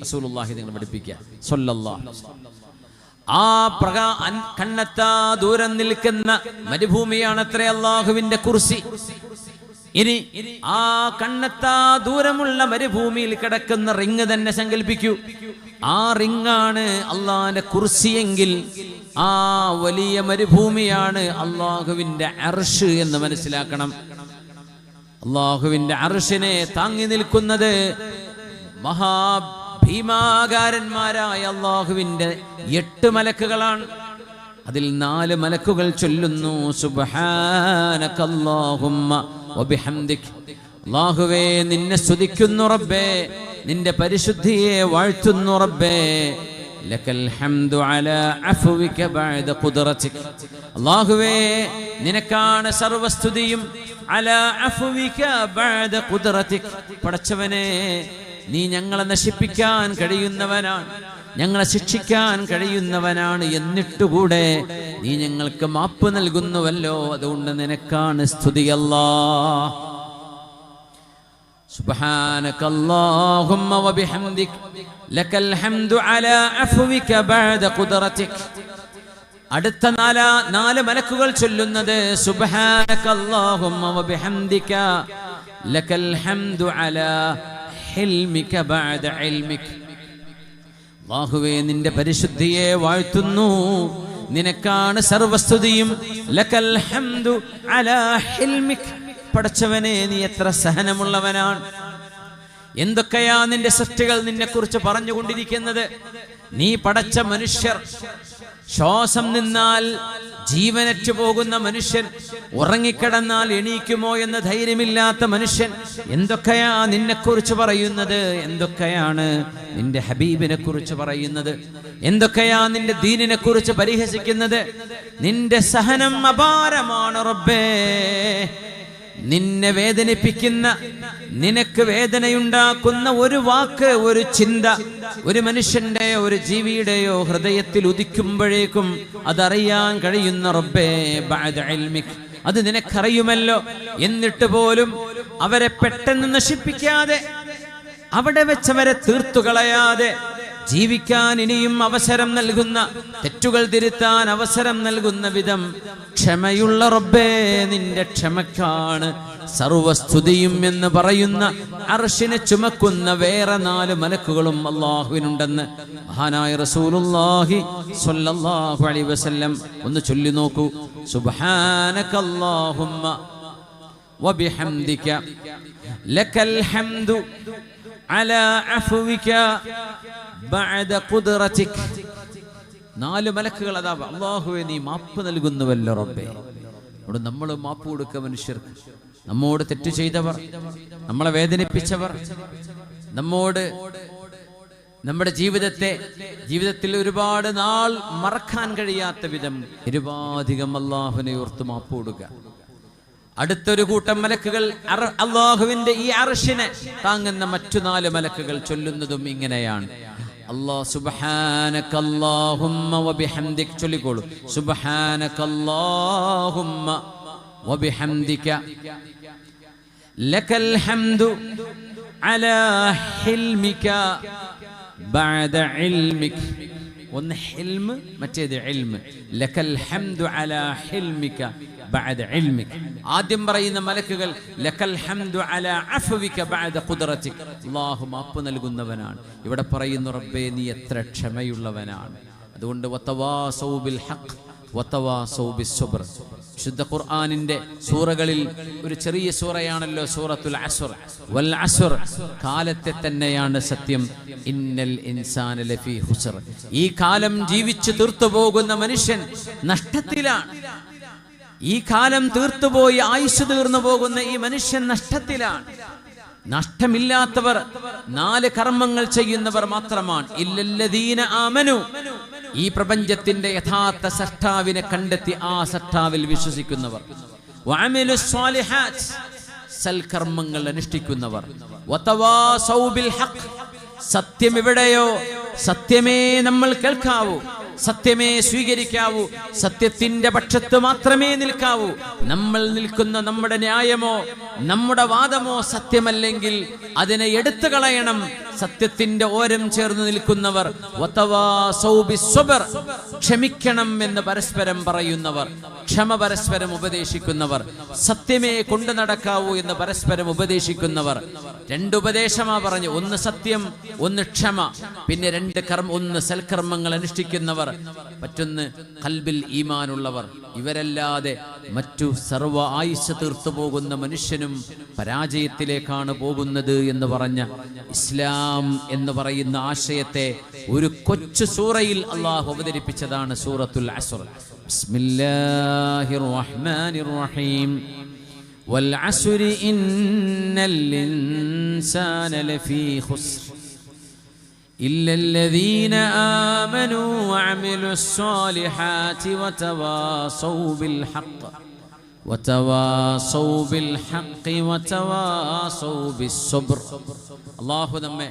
S1: റസൂലുള്ളാഹി നിങ്ങൾ പഠിപ്പിക്കുക സ്വല്ലല്ലാഹു അലൈഹി വസല്ലം. ആ കണ്ണെത്താ ദൂരം നിൽക്കുന്ന മരുഭൂമിയാണ് അത്രേ അള്ളാഹുവിന്റെ കുർസി. ഇനി ആ കണ്ണെത്താ ദൂരമുള്ള മരുഭൂമിയിൽ കിടക്കുന്ന റിങ് തന്നെ സങ്കല്പിക്കൂ. ആ റിങ്ങാണ് അള്ളാഹിന്റെ കുർസിയെങ്കിൽ ആ വലിയ മരുഭൂമിയാണ് അള്ളാഹുവിന്റെ അർശ് എന്ന് മനസ്സിലാക്കണം. അള്ളാഹുവിന്റെ അർശിനെ താങ്ങി നിൽക്കുന്നത് മഹാഭീമാകാരന്മാരായ അള്ളാഹുവിന്റെ 8 മലക്കുകളാണ്. അതിൽ 4 മലക്കുകൾ ചൊല്ലുന്നു സുബ്ഹാനകല്ലാഹുമ്മ വബിഹംദിക. അല്ലാഹുവേ, നിന്നെ സ്തുതിക്കുന്നു റബ്ബേ, നിന്റെ പരിശുദ്ധിയെ വാഴ്ത്തുന്നു റബ്ബേ. ലക്കൽ ഹംദു അലാ അഫ്വിക ബഅദ ഖുദ്റതിക. അല്ലാഹുവേ, നിനക്കാണ് സർവസ്തുതിയും. അലാ അഫ്വിക ബഅദ ഖുദ്റതിക. പടച്ചവനെ, നീ ഞങ്ങളെ നശിപ്പിക്കാൻ കഴിയുന്നവനാണ്, ഞങ്ങളെ ശിക്ഷിക്കാൻ കഴിയുന്നവനാണ്. എന്നിട്ടുകൂടെ നീ ഞങ്ങൾക്ക് മാപ്പ് നൽകുന്നുവല്ലോ, അതുകൊണ്ട് നിനക്കാണ് സ്തുതി. അല്ലാഹ് സുബ്ഹാനകല്ലാഹുമ്മ വബിഹംദിക ലക്കൽ ഹംദു അലാ അഫ്വിക ബഅദ ഖുദ്റതിക. അടുത്ത 4 മലക്കുകൾ ചൊല്ലുന്നത് സുബ്ഹാനകല്ലാഹുമ്മ വബിഹംദിക ലക്കൽ ഹംദു അലാ ഹിൽമിക ബഅദ ഇൽമിക. അല്ലാഹുവേ, നിന്റെ പരിശുദ്ധിയെ വാഴ്ത്തുന്നു, നിനക്കാണ് സർവസ്തുതിയും. ലക്കൽ ഹംദു അലാ ഹിൽമിക. പടച്ചവനെ, നീ എത്ര സഹനമുള്ളവനാണ്. എന്തൊക്കെയാ നിന്റെ സൃഷ്ടികൾ നിന്നെ കുറിച്ച് പറഞ്ഞുകൊണ്ടിരിക്കുന്നത്. നീ പടച്ച മനുഷ്യർ, ശ്വാസം നിന്നാൽ ജീവനറ്റു പോകുന്ന മനുഷ്യൻ, ഉറങ്ങിക്കിടന്നാൽ എണീക്കുമോ എന്ന ധൈര്യമില്ലാത്ത മനുഷ്യൻ, എന്തൊക്കെയാ നിന്നെക്കുറിച്ച് പറയുന്നത്, എന്തൊക്കെയാണ് നിന്റെ ഹബീബിനെ കുറിച്ച് പറയുന്നത്, എന്തൊക്കെയാ നിന്റെ ദീനിനെ കുറിച്ച് പരിഹസിക്കുന്നത്. നിന്റെ സഹനം അപാരമാണ് റബ്ബേ. നിന്നെ വേദനിപ്പിക്കുന്ന, നിനക്ക് വേദനയുണ്ടാക്കുന്ന ഒരു വാക്ക്, ഒരു ചിന്ത ഒരു മനുഷ്യന്റെയോ ഒരു ജീവിയുടെയോ ഹൃദയത്തിൽ ഉദിക്കുമ്പോഴേക്കും അതറിയാൻ കഴിയുന്ന റബ്ബേ ബഅദ ഇൽമിക്. അത് നിനക്കറിയുമല്ലോ. എന്നിട്ട് പോലും അവരെ പെട്ടെന്ന് നശിപ്പിക്കാതെ, അവിടെ വെച്ചവരെ തീർത്തുകളയാതെ, ജീവിക്കാൻ ഇനിയും അവസരം നൽകുന്ന, തെറ്റുകൾ തിരുത്താൻ അവസരം നൽകുന്ന വിധം ക്ഷമയുള്ള റബ്ബേ, നിന്റെ ക്ഷമക്കാണ് സർവസ്തുതിയും എന്ന് പറയുന്ന അർശിനെ ചുമക്കുന്ന വേറെ 4 മലക്കുകളും അല്ലാഹുവിനുണ്ടെന്ന് മഹാനായ റസൂലുള്ളാഹി സ്വല്ലല്ലാഹു അലൈഹി വസല്ലം ഒന്ന് ചൊല്ലി നോക്കൂ. സുബ്ഹാനകല്ലാഹുമ്മ വബിഹംദിക ലക്കൽ ഹംദു അലാ അഫ്വിക ബഅദ ഖുദ്റതിക. 4 മലക്കുകൾ അതാ അല്ലാഹുവേ നീ മാപ്പ് നൽകുന്നുവല്ലോ റബ്ബേ. അവിടെ നമ്മൾ മാപ്പ് കൊടുക്കുക മനുഷ്യർക്ക്. നമ്മോട് തെറ്റ് ചെയ്തവർ, നമ്മളെ വേദനിപ്പിച്ചവർ, നമ്മോട് നമ്മുടെ ജീവിതത്തിൽ ഒരുപാട് നാൾ മറക്കാൻ കഴിയാത്ത വിധം നിരുപാധികം അല്ലാഹുവിനെ ഓർത്ത് മാപ്പ് കൊടുക്കുക. അടുത്തൊരു കൂട്ടം മലക്കുകൾ അല്ലാഹുവിന്റെ ഈ അർശിനെ താങ്ങുന്ന മറ്റു 4 മലക്കുകൾ ചൊല്ലുന്നതും ഇങ്ങനെയാണ്. അല്ലാഹു സുബ്ഹാനകല്ലാഹുമ്മ വബിഹംദിക. ചൊല്ലിക്കോളൂ, സുബ്ഹാനകല്ലാഹുമ്മ വബിഹംദിക ലകൽ ഹംദു അലാ ഹിൽമിക ബഅദ ഇൽമിക. ഒന്ന് ഹിൽമ്, മറ്റേത് ഇൽമ്. ലകൽ ഹംദു അലാ ഹിൽമിക ബഅദ ഇൽമിക. ആദ്യം പറയുന്ന മലക്കുകൾ ലകൽ ഹംദു അലാ അഫ്വിക ബഅദ ഖുദ്റതിക. അല്ലാഹു മാപ്പ് നൽകുന്നവനാണ്. ഇവിടെ പറയുന്നു റബ്ബേ നീ എത്ര ക്ഷമയുള്ളവനാണ്. അതുകൊണ്ട് വതവാസൗ ബിൽ ഹഖ് വതവാസൗ ബിസ്സബ്ർ. ശുദ്ധ ഖുർആനിന്റെ സൂറകളിൽ ഒരു ചെറിയ സൂറയാണല്ലോ സൂറത്തുൽ അസ്ർ. വൽ അസ്ർ, കാലത്തെ തന്നെയാണ് സത്യം. ഇന്നൽ ഇൻസാന ലഫീ ഖുസ്ർ. ഈ കാലം ജീവിച്ചു തീർത്തു പോകുന്ന മനുഷ്യൻ നഷ്ടത്തിലാണ്. ഈ കാലം തീർത്തുപോയി ആയുസ് തീർന്നു പോകുന്ന ഈ മനുഷ്യൻ നഷ്ടത്തിലാണ്. നഷ്ടമില്ലാത്തവർ 4 കർമ്മങ്ങൾ ചെയ്യുന്നവർ മാത്രമാണ്. ഇല്ലല്ലദീന ആമനു, ഈ പ്രപഞ്ചത്തിന്റെ യഥാർത്ഥ സൃഷ്ടാവിനെ കണ്ടെത്തി ആ സൃഷ്ടാവിൽ വിശ്വസിക്കുന്നവർ. വഅമിലുസ് സ്വാലിഹാത്ത്, സൽകർമ്മങ്ങൾ അനുഷ്ഠിക്കുന്നവർ. വതവാസൗ ബിൽ ഹഖ്, സത്യം എവിടെയോ സത്യമേ നമ്മൾ കേൾക്കാവൂ, സത്യമേ സ്വീകരിക്കാവൂ, സത്യത്തിന്റെ പക്ഷത്ത് മാത്രമേ നിൽക്കാവൂ. നമ്മൾ നിൽക്കുന്ന നമ്മുടെ ന്യായമോ നമ്മുടെ വാദമോ സത്യമല്ലെങ്കിൽ അതിനെ എടുത്തു കളയണം. സത്യത്തിന്റെ ഓരം ചേർന്ന് നിൽക്കുന്നവർ. വതവാസൗ ബിസ്സബ്ർ, ക്ഷമിക്കണം എന്ന് പരസ്പരം പറയുന്നവർ, ക്ഷമ പരസ്പരം ഉപദേശിക്കുന്നവർ, സത്യമേ കൊണ്ടു നടക്കാവൂ എന്ന് പരസ്പരം ഉപദേശിക്കുന്നവർ. 2 ഉപദേശമാ പറഞ്ഞു. ഒന്ന് സത്യം, ഒന്ന് ക്ഷമ, പിന്നെ 2 കർമ്മം. ഒന്ന് സൽക്കർമ്മങ്ങൾ അനുഷ്ഠിക്കുന്നവർ, മറ്റൊന്ന് ഖൽബിൽ ഈമാനുള്ളവർ. ഇവരല്ലാതെ മറ്റു സർവ്വ ആയുസ് തീർത്തു പോകുന്ന മനുഷ്യനും പരാജയത്തിലേക്കാണ് പോകുന്നത് എന്ന് പറഞ്ഞ ഇസ്ലാം എന്ന് പറയുന്ന ആശയത്തെ ഒരു കൊച്ചു സൂറയിൽ അല്ലാഹു അവതരിപ്പിച്ചതാണ് സൂറത്തുൽ അസ്ർ. ബിസ്മില്ലാഹിർ റഹ്മാനിർ റഹീം. വൽ അസ്രി ഇന്നൽ ഇൻസാന ലഫീ ഖുസ്ർ إلا الذين آمنوا وعملوا الصالحات وتواصوا بالحق وتواصوا بالصبر. അല്ലാഹു നമ്മെ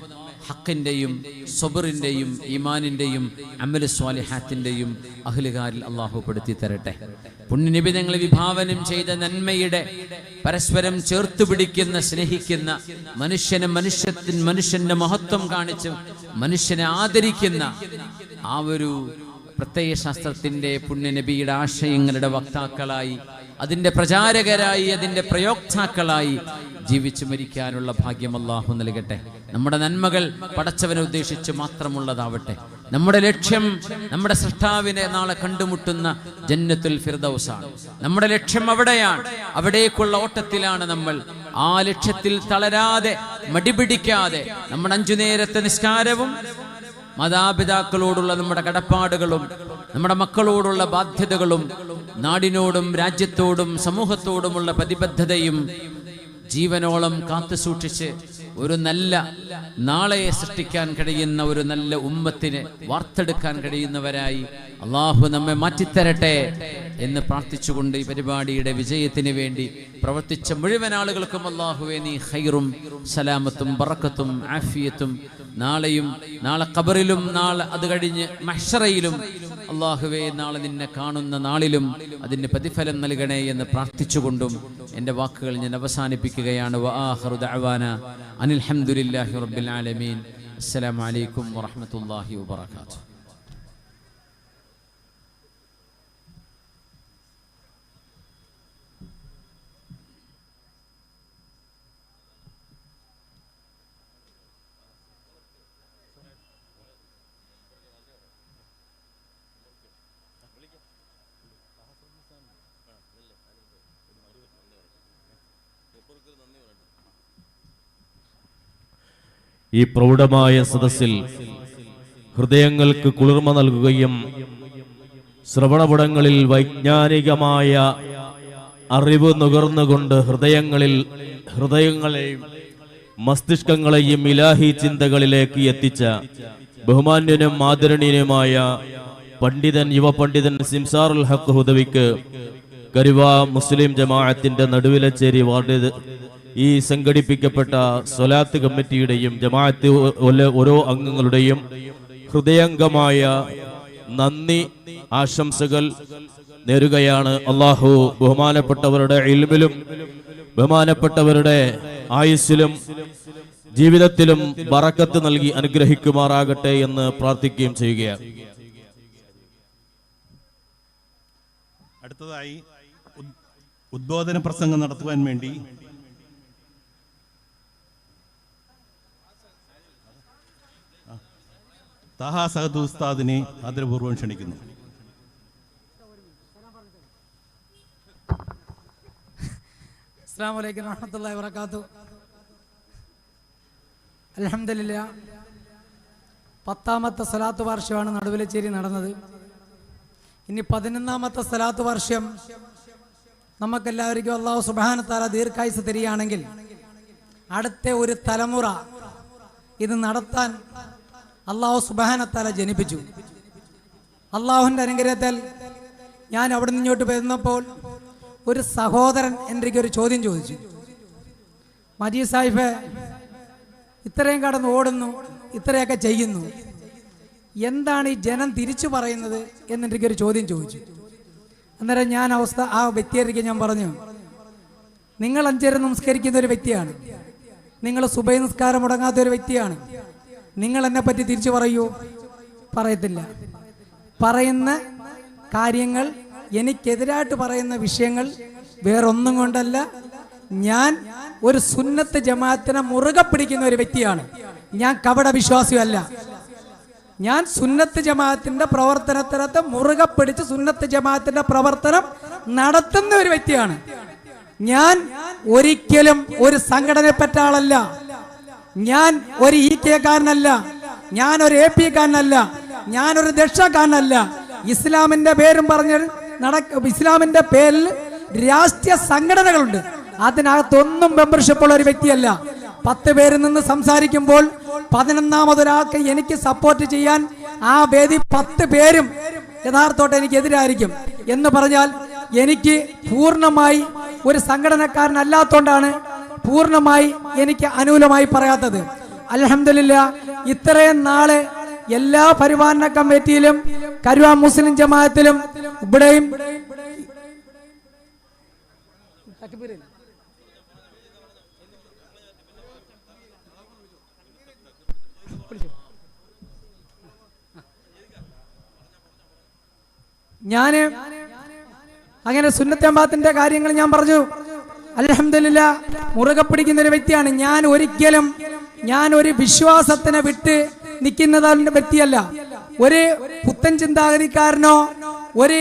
S1: ഹക്കിന്റെയും സബറിന്റെയും ഈമാനിന്റെയും അമൽ സ്വാലിഹാത്തിന്റെയും അഹ്ലുകാരിൽ അല്ലാഹു പെടുത്തി തരട്ടെ. പുണ്യനിബിതങ്ങളെ വിഭാവനം ചെയ്ത നന്മയുടെ പരസ്പരം ചേർത്ത് പിടിക്കുന്ന, സ്നേഹിക്കുന്ന, മനുഷ്യന്റെ മഹത്വം കാണിച്ച് മനുഷ്യനെ ആദരിക്കുന്ന ആ ഒരു പ്രത്യയശാസ്ത്രത്തിന്റെ പുണ്യനബിയുടെ ആശയങ്ങളുടെ വക്താക്കളായി, അതിന്റെ പ്രചാരകരായി, അതിന്റെ പ്രയോക്താക്കളായി ജീവിച്ചു മരിക്കാനുള്ള ഭാഗ്യം അല്ലാഹു നൽകട്ടെ. നമ്മുടെ നന്മകൾ പടച്ചവനെ ഉദ്ദേശിച്ച് മാത്രമുള്ളതാവട്ടെ. നമ്മുടെ ലക്ഷ്യം നമ്മുടെ സൃഷ്ടാവിനെ നാളെ കണ്ടുമുട്ടുന്ന ജന്നത്തുൽ ഫിർദൗസാണ്. നമ്മുടെ ലക്ഷ്യം അവിടെയാണ്. അവിടേക്കുള്ള ഓട്ടത്തിലാണ് നമ്മൾ. ആ ലക്ഷ്യത്തിൽ തളരാതെ, മടിപിടിക്കാതെ നമ്മുടെ 5 നേരത്തെ നിസ്കാരവും, മാതാപിതാക്കളോടുള്ള നമ്മുടെ കടപ്പാടുകളും, നമ്മുടെ മക്കളോടുള്ള ബാധ്യതകളും, നാടിനോടും രാജ്യത്തോടും സമൂഹത്തോടുമുള്ള പ്രതിബദ്ധതയും ജീവനോളം കാത്തു സൂക്ഷിച്ച് ഒരു നല്ല നാളെയെ സൃഷ്ടിക്കാൻ കഴിയുന്ന ഒരു നല്ല ഉമ്മത്തിനെ വാർത്തെടുക്കാൻ കഴിയുന്നവരായി അള്ളാഹു നമ്മെ മാറ്റിത്തരട്ടെ എന്ന് പ്രാർത്ഥിച്ചുകൊണ്ട് ഈ പരിപാടിയുടെ വിജയത്തിന് വേണ്ടി പ്രവർത്തിച്ച മുഴുവൻ ആളുകൾക്കും അള്ളാഹുവേ നീ ഖൈറും സലാമത്തും ബറക്കത്തും ആഫിയത്തും നാളെ ഖബറിലും നാളെ അത് കഴിഞ്ഞ് മഹ്ശറയിലും അള്ളാഹുവേ നാളെ നിന്നെ കാണുന്ന നാളിലും അതിന് പ്രതിഫലം നൽകണേ എന്ന് പ്രാർത്ഥിച്ചുകൊണ്ടും എൻ്റെ വാക്കുകൾ ഞാൻ അവസാനിപ്പിക്കുകയാണ്. വആഖിറു ദഅവാന അനിൽ ഹംദുലില്ലാഹി റബ്ബിൽ ആലമീൻ. അസ്സലാമു അലൈക്കും വറഹ്മത്തുള്ളാഹി വബറകാതുഹു.
S2: ഈ പ്രൗഢമായ സദസ്സിൽ ഹൃദയങ്ങൾക്ക് കുളിർമ നൽകുകയും ശ്രവണപടങ്ങളിൽ വൈജ്ഞാനികമായ അറിവ് നുകർന്നുകൊണ്ട് ഹൃദയങ്ങളെയും മസ്തിഷ്കങ്ങളെയും ഇലാഹി ചിന്തകളിലേക്ക് എത്തിച്ച ബഹുമാന്യനും ആദരണീയനുമായ പണ്ഡിതൻ യുവപണ്ഡിതൻ സിംസാറുൽ ഹഖ് ഹുദവിക്ക് കരുവ മുസ്ലിം ജമാഅത്തിന്റെ നടുവിലച്ചേരി വാർഡ് ഈ സംഘടിപ്പിക്കപ്പെട്ട സ്വലാത്ത് കമ്മിറ്റിയുടെയും ജമാഅത്ത് ഓരോ അംഗങ്ങളുടെയും ഹൃദയംഗമായ നന്ദി ആശംസകൾ നേരുകയാണ്. അല്ലാഹു ബഹുമാനപ്പെട്ടവരുടെ ഇൽമിലും ബഹുമാനപ്പെട്ടവരുടെ ആയുസ്സിലും ജീവിതത്തിലും ബറക്കത്ത് നൽകി അനുഗ്രഹിക്കുമാറാകട്ടെ എന്ന് പ്രാർത്ഥിക്കുകയും ചെയ്യുകയാണ്.
S3: അടുത്തതായി ഉദ്ബോധന പ്രസംഗം നടത്തുവാൻ വേണ്ടി താഹ സഹദ് ഉസ്താദിനെ ആദരപൂർവ്വം ക്ഷണിക്കുന്നു.
S4: അസ്സലാമു അലൈക്കും വറഹ്മത്തുള്ളാഹി വബറകാതുഹു. അൽഹംദുലില്ലാഹ് 10ാമത്തെ സ്വലാത്ത് വാർഷികമാണ് നടുവിലച്ചേരി നടന്നത്. ഇനി 11ാമത്തെ സ്വലാത്ത് വാർഷികം നമുക്കെല്ലാവർക്കും അല്ലാഹു സുബ്ഹാനഹു വ തആല ദീർഘായുസ്സ് തരികയാണെങ്കിൽ അടുത്ത ഒരു തലമുറ ഇത് നടത്താൻ അല്ലാഹു സുബ്ഹാനഹു വ തആല ജനിപ്പിച്ചു. അല്ലാഹുവിൻ്റെ അനുഗ്രഹത്താൽ ഞാൻ അവിടെ നിന്ന് ഇങ്ങോട്ട് വരുന്നപ്പോൾ ഒരു സഹോദരൻ എൻ്റെ ഒരു ചോദ്യം ചോദിച്ചു. മജീദ് സാഹിബ് ഇത്രയും കടന്ന് ഓടുന്നു, ഇത്രയൊക്കെ ചെയ്യുന്നു, എന്താണ് ഈ ജനം തിരിച്ചു പറയുന്നത് എന്നെൻ്റെ ഒരു ചോദ്യം ചോദിച്ചു. അന്നേരം ഞാൻ ആ വ്യക്തിയായിരിക്കും ഞാൻ പറഞ്ഞു, നിങ്ങൾ 5 നേരം നമസ്കരിക്കുന്ന ഒരു വ്യക്തിയാണ്, നിങ്ങൾ സുബഹി നിസ്കാരം മുടങ്ങാത്ത ഒരു വ്യക്തിയാണ്, നിങ്ങൾ എന്നെ പറ്റി തിരിച്ചു പറയൂ? പറയത്തില്ല. പറയുന്ന കാര്യങ്ങൾ, എനിക്കെതിരായിട്ട് പറയുന്ന വിഷയങ്ങൾ വേറൊന്നും കൊണ്ടല്ല, ഞാൻ ഒരു സുന്നത്ത് ജമാഅത്തിനെ മുറുകെ പിടിക്കുന്ന ഒരു വ്യക്തിയാണ്. ഞാൻ കപട വിശ്വാസിയല്ല. ഞാൻ സുന്നത്ത് ജമാഅത്തിന്റെ പ്രവർത്തനത്തിനകത്ത് മുറുകെ പിടിച്ച് സുന്നത്ത് ജമാഅത്തിന്റെ പ്രവർത്തനം നടത്തുന്ന ഒരു വ്യക്തിയാണ്. ഞാൻ ഒരിക്കലും ഒരു സംഘടനപ്പെട്ട ആളല്ല. ഞാൻ ഒരു കാരനല്ല, ഞാൻ ഒരു കാരനല്ല, ഞാനൊരു ദക്ഷക്കാരനല്ല. ഇസ്ലാമിന്റെ പേരും പറഞ്ഞ് ഇസ്ലാമിന്റെ പേരിൽ രാഷ്ട്രീയ സംഘടനകളുണ്ട്, അതിനകത്തൊന്നും മെമ്പർഷിപ്പുള്ള ഒരു വ്യക്തിയല്ല. 10 പേരിൽ നിന്ന് സംസാരിക്കുമ്പോൾ 11ാമതൊരാൾക്ക് എനിക്ക് സപ്പോർട്ട് ചെയ്യാൻ ആ വേദി 10 പേരും യഥാർത്ഥോട്ട് എനിക്കെതിരായിരിക്കും എന്ന് പറഞ്ഞാൽ എനിക്ക് പൂർണ്ണമായി ഒരു സംഘടനക്കാരനല്ലാത്തോണ്ടാണ് പൂർണ്ണമായി എനിക്ക് അനുകൂലമായി പറയാത്തത്. അൽഹംദുലില്ലാഹ് ഇത്രയും നാളെ എല്ലാ പരിപാലന കമ്മിറ്റിയിലും കരുവ മുസ്ലിം ജമാഅത്തിലും ഇവിടെയും ഞാന് അങ്ങനെ സുന്നത്ത് ജമാഅത്തിന്റെ കാര്യങ്ങൾ ഞാൻ പറഞ്ഞു. അൽഹംദുലില്ലാഹ് മുറുകെ പിടിക്കുന്ന ഒരു വ്യക്തിയാണ് ഞാൻ. ഞാൻ ഒരു വിശ്വാസത്തിനെ വിട്ട് നിൽക്കുന്ന വ്യക്തിയല്ല. ഒരു പുത്തൻ ചിന്താഗതിക്കാരനോ ഒരു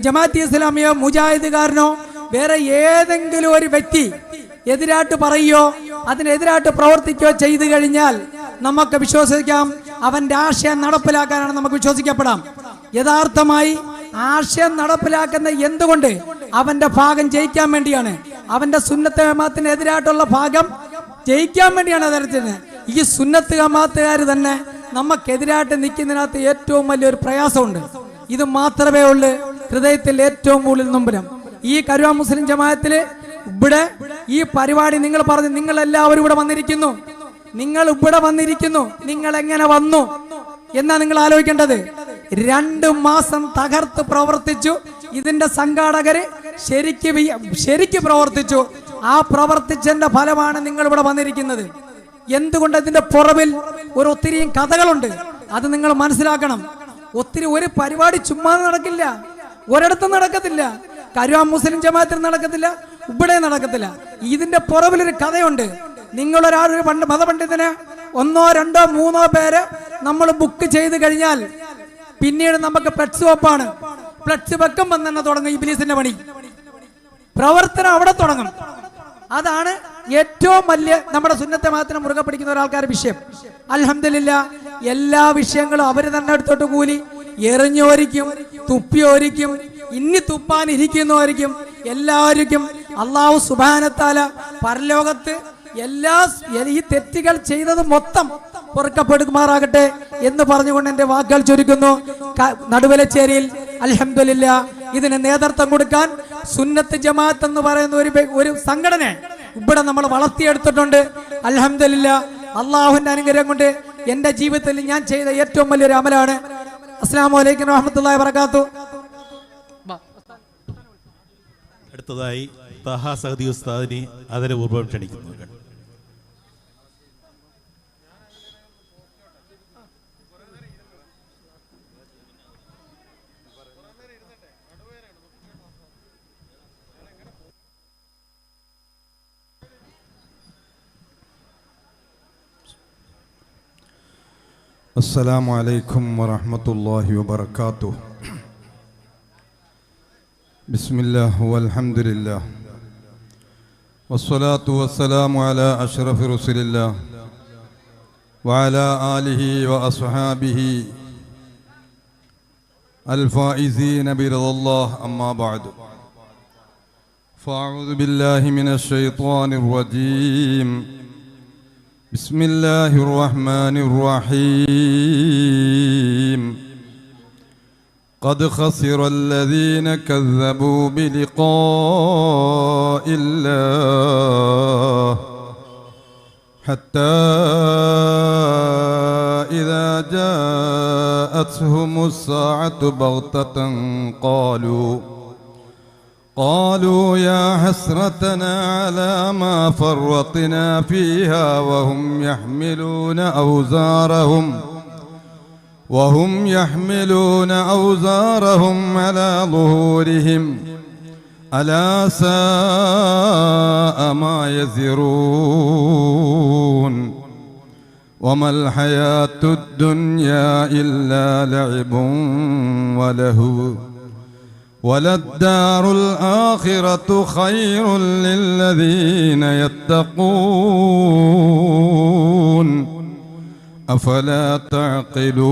S4: ജമാഅത്തെ ഇസ്ലാമിയോ മുജാഹിദുകാരനോ വേറെ ഏതെങ്കിലും ഒരു വ്യക്തി എതിരായിട്ട് പറയുകയോ അതിനെതിരായിട്ട് പ്രവർത്തിക്കുകയോ ചെയ്തു കഴിഞ്ഞാൽ നമുക്ക് വിശ്വസിക്കാം അവന്റെ ആശയം നടപ്പിലാക്കാനാണ് നമുക്ക് വിശ്വസിക്കപ്പെടാം. യഥാർത്ഥമായി ആശയം നടപ്പിലാക്കുന്ന എന്തുകൊണ്ട്? അവന്റെ ഭാഗം ജയിക്കാൻ വേണ്ടിയാണ്. അവന്റെ സുന്നത്ത് ജമാഅത്തിന് എതിരായിട്ടുള്ള ഭാഗം ജയിക്കാൻ വേണ്ടിയാണ്. അതരത്തിന് ഈ സുന്നത്ത് ജമാഅത്തുകാർ തന്നെ നമുക്കെതിരായിട്ട് നിൽക്കുന്നതിനകത്ത് ഏറ്റവും വലിയൊരു പ്രയാസമുണ്ട്. ഇത് മാത്രമേ ഉള്ളൂ ഹൃദയത്തിൽ ഏറ്റവും കൂടുതൽ നൊമ്പരം. ഈ കരുവ മുസ്ലിം ജമാഅത്തില് ഇവിടെ ഈ പരിപാടി നിങ്ങൾ പറഞ്ഞു, നിങ്ങൾ എല്ലാവരും ഇവിടെ വന്നിരിക്കുന്നു, നിങ്ങൾ എങ്ങനെ വന്നു എന്നാ നിങ്ങൾ ആലോചിക്കേണ്ടത്. 2 മാസം തകർത്ത് പ്രവർത്തിച്ചു. ഇതിന്റെ സംഘാടകര് ശരിക്ക് പ്രവർത്തിച്ചു. ആ പ്രവർത്തിച്ചതിന്റെ ഫലമാണ് നിങ്ങൾ ഇവിടെ വന്നിരിക്കുന്നത്. എന്തുകൊണ്ട്? ഇതിന്റെ പുറകിൽ ഒത്തിരിയും കഥകളുണ്ട്. അത് നിങ്ങൾ മനസ്സിലാക്കണം. ഒരു പരിപാടി ചുമ്മാ നടക്കില്ല, ഒരിടത്തും നടക്കത്തില്ല. കരുവ മുസ്ലിം ജമാഅത്തിൽ നടക്കത്തില്ല, ഇവിടെ നടക്കത്തില്ല. ഇതിന്റെ പുറകിലൊരു കഥയുണ്ട്. നിങ്ങളൊരാളൊരു മതപണ്ഡിതന് 1, 2, 3 പേര് നമ്മൾ ബുക്ക് ചെയ്ത് കഴിഞ്ഞാൽ പിന്നീട് നമുക്ക് ഫ്ലക്സ് വെപ്പാണ്. ഫ്ലക്സ് വെക്കുമ്പോൾ തന്നെ തുടങ്ങും ഇബ്ലീസിന്റെ പണി. പ്രവർത്തനം അവിടെ തുടങ്ങും. അതാണ് ഏറ്റവും വലിയ നമ്മുടെ സുന്നത്തെ മാത്രം മുറുകെ പിടിക്കുന്ന ഒരാൾക്കാരുടെ വിഷയം. അൽഹംദുലില്ലാ എല്ലാ വിഷയങ്ങളും അവര് തന്നെ എടുത്തോട്ട് കൂലി എറിഞ്ഞോരിക്കും, തുപ്പിയോരിക്കും, ഇനി തുപ്പാനിരിക്കുന്നവരിക്കും എല്ലാവർക്കും അല്ലാഹു സുബ്ഹാനഹു തആല പരലോകത്ത് എല്ലാ ഈ തെറ്റുകൾ ചെയ്തത് മൊത്തം പൊറുക്കപ്പെടുമാറാകട്ടെ എന്ന് പറഞ്ഞുകൊണ്ട് എന്റെ വാക്കുകൾ ചുരുക്കുന്നു. നടുവലച്ചേരിയിൽ അൽഹംദുലില്ലാ ഇതിന് നേതൃത്വം കൊടുക്കാൻ സുന്നത്ത് ജമാഅത്ത് എന്ന് പറയുന്ന ഒരു സംഘടന ഇവിടെ നമ്മൾ വളർത്തിയെടുത്തിട്ടുണ്ട്. അൽഹംദുലില്ലാ അള്ളാഹുവിന്റെ അനുഗ്രഹം കൊണ്ട് എന്റെ ജീവിതത്തിൽ ഞാൻ ചെയ്ത ഏറ്റവും വലിയൊരു അമലാണ്. അസ്സലാമു അലൈക്കും വറഹ്മത്തുള്ളാഹി വബറകാതുഹു.
S3: അടുത്തതായി തഹ സഅദി ഉസ്താദിനെ ആദരപൂർവ്വം ക്ഷണിക്കുന്നു.
S5: السلام عليكم ورحمة الله وبركاته. بسم الله والحمد لله والصلاة والسلام على أشرف رسل الله وعلى آله وأصحابه الفائزين برضا الله. أما بعد فأعوذ بالله من الشيطان الرجيم. بسم الله الرحمن الرحيم. قد خسر الذين كذبوا بلقاء الله حتى إذا جاءتهم الساعة بغتة قالوا يا حسرتنا على ما فرطنا فيها وهم يحملون أوزارهم على ظهورهم ألا ساء ما يزرون. وما الحياة الدنيا إلا لعب ولهو وللدار الآخرة خير للذين يتقون أفلا تعقلون.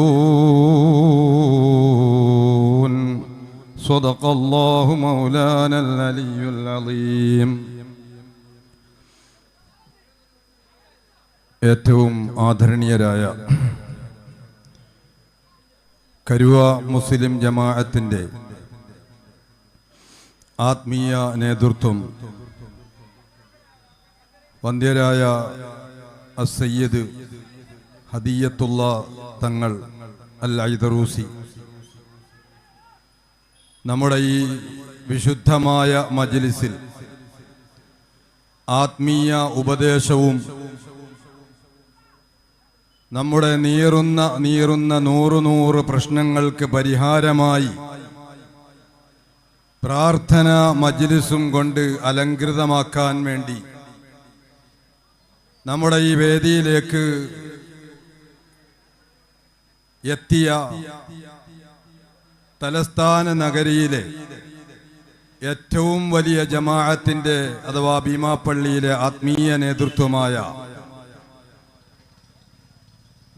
S5: صدق الله مولانا العلي العظيم. ഏറ്റവും ആദരണീയരായ കരുവ മുസ്ലിം ജമാഅത്തിന്റെ ആത്മീയ നേതൃത്വം, വന്ദ്യരായ അസ്സയ്യിദ് ഹദിയത്തുള്ള തങ്ങൾ അൽ ഐദറൂസി, നമ്മുടെ ഈ വിശുദ്ധമായ മജ്ലിസിൽ ആത്മീയ ഉപദേശവും നമ്മുടെ നീറുന്ന നൂറ് പ്രശ്നങ്ങൾക്ക് പരിഹാരമായി പ്രാർത്ഥന മജ്ലിസും കൊണ്ട് അലങ്കൃതമാക്കാൻ വേണ്ടി നമ്മുടെ ഈ വേദിയിലേക്ക് എത്തിയ തലസ്ഥാന നഗരിയിലെ ഏറ്റവും വലിയ ജമാഅത്തിന്റെ അഥവാ ഭീമാപ്പള്ളിയിലെ ആത്മീയ നേതൃത്വമായ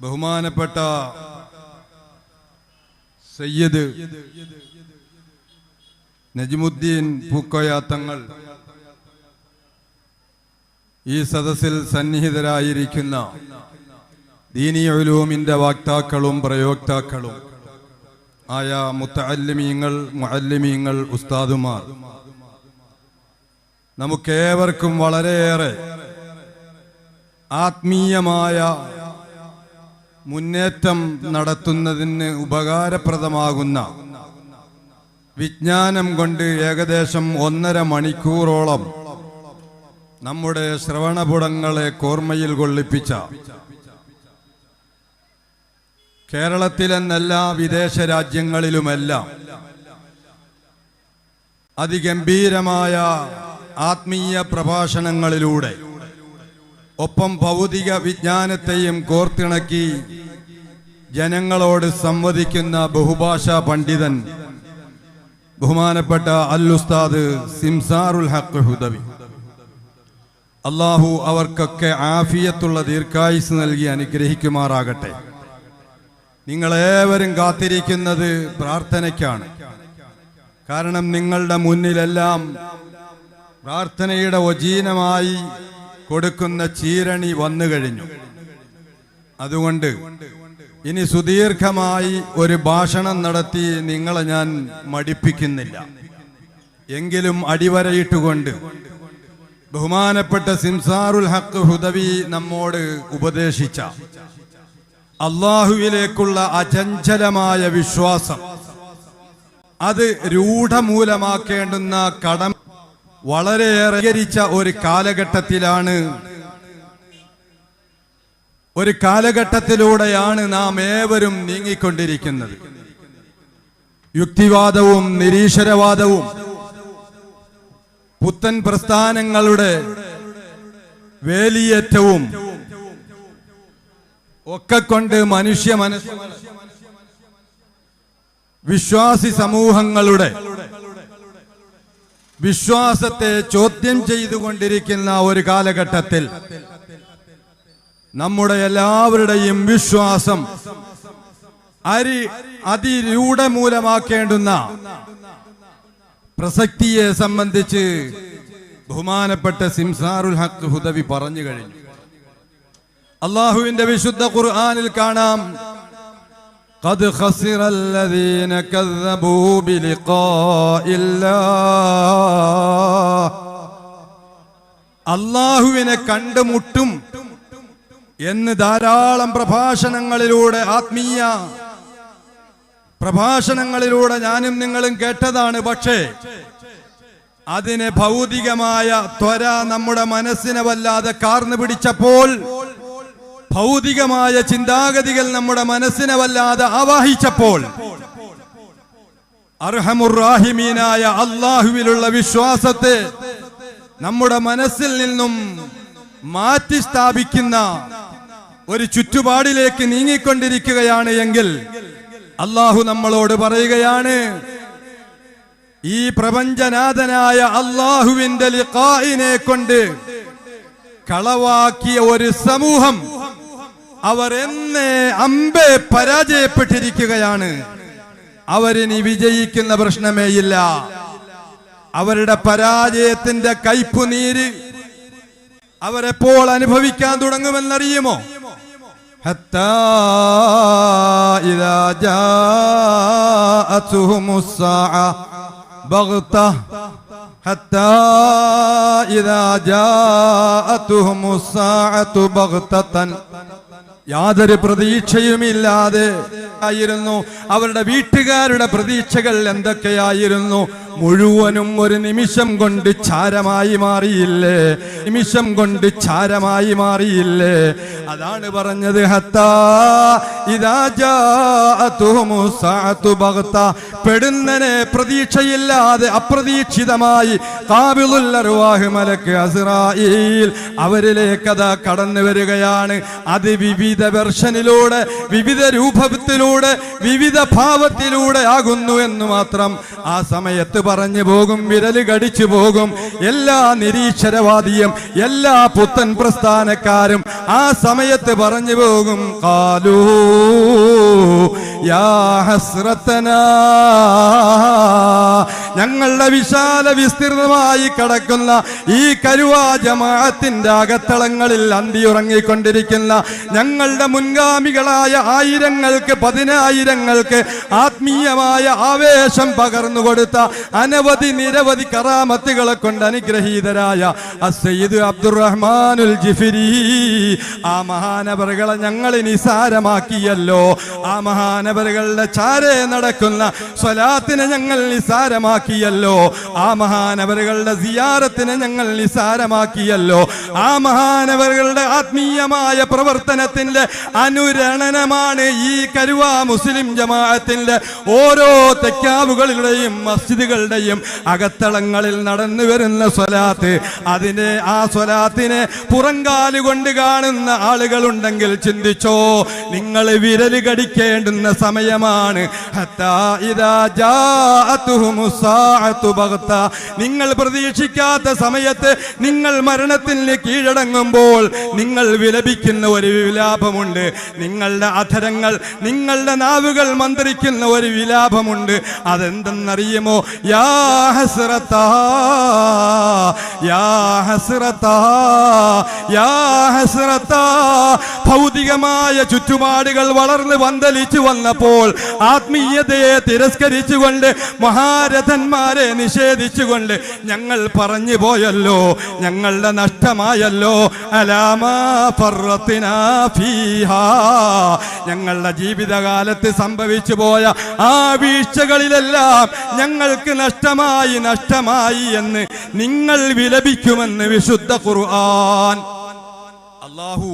S5: ബഹുമാനപ്പെട്ട സയ്യിദ് നജ്മുദ്ദീൻ പൂക്കോയ തങ്ങൾ, ഈ സദസ്സിൽ സന്നിഹിതരായിരിക്കുന്ന ദീനീ ഉലൂമിന്റെ വക്താക്കളും പ്രയോക്താക്കളും ആയ മുത്തഅല്ലിമീങ്ങൾ, മുഅല്ലിമീങ്ങൾ, ഉസ്താദുമാർ, നമുക്കേവർക്കും വളരെയേറെ ആത്മീയമായ മുന്നേറ്റം നടത്തുന്നതിന് ഉപകാരപ്രദമാകുന്ന വിജ്ഞാനം കൊണ്ട് ഏകദേശം 1.5 മണിക്കൂറോളം നമ്മുടെ ശ്രവണപുടങ്ങളെ കോർമ്മയിൽ കൊള്ളിപ്പിച്ച കേരളത്തിലെന്നല്ല വിദേശ രാജ്യങ്ങളിലുമെല്ലാം അതിഗംഭീരമായ ആത്മീയ പ്രഭാഷണങ്ങളിലൂടെ ഒപ്പം ഭൗതിക വിജ്ഞാനത്തെയും കോർത്തിണക്കി ജനങ്ങളോട് സംവദിക്കുന്ന ബഹുഭാഷാ പണ്ഡിതൻ ബഹുമാനപ്പെട്ട അൽ ഉസ്താദ് സിംസാറുൽ ഹഖ് ഹുദവി, അള്ളാഹു അവർക്കൊക്കെ ആഫിയത്തുള്ള ദീർഘായുസ് നൽകി അനുഗ്രഹിക്കുമാറാകട്ടെ. നിങ്ങളേവരും കാത്തിരിക്കുന്നത് പ്രാർത്ഥനയ്ക്കാണ്. കാരണം നിങ്ങളുടെ മുന്നിലെല്ലാം പ്രാർത്ഥനയുടെ ഒജീനമായി കൊടുക്കുന്ന ചീരണി വന്നു കഴിഞ്ഞു. അതുകൊണ്ട് ഇനി സുദീർഘമായി ഒരു ഭാഷണം നടത്തി നിങ്ങളെ ഞാൻ മടിപ്പിക്കുന്നില്ല. എങ്കിലും അടിവരയിട്ടുകൊണ്ട് ബഹുമാനപ്പെട്ട സിംസാറുൽ ഹഖ് ഹുദവി നമ്മോട് ഉപദേശിച്ച അള്ളാഹുവിലേക്കുള്ള അചഞ്ചലമായ വിശ്വാസം, അത് രൂഢമൂലമാക്കേണ്ടുന്ന കടമ വളരെയേറെ ഒരു കാലഘട്ടത്തിലൂടെയാണ് നാം ഏവരും നീങ്ങിക്കൊണ്ടിരിക്കുന്നത്. യുക്തിവാദവും നിരീശ്വരവാദവും പുത്തൻ പ്രസ്ഥാനങ്ങളുടെ വേലിയേറ്റവും ഒക്കെ കൊണ്ട് മനുഷ്യ മനസ്സ് വിശ്വാസി സമൂഹങ്ങളുടെ വിശ്വാസത്തെ ചോദ്യം ചെയ്തുകൊണ്ടിരിക്കുന്ന ഒരു കാലഘട്ടത്തിൽ നമ്മുടെ എല്ലാവരുടെയും വിശ്വാസം അതിരൂഢമൂലമാക്കേണ്ടുന്ന പ്രസക്തിയെ സംബന്ധിച്ച് ബഹുമാനപ്പെട്ട സിംസാറുൽ ഹഖ് ഹുദവി പറഞ്ഞു കഴിഞ്ഞു. അള്ളാഹുവിന്റെ വിശുദ്ധ ഖുർആനിൽ കാണാം, ഖദ് ഖസിറല്ലദീന കദ്ദബൂ ബിലിഖാഇല്ലാഹ്. അള്ളാഹുവിനെ കണ്ടുമുട്ടും എന്ന് ധാരാളം പ്രഭാഷണങ്ങളിലൂടെ, ആത്മീയ പ്രഭാഷണങ്ങളിലൂടെ ഞാനും നിങ്ങളും കേട്ടതാണ്. പക്ഷേ അതിനെ ഭൗതികമായ ത്വര നമ്മുടെ മനസ്സിനെ വല്ലാതെ കാർന്നു പിടിച്ചപ്പോൾ, ഭൗതികമായ ചിന്താഗതികൾ നമ്മുടെ മനസ്സിനെ വല്ലാതെ ആവാഹിച്ചപ്പോൾ, അർഹമുർ-റാഹിമീനായ അല്ലാഹുവിലുള്ള വിശ്വാസത്തെ നമ്മുടെ മനസ്സിൽ നിന്നും മാറ്റി സ്ഥാപിക്കുന്ന ഒരു ചുറ്റുപാടിലേക്ക് നീങ്ങിക്കൊണ്ടിരിക്കുകയാണ് എങ്കിൽ അല്ലാഹു നമ്മളോട് പറയുകയാണ്, ഈ പ്രപഞ്ചനാഥനായ അല്ലാഹുവിന്റെ ലിഖാഇനെ കൊണ്ട് കളവാക്കിയ ഒരു സമൂഹം അവർ എന്നേ അമ്പേ പരാജയപ്പെട്ടിരിക്കുകയാണ്. അവരിനി വിജയിക്കുന്ന പ്രശ്നമേയില്ല. അവരുടെ പരാജയത്തിന്റെ കയ്പുനീര് അവരെപ്പോൾ അനുഭവിക്കാൻ തുടങ്ങുമെന്നറിയുമോ? ഹത്താ ഇദാ ജാഅതുഹുമുസ് സാഅ ബഗ്ത, ഹത്താ ഇദാ ജാഅതുഹുമുസ് സാഅതു ബഗ്തതൻ. യാതൊരു പ്രതീക്ഷയുമില്ലാതെ ആയിരുന്നു അവരുടെ വീട്ടുകാരുടെ പ്രതീക്ഷകൾ. എന്തൊക്കെയായിരുന്നു? മുഴുവനും ഒരു നിമിഷം കൊണ്ട് ചാരമായി മാറിയില്ലേ? നിമിഷം കൊണ്ട് ചാരമായി മാറിയില്ലേ? അതാണ് പറഞ്ഞത്, ഹത്താ ഇദാ ജാഅതുഹുമുസ് സാഅതു ബഗ്ത. പെടുന്നനെ പ്രതീക്ഷയില്ലാതെ അപ്രതീക്ഷിതമായി ഖാബിളുൽ അർവാഹ് മലക്ക് അസ്റായീൽ അവരിലേക്ക് അതാ കടന്നു വരികയാണ്. അത് വിവിധ വെർഷനിലൂടെ, വിവിധ രൂപത്തിലൂടെ, വിവിധ ഭാവത്തിലൂടെ ആകുന്നു എന്ന് മാത്രം. ആ സമയത്ത് പറഞ്ഞു പോകും, വിരല് കടിച്ചു പോകും എല്ലാ നിരീശ്വരവാദിയും, എല്ലാ പുത്തൻ പ്രസ്ഥാനക്കാരും. ആ സമയത്ത് പറഞ്ഞു പോകും, ഖാലൂ യാ ഹസ്രതനാ, ഞങ്ങളുടെ വിശാല വിസ്തീർണമായി കിടക്കുന്ന ഈ കരുവാ ജമാഅത്തിന്റെ അകത്തളങ്ങളിൽ അന്തിയുറങ്ങിക്കൊണ്ടിരിക്കുന്ന ഞങ്ങളുടെ മുൻഗാമികളായ ആയിരങ്ങൾക്ക്, പതിനായിരങ്ങൾക്ക് ആത്മീയമായ ആവേശം പകർന്നു കൊടുത്ത അനവധി നിരവധി കറാമത്തുകളെ കൊണ്ട് അനുഗ്രഹീതരായ അസ്സയ്യിദ് അബ്ദുറഹ്മാനുൽ ജിഫിരി, ആ മഹാനവറുകളെ ഞങ്ങൾ നിസാരമാക്കിയല്ലോ. ആ മഹാനവറുകളുടെ ചാരേ നടക്കുന്ന സ്വലാത്തിനെ ഞങ്ങൾ നിസാരമാക്കിയല്ലോ. ആ മഹാനവറുകളുടെ സിയാറത്തിനെ ഞങ്ങൾ നിസാരമാക്കിയല്ലോ. ആ മഹാനവറുകളുടെ ആത്മീയമായ പ്രവർത്തനത്തിന്റെ അനുരണനമാണ് ഈ കരുവാ മുസ്ലിം ജമാഅത്തിന്റെ ഓരോ തെക്കാവുകളുടെയും മസ്ജിദുകളുടെയും അകത്തളങ്ങളിൽ നടന്നു വരുന്ന സ്വലാത്ത്. ആ സ്വലാത്തിനെ പുറങ്കാല് കൊണ്ട് കാണുന്ന ആളുകളുണ്ടെങ്കിൽ ചിന്തിച്ചോ, നിങ്ങൾ വിരല് കടിക്കേണ്ടുന്ന സമയമാണ്. ഹത്താ ഇദാ ജാഅതുഹുമുസ് സാഅതു ബഗ്ത. നിങ്ങൾ പ്രതീക്ഷിക്കാത്ത സമയത്ത് നിങ്ങൾ മരണത്തിന് കീഴടങ്ങുമ്പോൾ നിങ്ങൾ വിലപിക്കുന്ന ഒരു വിലാപമുണ്ട്. നിങ്ങളുടെ അധരങ്ങൾ, നിങ്ങളുടെ നാവുകൾ മന്ത്രിക്കുന്ന ഒരു വിലാപമുണ്ട്. അതെന്തെന്നറിയുമോ? യാ ഹസ്റതാ, യാ ഹസ്റതാ, യാ ഹസ്റതാ. ഭൗതികമായ ചുറ്റുപാടുകൾ വളർന്ന് പന്തലിച്ചു വന്നപ്പോൾ ആത്മീയതയെ തിരസ്കരിച്ചുകൊണ്ട് മഹാരഥന്മാരെ നിഷേധിച്ചുകൊണ്ട് ഞങ്ങൾ പറഞ്ഞു പോയല്ലോ, ഞങ്ങളുടെ നഷ്ടമായല്ലോ. അലാമാ ഫർറത്നാ ഫീഹാ. ഞങ്ങളുടെ ജീവിതകാലത്ത് സംഭവിച്ചു പോയ ആ വീഴ്ചകളിലെല്ലാം ഞങ്ങൾക്ക് നഷ്ടമായി എന്ന് നിങ്ങൾ വിലപിക്കുമെന്ന് വിശുദ്ധ ഖുർആൻ. അല്ലാഹു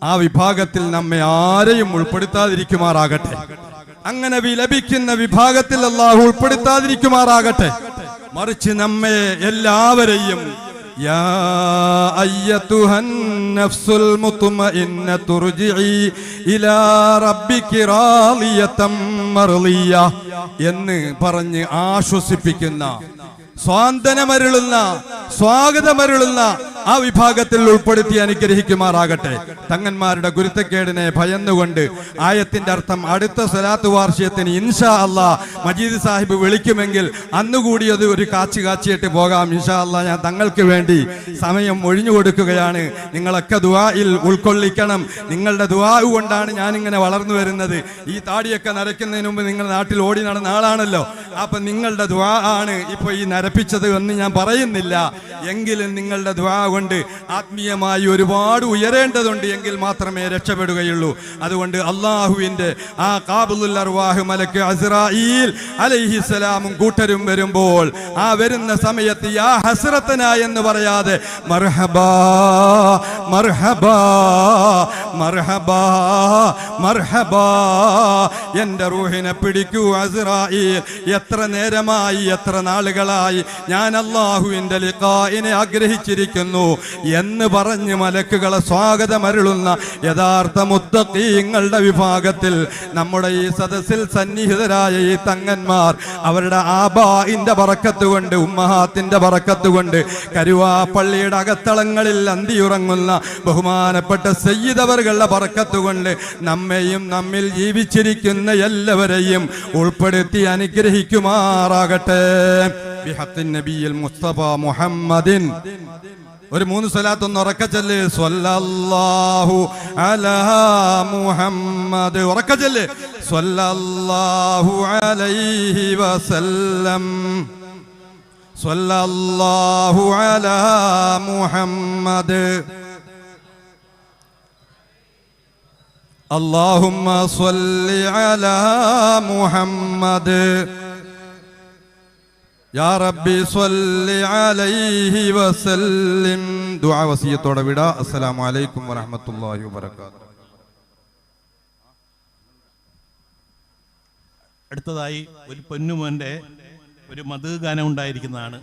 S5: ആ വിഭാഗത്തിൽ നമ്മെ ആരെയും ഉൾപ്പെടുത്താതിരിക്കുമാറാകട്ടെ. അങ്ങനെ വിലപിക്കുന്ന വിഭാഗത്തിൽ അല്ലാഹു ഉൾപ്പെടുത്താതിരിക്കുമാറാകട്ടെ. മറിച്ച് നമ്മെ എല്ലാവരെയും യാ അയ്യതുഹൻ നഫ്സുൽ മുത്മഇന്നതു ർജിഇ ഇലാ റബ്ബികി റാളിയതം മർളിയ എന്ന് പറഞ്ഞ് ആശ്വസിപ്പിക്കുന്ന, സ്വാന്തനമരുളുന്ന, സ്വാഗതമരുളുന്ന ആ വിഭാഗത്തിൽ ഉൾപ്പെടുത്തി അനുഗ്രഹിക്കുമാറാകട്ടെ. തങ്ങന്മാരുടെ ഗുരുത്തക്കേടിനെ ഭയന്നുകൊണ്ട് ആയത്തിന്റെ അർത്ഥം അടുത്ത സ്വലാത്ത് വാർഷികത്തിന് ഇൻഷാ അല്ലാ മജീദ് സാഹിബ് വിളിക്കുമെങ്കിൽ അന്നുകൂടി അത് ഒരു കാച്ചിയിട്ട് പോകാം. ഇൻഷാ അല്ലാ ഞാൻ തങ്ങൾക്ക് വേണ്ടി സമയം ഒഴിഞ്ഞു കൊടുക്കുകയാണ്. നിങ്ങളൊക്കെ ദുആയിൽ ഉൾക്കൊള്ളിക്കണം. നിങ്ങളുടെ ദുആ കൊണ്ടാണ് ഞാനിങ്ങനെ വളർന്നു വരുന്നത്. ഈ താടിയൊക്കെ നരയ്ക്കുന്നതിന് മുമ്പ് നിങ്ങൾ നാട്ടിൽ ഓടി നടന്ന ആളാണല്ലോ. അപ്പൊ നിങ്ങളുടെ ദുആ ആണ് ഇപ്പൊ ഈ നരപ്പിച്ചത് എന്ന് ഞാൻ പറയുന്നില്ല. എങ്കിലും നിങ്ങളുടെ ദുആ കൊണ്ട് ആത്മീയമായി ഒരുപാട് ഉയരേണ്ടതുണ്ട്. എങ്കിൽ മാത്രമേ രക്ഷപ്പെടുകയുള്ളൂ. അതുകൊണ്ട് അള്ളാഹുവിന്റെ ആ ഖാബിലുൽ അർവാഹ് മലക്ക് അസ്റായീൽ അലൈഹിസ്സലാമും കൂട്ടരും വരുമ്പോൾ ആ വരുന്ന സമയത്ത് യാ ഹസ്റതന എന്ന് പറയാതെ മർഹബാ മർഹബാ മർഹബാ മർഹബാ, എന്റെ റൂഹിനെ പിടിക്കൂ അസ്റായീൽ. എത്ര നേരമായി, എത്ര നാളുകളായി ഞാൻ അല്ലാഹുവിന്റെ ലിഖാഇനെ ആഗ്രഹിച്ചിരിക്കുന്നു എന്ന് പറഞ്ഞ് മലക്കുകളെ സ്വാഗതമരുളുന്ന യഥാർത്ഥ മുത്തഖീങ്ങളുടെ വിഭാഗത്തിൽ നമ്മുടെ ഈ സദസ്സിൽ സന്നിഹിതരായ ഈ തങ്ങന്മാർ അവരുടെ ആബാഇന്റെ ബറക്കത്ത് കൊണ്ട്, ഉമ്മഹാത്തിന്റെ ബറക്കത്ത് കൊണ്ട്, കരുവാപ്പള്ളിയുടെ അകത്തളങ്ങളിൽ അന്തിയുറങ്ങുന്ന ബഹുമാനപ്പെട്ട സയ്യിദവറുകളുടെ ബറക്കത്ത് കൊണ്ട് നമ്മെയും നമ്മിൽ ജീവിച്ചിരിക്കുന്ന എല്ലാവരെയും ഉൾപ്പെടുത്തി അനുഗ്രഹിക്കുമാറാകട്ടെ. ബിഹഖിൻ നബിയിൽ മുസ്തഫ മുഹമ്മദിൻ. ഒരു 3 സ്വലാത്ത് ഒന്ന് ഉറക്കെ ചൊല്ല്. സ്വല്ലല്ലാഹു അലാ മുഹമ്മദ്. ഉറക്കെ ചൊല്ല്. സ്വല്ലല്ലാഹു അലൈഹി വസല്ലം. സ്വല്ലല്ലാഹു അലാ മുഹമ്മദ്. അല്ലാഹുമ്മ സ്വല്ലി അലാ മുഹമ്മദ്. യാ റബ്ബി സ്വല്ലി അലൈഹി വസല്ലിം. ദുആ വസിയത്തോടെ വിടാ. അസ്സലാമു അലൈക്കും വറഹ്മത്തുള്ളാഹി വബറകാതുഹു.
S3: അടുത്തതായി ഒരു പൊന്നുമോന്റെ ഒരു മധു ഗാനം ഉണ്ടായിരിക്കുന്നതാണ്.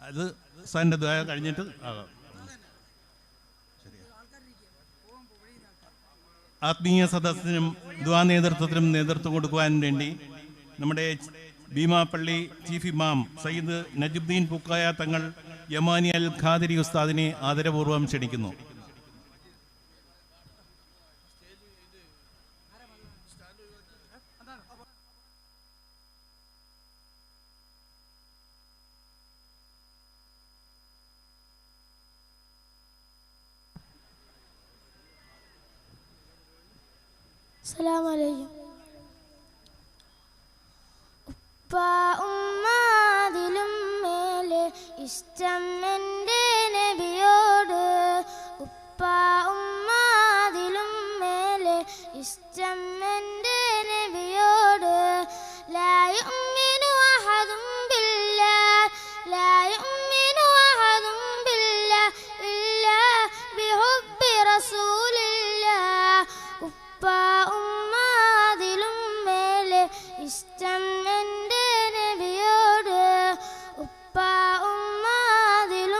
S3: അത് സാറിന്റെ ദുആ കഴിഞ്ഞിട്ട് ആകാം. ആത്മീയ സദസ്സിനും ദുആ നേതൃത്വത്തിനും നേതൃത്വം കൊടുക്കുവാൻ വേണ്ടി നമ്മുടെ ഭീമാപ്പള്ളി ചീഫ് ഇമാം സയ്യിദ് നജുദ്ദീൻ പൂക്കായ തങ്ങൾ യമാനി അൽ ഖാദിരി ഉസ്താദിനെ ആദരപൂർവ്വം ക്ഷണിക്കുന്നു.
S6: അസ്സലാമലൈക്കും. ഉപ്പ ഉമ്മാതിലും മേലെ ഇഷ്ടം എൻ്റെ നബിയോട്. ഉപ്പ ഉമ്മാതിലും മേലെ ഇഷ്ടം എൻ്റെ നബിയോട്. ലാ യുഅ്മിനു അഹദും ബില്ലാഹ്, ലാ യുഅ്മിനു അഹദും ബില്ലാഹ് ഇല്ലാ ബിഹുബ്ബി റസൂലില്ലാഹ്. ഉപ്പ ഉമ്മാതിലും മേലെ ഇഷ്ടം എൻ്റെ നബിയോട്. ഉപ്പ ഉമ്മാതിലും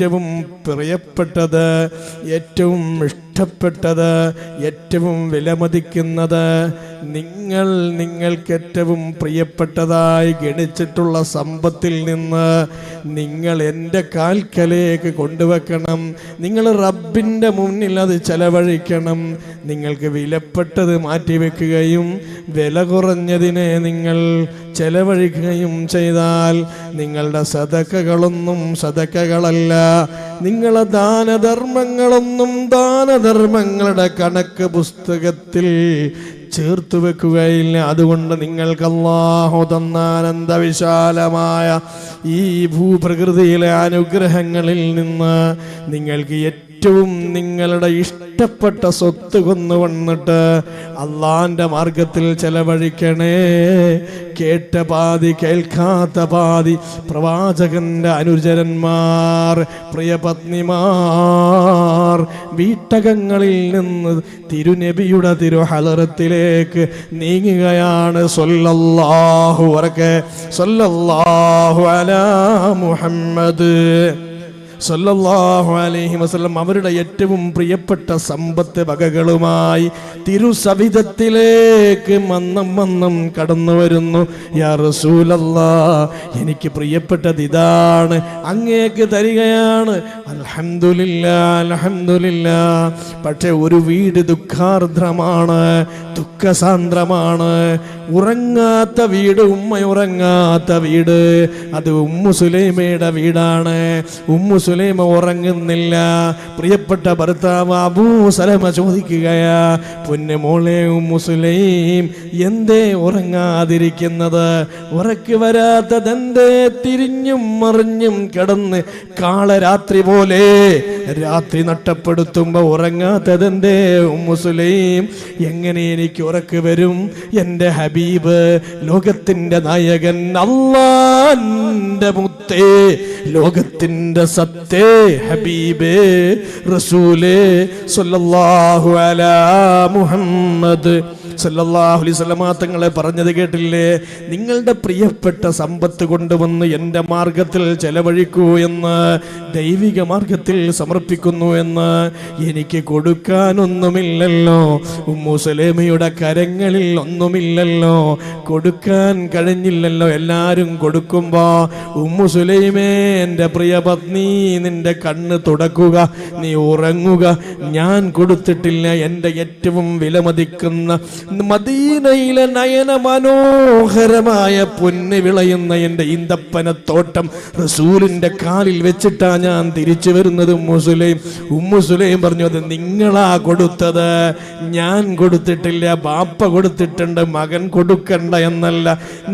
S7: ഏറ്റവും പ്രിയപ്പെട്ടത്, ഏറ്റവും ഇഷ്ടപ്പെട്ടത്, ഏറ്റവും വിലമതിക്കുന്നത്, നിങ്ങൾക്ക് ഏറ്റവും പ്രിയപ്പെട്ടതായി ഗണിച്ചിട്ടുള്ള സമ്പത്തിൽ നിന്ന് നിങ്ങൾ എൻ്റെ കാൽക്കലേക്ക് കൊണ്ടുവെക്കണം. നിങ്ങൾ റബ്ബിൻ്റെ മുന്നിൽ അത് ചെലവഴിക്കണം. നിങ്ങൾക്ക് വിലപ്പെട്ടത് മാറ്റിവെക്കുകയും വില കുറഞ്ഞതിനെ നിങ്ങൾ ചെലവഴിക്കുകയും ചെയ്താൽ നിങ്ങളുടെ സദക്കകളൊന്നും സദക്കകളല്ല, നിങ്ങളെ ദാനധർമ്മങ്ങളൊന്നും ദാനധർമ്മങ്ങളുടെ കണക്ക് പുസ്തകത്തിൽ ചേർത്ത് വെക്കുകയില്ല. അതുകൊണ്ട് നിങ്ങൾക്ക് അല്ലാഹു തന്ന അനന്തവിശാലമായ ഈ ഭൂപ്രകൃതിയിലെ അനുഗ്രഹങ്ങളിൽ നിന്ന് നിങ്ങൾക്ക് ഏറ്റവും നിങ്ങളുടെ ഇഷ്ടപ്പെട്ട സ്വത്ത് കൊണ്ടുവന്നിട്ട് അള്ളാന്റെ മാർഗത്തിൽ ചെലവഴിക്കണേ. കേട്ട പാതി കേൾക്കാത്ത പാതി പ്രവാചകന്റെ അനുചരന്മാർ, പ്രിയപത്നിമാർ വീട്ടകങ്ങളിൽ നിന്ന് തിരുനബിയുടെ തിരുഹലറത്തിലേക്ക് നീങ്ങുകയാണ്. സ്വല്ലല്ലാഹു അലാ മുഹമ്മദ് സല്ലല്ലാഹു അലൈഹി വസല്ലം അവരുടെ ഏറ്റവും പ്രിയപ്പെട്ട സമ്പത്ത് വകകളുമായി തിരുസവിധത്തിലേക്ക് മന്നം കടന്നു വരുന്നു. യാ റസൂലല്ലാഹ്, എനിക്ക് പ്രിയപ്പെട്ടത് ഇതാണ്, അങ്ങേക്ക് തരികയാണ്. അൽഹംദുലില്ലാ. പക്ഷെ ഒരു വീട് ദുഃഖാർദ്രമാണ്, ദുഃഖസാന്ദ്രമാണ്. ഉറങ്ങാത്ത വീട്, ഉറങ്ങാത്ത വീട്, അത് ഉമ്മു സുലൈമയുടെ വീടാണ്. ഉമ്മു സുലൈമ ഉറങ്ങുന്നില്ല. പ്രിയപ്പെട്ട ഭർത്താവ് അബൂ സലമ ചോദിക്കുകയാ, പൊന്നു മോളെ ഉമ്മു സുലൈം, എന്തേ ഉറങ്ങാതിരിക്കുന്നത്? ഉറക്ക് വരാത്തതെന്തേ? തിരിഞ്ഞും മറിഞ്ഞും കിടന്ന് കാളരാത്രി പോലെ രാത്രി നഷ്ടപ്പെടുത്തുമ്പോ ഉറങ്ങാത്തതെന്തേ ഉമ്മു സുലൈം? എങ്ങനെ എനിക്ക് ഉറക്ക് വരും? എൻ്റെ ഹബീബ്, ലോകത്തിന്റെ നായകൻ, അല്ലാഹുവിന്റെ മുത്തേ, ലോകത്തിന്റെ സത്തേ, ഹബീബേ, റസൂലേ സല്ലല്ലാഹു അലാ മുഹമ്മദ് സല്ലല്ലാഹു അലൈഹി വസല്ലം തങ്ങളെ പറഞ്ഞത് കേട്ടില്ലേ? നിങ്ങളുടെ പ്രിയപ്പെട്ട സമ്പത്ത് കൊണ്ടുവന്ന് എൻ്റെ മാർഗത്തിൽ ചെലവഴിക്കൂ എന്ന്, ദൈവിക മാർഗത്തിൽ സമർപ്പിക്കുന്നു എന്ന്. എനിക്ക് കൊടുക്കാനൊന്നുമില്ലല്ലോ, ഉമ്മു സുലൈമയുടെ കരങ്ങളിൽ ഒന്നുമില്ലല്ലോ, കൊടുക്കാൻ കഴിഞ്ഞില്ലല്ലോ. എല്ലാവരും കൊടുക്കുമ്പോ ഉമ്മു സുലൈമേ, എൻ്റെ പ്രിയ പത്നി, നിന്റെ കണ്ണ് തുടക്കുക, നീ ഉറങ്ങുക. ഞാൻ കൊടുത്തിട്ടില്ല. എൻ്റെ ഏറ്റവും വിലമതിക്കുന്ന മദീനയിലെ നയന മനോഹരമായ പൊന്ന് വിളയുന്ന എൻ്റെ ഈന്തപ്പനത്തോട്ടം റസൂലിന്റെ കാലിൽ വെച്ചിട്ടാ ഞാൻ തിരിച്ചു വരുന്നത്. ഉമ്മു സുലൈം പറഞ്ഞു, അത് നിങ്ങളാ കൊടുത്തത്, ഞാൻ കൊടുത്തിട്ടില്ല. ബാപ്പ കൊടുത്തിട്ടുണ്ട്, മകൻ കൊടുക്കണ്ട എന്നല്ല,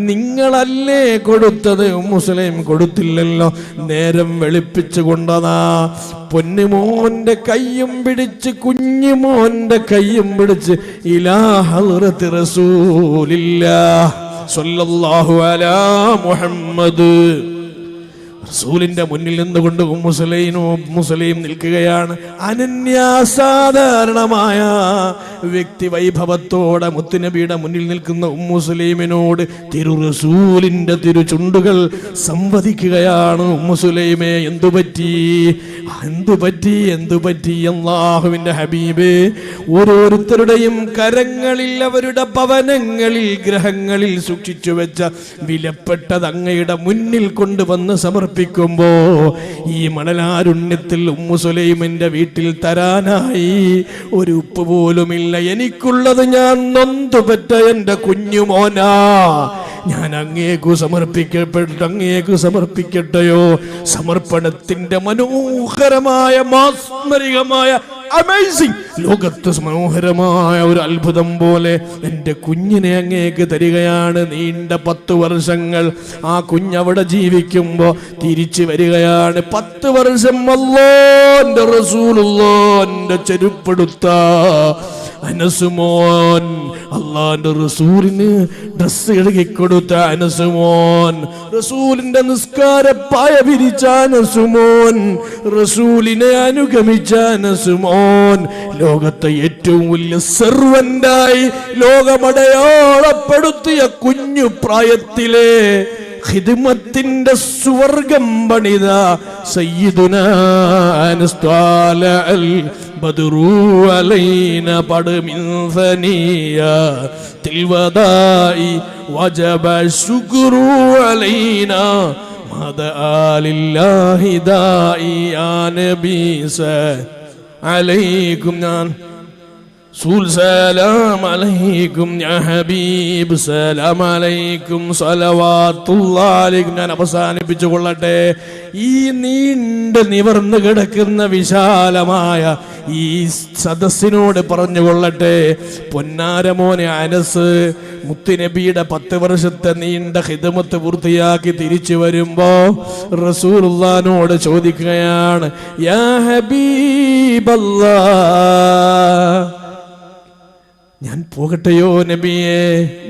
S7: നിങ്ങളല്ലേ കൊടുത്തത്. Ummu Sulaim കൊടുത്തില്ലല്ലോ. നേരം വെളുപ്പിച്ചു കൊണ്ടതാ പൊന്നുമോന്റെ കയ്യും പിടിച്ച്, കുഞ്ഞുമോന്റെ കയ്യും പിടിച്ച് ഇലാ ഹദ്റത്തി റസൂലില്ലാഹ് സ്വല്ലല്ലാഹു അലാ മുഹമ്മദ് റസൂലിന്റെ മുന്നിൽ നിന്നുകൊണ്ട് ഉമ്മു സുലൈം നിൽക്കുകയാണ്. അനന്യാസാധാരണമായ വ്യക്തി വൈഭവത്തോടെ മുത്തുനബിയുടെ മുന്നിൽ നിൽക്കുന്ന ഉമ്മു സുലൈമിനോട് തിരു റസൂലിന്റെ തിരുചുണ്ടുകൾ സംവദിക്കുകയാണ്. ഉമ്മു സുലൈമേ, എന്തുപറ്റി? അല്ലാഹുവിന്റെ ഹബീബേ, ഓരോരുത്തരുടെയും കരങ്ങളിൽ, അവരുടെ ഭവനങ്ങളിൽ, ഗ്രഹങ്ങളിൽ സൂക്ഷിച്ചു വെച്ച വിലപ്പെട്ടത് അങ്ങയുടെ മുന്നിൽ കൊണ്ടുവന്ന് സമർപ്പിക്കുമ്പോ ഈ മണലാരുണ്യത്തിൽ ഉമ്മു സുലൈമിന്റെ വീട്ടിൽ തരാനായി ഒരു ഉപ്പ് പോലുമില്ല. എനിക്കുള്ളത് ഞാൻ നൊന്തുപെറ്റ എൻ്റെ കുഞ്ഞുമോനാ, ഞാൻ അങ്ങേക്കു സമർപ്പിക്കട്ടെയോ? സമർപ്പണത്തിന്റെ മനോഹരമായ മാസ്മരികമായ അമേസിംഗ്, ലോകത്ത് മനോഹരമായ ഒരു അത്ഭുതം പോലെ എൻ്റെ കുഞ്ഞിനെ അങ്ങേക്ക് തരികയാണ്. നീണ്ട 10 വർഷങ്ങൾ ആ കുഞ്ഞവിടെ ജീവിക്കുമ്പോ തിരിച്ചു വരികയാണ്. 10 വർഷം അല്ലാഹുവിന്റെ റസൂലുള്ളാഹിന്റെ ചെരുപ്പെടുത്ത അനസുമോൻ, അള്ളാന്റെ റസൂലിന് ഡ്രസ് കഴുകിക്കൊടുത്ത അനസുമോൻ, റസൂലിന്റെ നിസ്കാരപ്പായ വിരിച്ച അനസുമോൻ, റസൂലിനെ അനുഗമിച്ച അനസുമോൻ, ലോകത്തെ ഏറ്റവും വലിയ സെർവന്റായി ലോകമടയാളപ്പെടുത്തിയ കുഞ്ഞു പ്രായത്തിലെ ഖിദ്മത്തിന്റെ സ്വർഗം പണിത സയ്യിദുനാ അനസ് ത്വാല അൽ ബദ്റു അലൈന പട് മിൻ സനിയത്തിൽ വദാഇ വജബ ശുക്രു അലൈന മദആ ലില്ലാഹി ദാഇ യാ നബി അലൈക്കും ഞാൻ സലാം അലൈക്കും യാ ഹബീബ് സലാം അലൈക്കും സ്വലവാത്തുല്ലാഹി അലൈക്കും. ഞാൻ അവസാനിപ്പിച്ചു കൊള്ളട്ടെ. ഈ നീണ്ട നിവർന്നു കിടക്കുന്ന വിശാലമായ ഈ സദസ്സിനോട് പറഞ്ഞുകൊള്ളട്ടെ, പൊന്നാരമോനെ അനസ് മുത്തുനബിയുടെ 10 വർഷത്തെ നീണ്ട ഖിദ്മത്ത് പൂർത്തിയാക്കി തിരിച്ചു വരുമ്പോ റസൂലുള്ളാഹിനോട് ചോദിക്കുകയാണ്, യാ ഹബീബല്ലാഹ്, ഞാൻ പോകട്ടെയോ നബിയേ,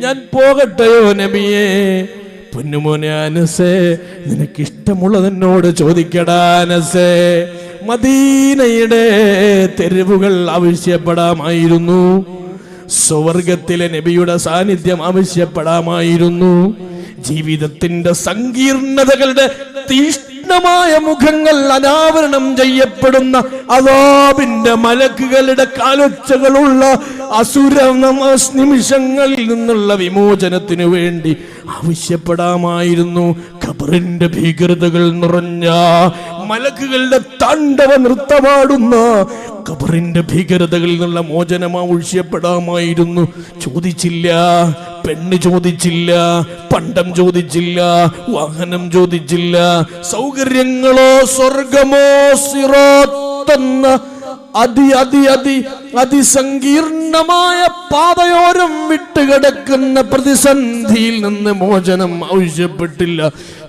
S7: ഞാൻ പോകട്ടെയോ നബിയേ? പൊന്നുമോനെ അനസേ, നിനക്കിഷ്ടമുള്ളതെന്നോട് ചോദിക്കടാ അനസേ. മദീനയുടെ തെരുവുകൾ ആവശ്യപ്പെടാമായിരുന്നു, സ്വർഗത്തിലെ നബിയുടെ സാന്നിധ്യം ആവശ്യപ്പെടാമായിരുന്നു, ജീവിതത്തിന്റെ സങ്കീർണതകളുടെ തീഷ്ണമായ മുഖങ്ങൾ അനാവരണം ചെയ്യപ്പെടുന്ന അദാബിന്റെ മലക്കുകളുടെ കാലൊച്ചകളുള്ള അസുര നിമിഷങ്ങളിൽ നിന്നുള്ള വിമോചനത്തിനു വേണ്ടി ആവശ്യപ്പെടാമായിരുന്നു. ഖബറിന്റെ ഭീകരതകൾ നിറഞ്ഞ മലക്കുകളുടെ താണ്ഡവ നൃത്തമാടുന്ന ഖബറിന്റെ ഭീകരതകളിൽ നിന്നുള്ള മോചനം ആവശ്യപ്പെടാമായിരുന്നു. ചോദിച്ചില്ല, പെണ്ണ് ചോദിച്ചില്ല, പണ്ടം ചോദിച്ചില്ല, വാഹനം ചോദിച്ചില്ല, സൗകര്യങ്ങളോ സ്വർഗമോ സിറാത്തെന്ന അതിസങ്കീർണമായ പാതയോരം വിട്ടുകിടക്കുന്ന പ്രതിസന്ധിയിൽ നിന്ന് മോചനം ആവശ്യപ്പെട്ടില്ല.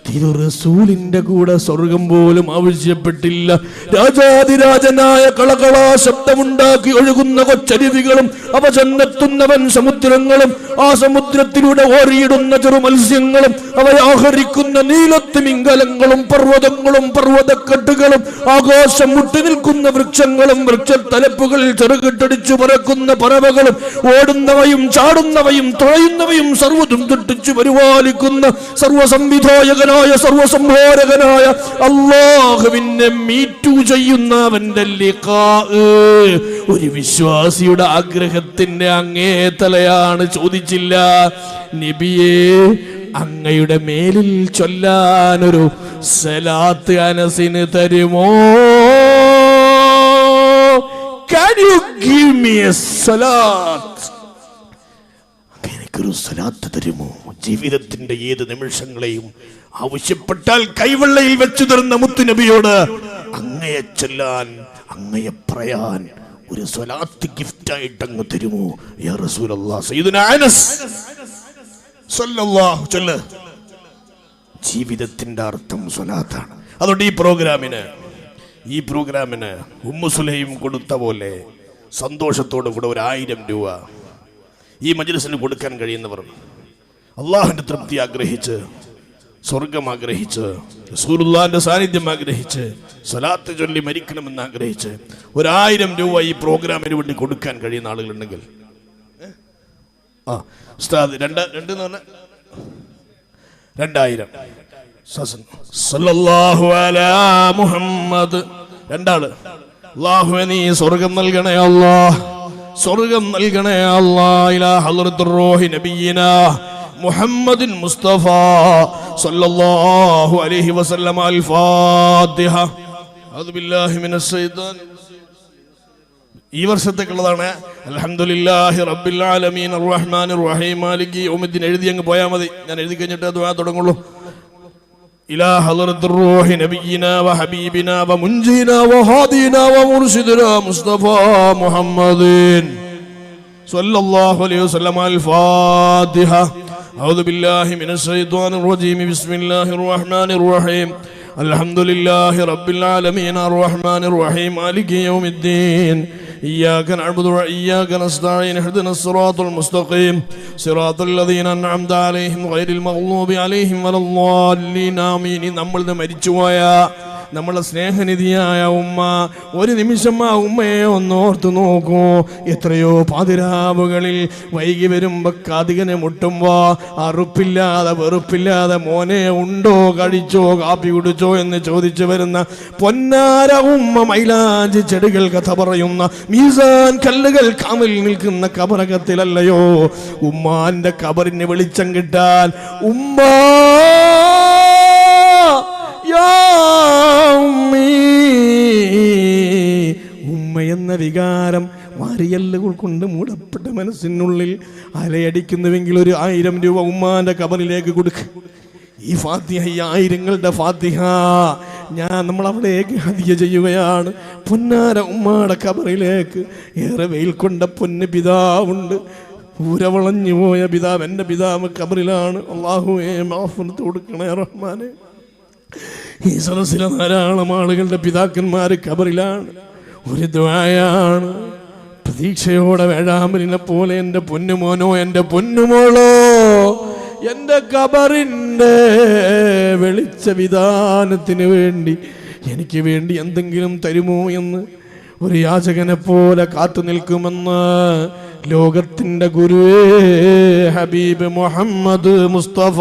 S7: തിരുറസൂലിന്റെ കൂടെ സ്വർഗം പോലും ആവശ്യപ്പെട്ടില്ല. രാജാതിരാജനായ കളകളാ ശബ്ദമുണ്ടാക്കി ഒഴുകുന്ന കൊച്ചരുവികളും അവ ചെന്നെത്തുന്നവൻ സമുദ്രങ്ങളും ആ സമുദ്രത്തിലൂടെ ഓരിയിടുന്ന ചെറു മത്സ്യങ്ങളും അവയെ ആഹരിക്കുന്ന നീലത്തിമിംഗലങ്ങളും പർവ്വതങ്ങളും പർവ്വതക്കെട്ടുകളും ആകാശം മുട്ടി നിൽക്കുന്ന വൃക്ഷങ്ങളും വൃക്ഷത്തലപ്പുകളിൽ ചെറുകിട്ടടിച്ചു പറക്കുന്ന പറവകളും ഓടുന്നവയും ചാടുന്നവയും തുഴയുന്നവയും സർവ്വതും തെട്ടിച്ചു പരിപാലിക്കുന്ന സർവ്വസംവിധായകനായ സർവസംഹാരകനായ അല്ലാഹുവിനെ മീറ്റു ചെയ്യുന്നവന്റെ ലിഖാ ഒരു വിശ്വാസിയുടെ ആഗ്രഹത്തിന്റെ അങ്ങേ തലയാണ്. ചോദിച്ചില്ല, നബിയേ അങ്ങയുടെ മേലിൽ ചൊല്ലാനൊരു സലാത്ത് അനസിന് തരുമോ? Can you give me a salat? എനിക്കൊരു സലാത്ത് തരുമോ? ജീവിതത്തിന്റെ ഏത് നിമിഷങ്ങളെയും ആവശ്യപ്പെട്ടാൽ കൈവെള്ളയിൽ വെച്ചു തരുന്ന മുത്തുനബിയോട് അങ്ങയെ ചൊല്ലാൻ, അങ്ങയെ പറയാൻ ഒരു സ്വലാത്ത് ഗിഫ്റ്റായിട്ട് അങ്ങ് തരുമോ യാ റസൂലല്ലാഹ്? സയ്യിദുനാ അനസ് സല്ലല്ലാഹു ചൊല്ല്. ജീവിതത്തിന്റെ അർത്ഥം സ്വലാത്താണ്. അതുകൊണ്ട് ഈ പ്രോഗ്രാമിന് ഉമ്മു സുലൈം കൊടുത്ത പോലെ സന്തോഷത്തോടു കൂടെ 1000 രൂപ ഈ മജ്ലിസിന് കൊടുക്കാൻ കഴിയുന്നവർ, അള്ളാഹുവിന്റെ തൃപ്തി ആഗ്രഹിച്ച്, സ്വർഗം ആഗ്രഹിച്ച്, റസൂലുള്ളാഹിന്റെ സാന്നിധ്യം ആഗ്രഹിച്ച്, സ്വലാത്ത് ചൊല്ലി മരിക്കണമെന്ന് ആഗ്രഹിച്ച് 1000 രൂപ ഈ പ്രോഗ്രാമിന് വേണ്ടി കൊടുക്കാൻ കഴിയുന്ന ആളുകളുണ്ടെങ്കിൽ ഉസ്താദ് 2000 സല്ലല്ലാഹു അലാ മുഹമ്മദ് 2 ആള്. അല്ലാഹുവേ നീ സ്വർഗം നൽകണേ അല്ലാഹ്, സ്വർഗം നൽകണേ അല്ലാഹ്. ഇലാ ഹളറത്തുർ റൂഹി നബിയിനാ മുഹമ്മദിൻ മുസ്തഫ സല്ലല്ലാഹു അലൈഹി വസല്ലം. അൽ ഫാത്തിഹ. അഊദു ബില്ലാഹി മിനശ് ശൈത്താൻ. ഈ വർഷത്തേക്കുള്ളതാണ്. അൽഹംദുലില്ലാഹി റബ്ബിൽ ആലമീൻ അർറഹ്മാനിർ റഹീം മാലികി യൗമിദ്ദീൻ. എഴുതി അങ്ങ് പോയാൽ മതി, ഞാൻ എഴുതി കഴിഞ്ഞിട്ട് ദുആ തുടങ്ങുള്ളൂ. إلى حضرة الروح نبينا وحبيبنا ومنجينا وهادينا ومرشدنا مصطفى محمد صلى الله عليه وسلم. الفاتحة. أعوذ بالله من الشيطان الرجيم. بسم الله الرحمن الرحيم. الحمد لله رب العالمين الرحمن الرحيم مالك يوم الدين. إياك نعبد وإياك نستعين. اهدنا الصراط المستقيم صراط الذين أنعمت عليهم غير المغضوب عليهم ولا الضالين. ആമീൻ. നമ്മൾ മരിച്ചുപോയ നമ്മളെ സ്നേഹനിധിയായ ഉമ്മ. ഒരു നിമിഷം ആ ഉമ്മയെ ഒന്നോർത്തു നോക്കൂ. എത്രയോ പാതിരാവുകളിൽ വൈകി വരുമ്പോ കാതികനെ മുട്ടുമ്പോ അറുപ്പില്ലാതെ വെറുപ്പില്ലാതെ മോനെ ഉണ്ടോ, കഴിച്ചോ, കാപ്പി കുടിച്ചോ എന്ന് ചോദിച്ചു വരുന്ന പൊന്നാര ഉമ്മ. മൈലാഞ്ചി ചെടികൾ കഥ പറയുന്ന മീസാൻ കല്ലുകൾ കാമിൽ നിൽക്കുന്ന കബറകത്തിലല്ലയോ ഉമ്മാന്റെ കബറിന് വെളിച്ചം കിട്ടാൻ ഉമ്മ ഉമ്മ എന്ന വികാരം വാരിയല്ലുകൾ കൊണ്ട് മൂടപ്പെട്ട മനസ്സിനുള്ളിൽ അലയടിക്കുന്നുവെങ്കിൽ ഒരു 1000 രൂപ ഉമ്മാന്റെ കബറിലേക്ക് കൊടുക്കുക. ഈ ഫാത്തിഹ, ഈ ആയിരങ്ങളുടെ ഫാത്തിഹ നമ്മൾ അവിടേക്ക് ഹദിയ ചെയ്യുകയാണ്. പൊന്നാര ഉമ്മാടെ കബറിലേക്ക്. ഏറെ വെയിൽ കൊണ്ട പൊന്ന് പിതാവുണ്ട്, ഊരവളഞ്ഞു പോയ പിതാവ്. എൻ്റെ പിതാവ് കബറിലാണ്. അല്ലാഹുവേ മാഫിറത്ത് കൊടുക്കണേ റഹ്മാനെ. ഈ സദസ്സിലെ ധാരാളം ആളുകളുടെ പിതാക്കന്മാർ കബറിലാണ്. ഒരു ദുആയാണ്, പ്രതീക്ഷയോടെ വേഴാമ്പലിനെ പോലെ എൻ്റെ പൊന്നുമോനോ എൻ്റെ പൊന്നുമോളോ എൻ്റെ കബറിൻ്റെ വെളിച്ച വിധാനത്തിന് വേണ്ടി എനിക്ക് വേണ്ടി എന്തെങ്കിലും തരുമോ എന്ന് ഒരു യാചകനെ പോലെ കാത്തു നിൽക്കുമെന്ന് ലോകത്തിൻ്റെ ഗുരുവേ ഹബീബ് മുഹമ്മദ് മുസ്തഫ.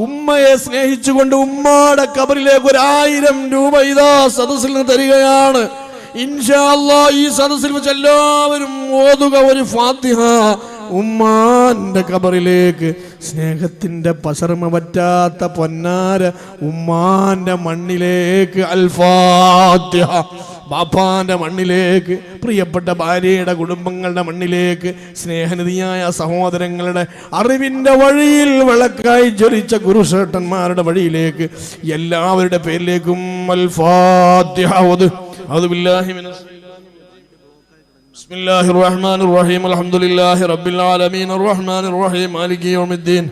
S7: ഉമ്മയെ സ്നേഹിച്ചുകൊണ്ട് ഉമ്മയുടെ കബറിലേക്ക് 1000 രൂപ ഇതാ സദസ്സിൽ നിന്ന് തരികയാണ്. ഇൻഷാ അല്ലാഹ് ഈ സദസ്സിൽ വെച്ച് എല്ലാവരും ഓതുക ഒരു ഫാത്തിഹ ഉമ്മാന്റെ കബറിലേക്ക്. സ്നേഹത്തിന്റെ പശർമ പറ്റാത്ത പൊന്നാര ഉമ്മാന്റെ മണ്ണിലേക്ക്. അൽ ഫാത്തിഹ. ബാപ്പാന്റെ മണ്ണിലേക്ക്, പ്രിയപ്പെട്ട ഭാര്യയുടെ കുടുംബങ്ങളുടെ മണ്ണിലേക്ക്, സ്നേഹനിധിയായ സഹോദരങ്ങളുടെ അറിവിന്റെ വഴിയിൽ വിളക്കായി ജ്വലിച്ച ഗുരുശ്രേഷ്ഠന്മാരുടെ വഴിയിലേക്ക് എല്ലാവരുടെ പേരിലേക്കും അൽ ഫാത്തിഹ. അഊദു ബില്ലാഹി മിനശ് ബിസ്മില്ലാഹിർ റഹ്മാനിർ റഹീം. അൽഹംദുലില്ലാഹി റബ്ബിൽ ആലമീൻ അർറഹ്മാനിർ റഹീം മാലികി യൗമിദ്ദീൻ.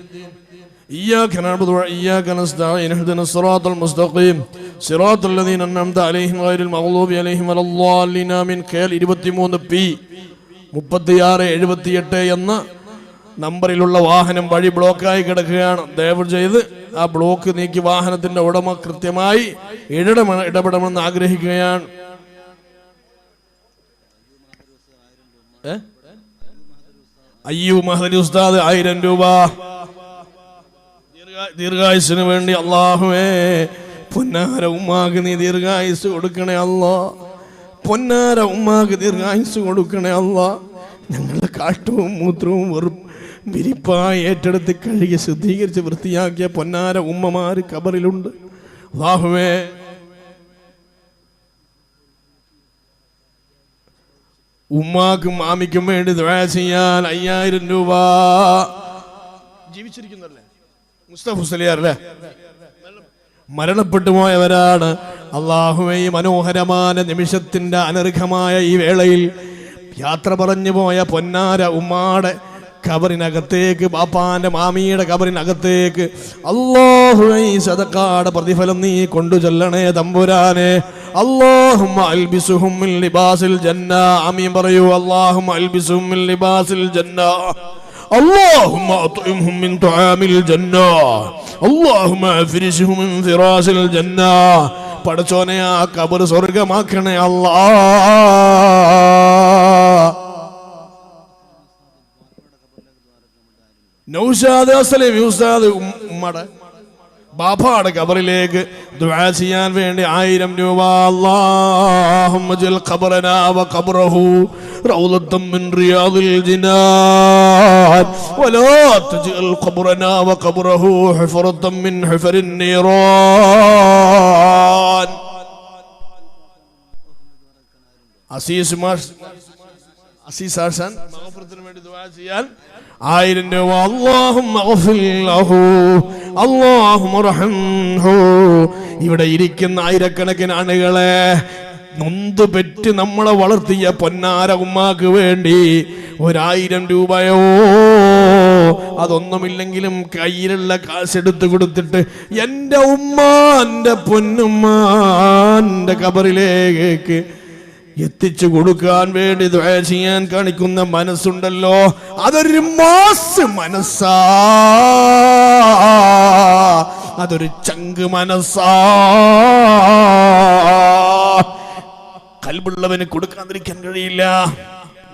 S7: ഇയ്യാക നഅ്ബുദു വ ഇയ്യാക നസ്തഈൻ ഇഹ്ദിനസ് സിറാത്തൽ മുസ്തഖീം സിറാത്തൽ ലദീന അൻഅംത അലൈഹിം ഗൈറിൽ മഗ്ളൂബി അലൈഹിം വലദ്ദാലിൻ. ആമീൻ. കേൽ 23P 3678 എന്ന നമ്പറിലുള്ള വാഹനം വഴി ബ്ലോക്കായി കിടക്കുകയാണ്. ദയവ് ചെയ്ത് ആ ബ്ലോക്ക് നീക്കി വാഹനത്തിന്റെ ഉടമ കൃത്യമായി ഇടപെടണമെന്ന് ആഗ്രഹിക്കുകയാണ്. അയ്യൂബ് മഹദരി ഉസ്താദ് 1000 രൂപ ദീർഘായുസിന് വേണ്ടി. അല്ലാഹുവേ പൊന്നാര ഉമ്മാക്ക് നീ ദീർഘായുസ് കൊടുക്കണേ അല്ലാ. പൊന്നാര ഉമ്മാക്ക് ദീർഘായുസ് കൊടുക്കണേ അല്ലാ. ഞങ്ങളുടെ കാഷ്ടവും മൂത്രവും വിരിപ്പായി ഏറ്റെടുത്ത് കഴുകി ശുദ്ധീകരിച്ച് വൃത്തിയാക്കിയ പൊന്നാര ഉമ്മമാര് കബറിലുണ്ട്. അല്ലാഹുവേ ഉമ്മാക്കും മാമിക്കും വേണ്ടി ദുആ ചെയ്യാൻ 5000 രൂപ. ജീവിച്ചിരിക്കുന്നല്ലേ മുസ്തഫ മുസ്ലിയാർ അല്ലേ? മരണപ്പെട്ടു പോയവരാണ്. അല്ലാഹുവേ ഈ മനോഹരമായ നിമിഷത്തിന്റെ അനർഘമായ ഈ വേളയിൽ യാത്ര പറഞ്ഞു പോയ പൊന്നാര ഉമ്മാടെ കബറിനകത്തേക്ക്, ബാപ്പാന്റെ മാമിയുടെ കബറിനകത്തേക്ക് അല്ലാഹുവേ ഈ സദഖയുടെ പ്രതിഫലം നീ കൊണ്ടു ചെല്ലണേ തമ്പുരാനെ. അല്ലാഹുമ്മ അൽബിസുഹും മിൻ ലിബാസിൽ ജന്ന. ആമീൻ പറയൂ. അല്ലാഹുമ്മ അൽബിസുഹും മിൻ ലിബാസിൽ ജന്ന. അല്ലാഹുമ്മ അത്ഇംഹും മിൻ തുആമിൽ ജന്ന. അല്ലാഹുമ്മ അഫ്രിശ്ഹും മിൻ ഫിറാസിൽ ജന്ന. പടച്ചോനെ ആ ഖബർ സ്വർഗ്ഗമാക്കണേ അല്ലാഹ്. നൗഷാദ് അസ്ലമി ഉസ്താദ് ഉമ്മയുടെ ബാപ്പാടെ ഖബറിലേക്ക് ദുആ ചെയ്യാൻ വേണ്ടി 1000 രൂപ. അല്ലാഹുമ്മ ജൽ ഖബറനാ വ ഖബറഹു റൗളത്തൻ മിൻ റിയാദിൽ ജിനാൻ വലാ തജ്അൽ ഖബറനാ വ ഖബറഹു ഹുഫറത്തൻ മിൻ ഹുഫറിൻ നീറാൻ. അസീസ് ആശാൻ മഗ്ഫിറത്തിന് വേണ്ടി ദുആ ചെയ്യാൻ 1000 രൂപ. അല്ലാഹുമ്മ ഗഫിർ ലഹു അല്ലാഹുമ്മ റഹംഹു. ഇവിടെ ഇരിക്കുന്ന ആയിരക്കണക്കിന് ആളുകളെ നൊന്ത് പെറ്റ് നമ്മളെ വളർത്തിയ പൊന്നാര ഉമ്മാക്ക് വേണ്ടി 1000 രൂപയോ അതൊന്നുമില്ലെങ്കിലും കയ്യിലുള്ള കാശെടുത്ത് കൊടുത്തിട്ട് എൻ്റെ ഉമ്മാന്റെ പൊന്നുമ്മാന്റെ ഖബറിലേക്ക് എത്തിച്ചു കൊടുക്കാൻ വേണ്ടി ദുആ ചെയ്യാൻ കാണിക്കുന്ന മനസ്സുണ്ടല്ലോ, അതൊരു മാസ് മനസ്സാ. അതൊരു ചങ്ക് മനസ്സാ. കൽബുള്ളവന് കൊടുക്കാതിരിക്കാൻ കഴിയില്ല,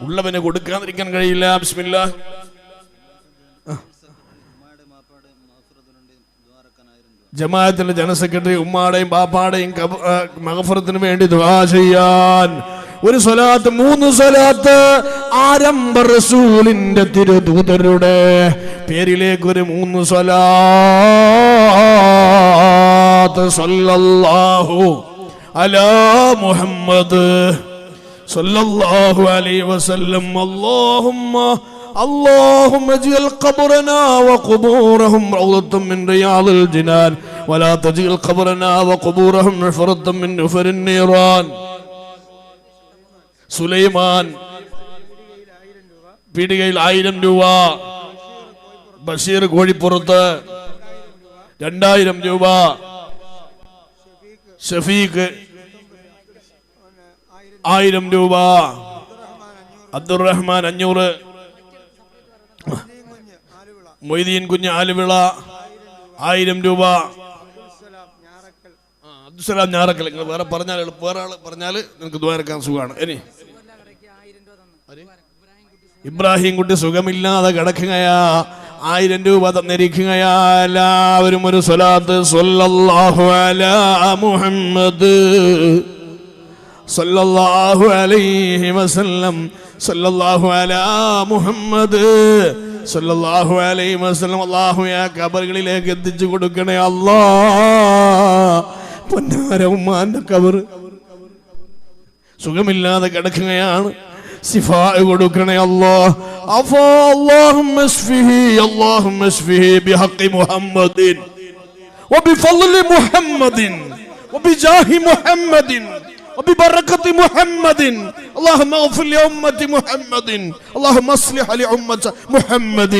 S7: ഉള്ളവന് കൊടുക്കാതിരിക്കാൻ കഴിയില്ല. ബിസ്മില്ലാഹ്. ജമാഅത്തിന്റെ ജനറൽ സെക്രട്ടറി ഉമ്മാടെയും ബാപ്പാടെയും മഗ്ഫിറത്തിന് വേണ്ടി ദുആ ചെയ്യാൻ ഒരു സ്വലാത്ത്, 3 സ്വലാത്ത് ആരംഭ റസൂലിന്റെ തിരുദൂതരുടെ പേരിലേക്ക് ഒരു 3 സ്വലാത്ത്. സല്ലല്ലാഹു അലാ മുഹമ്മദ് സല്ലല്ലാഹു അലൈഹി വസല്ലം. اللهم اجعل قبرنا وقبورهم روضة من رياض الجنان ولا تجعل قبرنا وقبورهم حفرة من حفر النيران. സുലൈമാൻ പീടികയിൽ 1000 രൂപ. ബഷീർ കോഴിപ്പുറത്ത് 2000 രൂപ. ഷഫീഖ് 1000 രൂപ. അബ്ദുറഹ്മാൻ 500. മൊയ്തീൻ കുഞ്ഞ് ആലുവിള 1000 രൂപ. അബ്ദുസലാം ഞാറക്കൽ. നിങ്ങൾ വേറെ പറഞ്ഞാൽ വേറെ ആള് പറഞ്ഞാൽ നിങ്ങൾക്ക് ദ്വാരക്കാൻ സുഖമാണ്. ഇനി ഇബ്രാഹിം കുട്ടി സുഖമില്ലാതെ കിടക്കുകയാ, 1000 രൂപ തന്നിരിക്കുകയാ. എല്ലാവരും ഒരു സ്വലാത്ത്. സല്ലല്ലാഹു അലാ മുഹമ്മദ് സല്ലല്ലാഹു അലൈഹി വസല്ലം. സല്ലല്ലാഹു അലാ മുഹമ്മദ് സല്ലല്ലാഹു അലൈഹി വസല്ലം. അല്ലാഹു ആ ഖബറുകളിലേക്ക് എത്തിച്ചു കൊടുക്കണേ അല്ലാ. പൊന്നാര ഉമ്മാന്റെ ഖബർ സുഖമില്ലാതെ കിടക്കുകയാണ്, ശിഫാ കൊടുക്കണേ അല്ലാ. അഫാ അല്ലാഹുമ്മ ഇശ്ഫിഹി അല്ലാഹുമ്മ ഇശ്ഫിഹി ബിഹഖി മുഹമ്മദിൻ വബിഫളി മുഹമ്മദിൻ വബിജാഹി മുഹമ്മദിൻ وببركة محمد اللهم اغفر لأمة محمد اللهم اصلح لأمة محمد.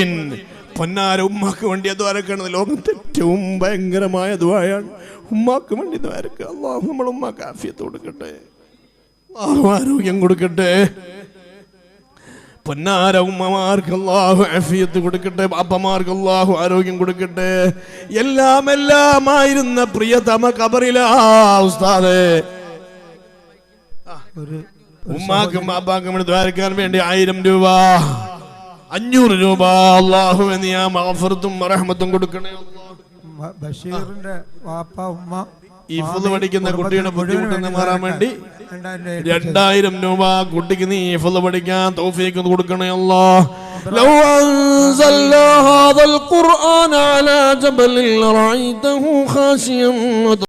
S7: പൊന്നാര ഉമ്മാക്ക് വേണ്ടി ദ്വാരക്കാണ്. ലോകത്തെ ഏറ്റവും ഭയങ്കരമായ ദ്വായാണ് ഉമ്മാക്ക് വേണ്ടി ദ്വാരക്ക. അല്ലാഹു നമ്മുടെ ഉമ്മാക്ക് ആഫിയത്ത് കൊടുക്കട്ടെ, അല്ലാഹു ആരോഗ്യം കൊടുക്കട്ടെ. പൊന്നാര ഉമ്മമാർക്ക് അല്ലാഹു ആഫിയത്ത് കൊടുക്കട്ടെ, ബാപ്പമാർക്ക് അല്ലാഹു ആരോഗ്യം കൊടുക്കട്ടെ. എല്ലാമായിരുന്ന പ്രിയതമ ഖബറിലാ ഉസ്താദേ. ഉമ്മാക്കും ബാപ്പാക്കും വേണ്ടി ദ്വാരക്കാൻ വേണ്ടി 1000 രൂപ, 500 രൂപ. അല്ലാഹു നീ ആ മഗ്ഫിറത്തും റഹ്മത്തും കൊടുക്കണേ.
S8: ബഷീറിന്റെ വാപ്പ ഉമ്മ
S7: ഈ ഹിഫ്ള് പഠിക്കുന്ന കുട്ടിയുടെ ബുദ്ധിമുട്ട് മാറാൻ വേണ്ടി 2000 രൂപ കുട്ടിക്ക് നീ ഹിഫ്ള് പഠിക്കാൻ തൗഫീഖ് കൊടുക്കണേ അല്ലാഹ്. ലൗ അൻസൽനാ ഹാദൽ ഖുർആന അലാ ജബലിൻ റഅയ്തഹു ഖാശിയൻ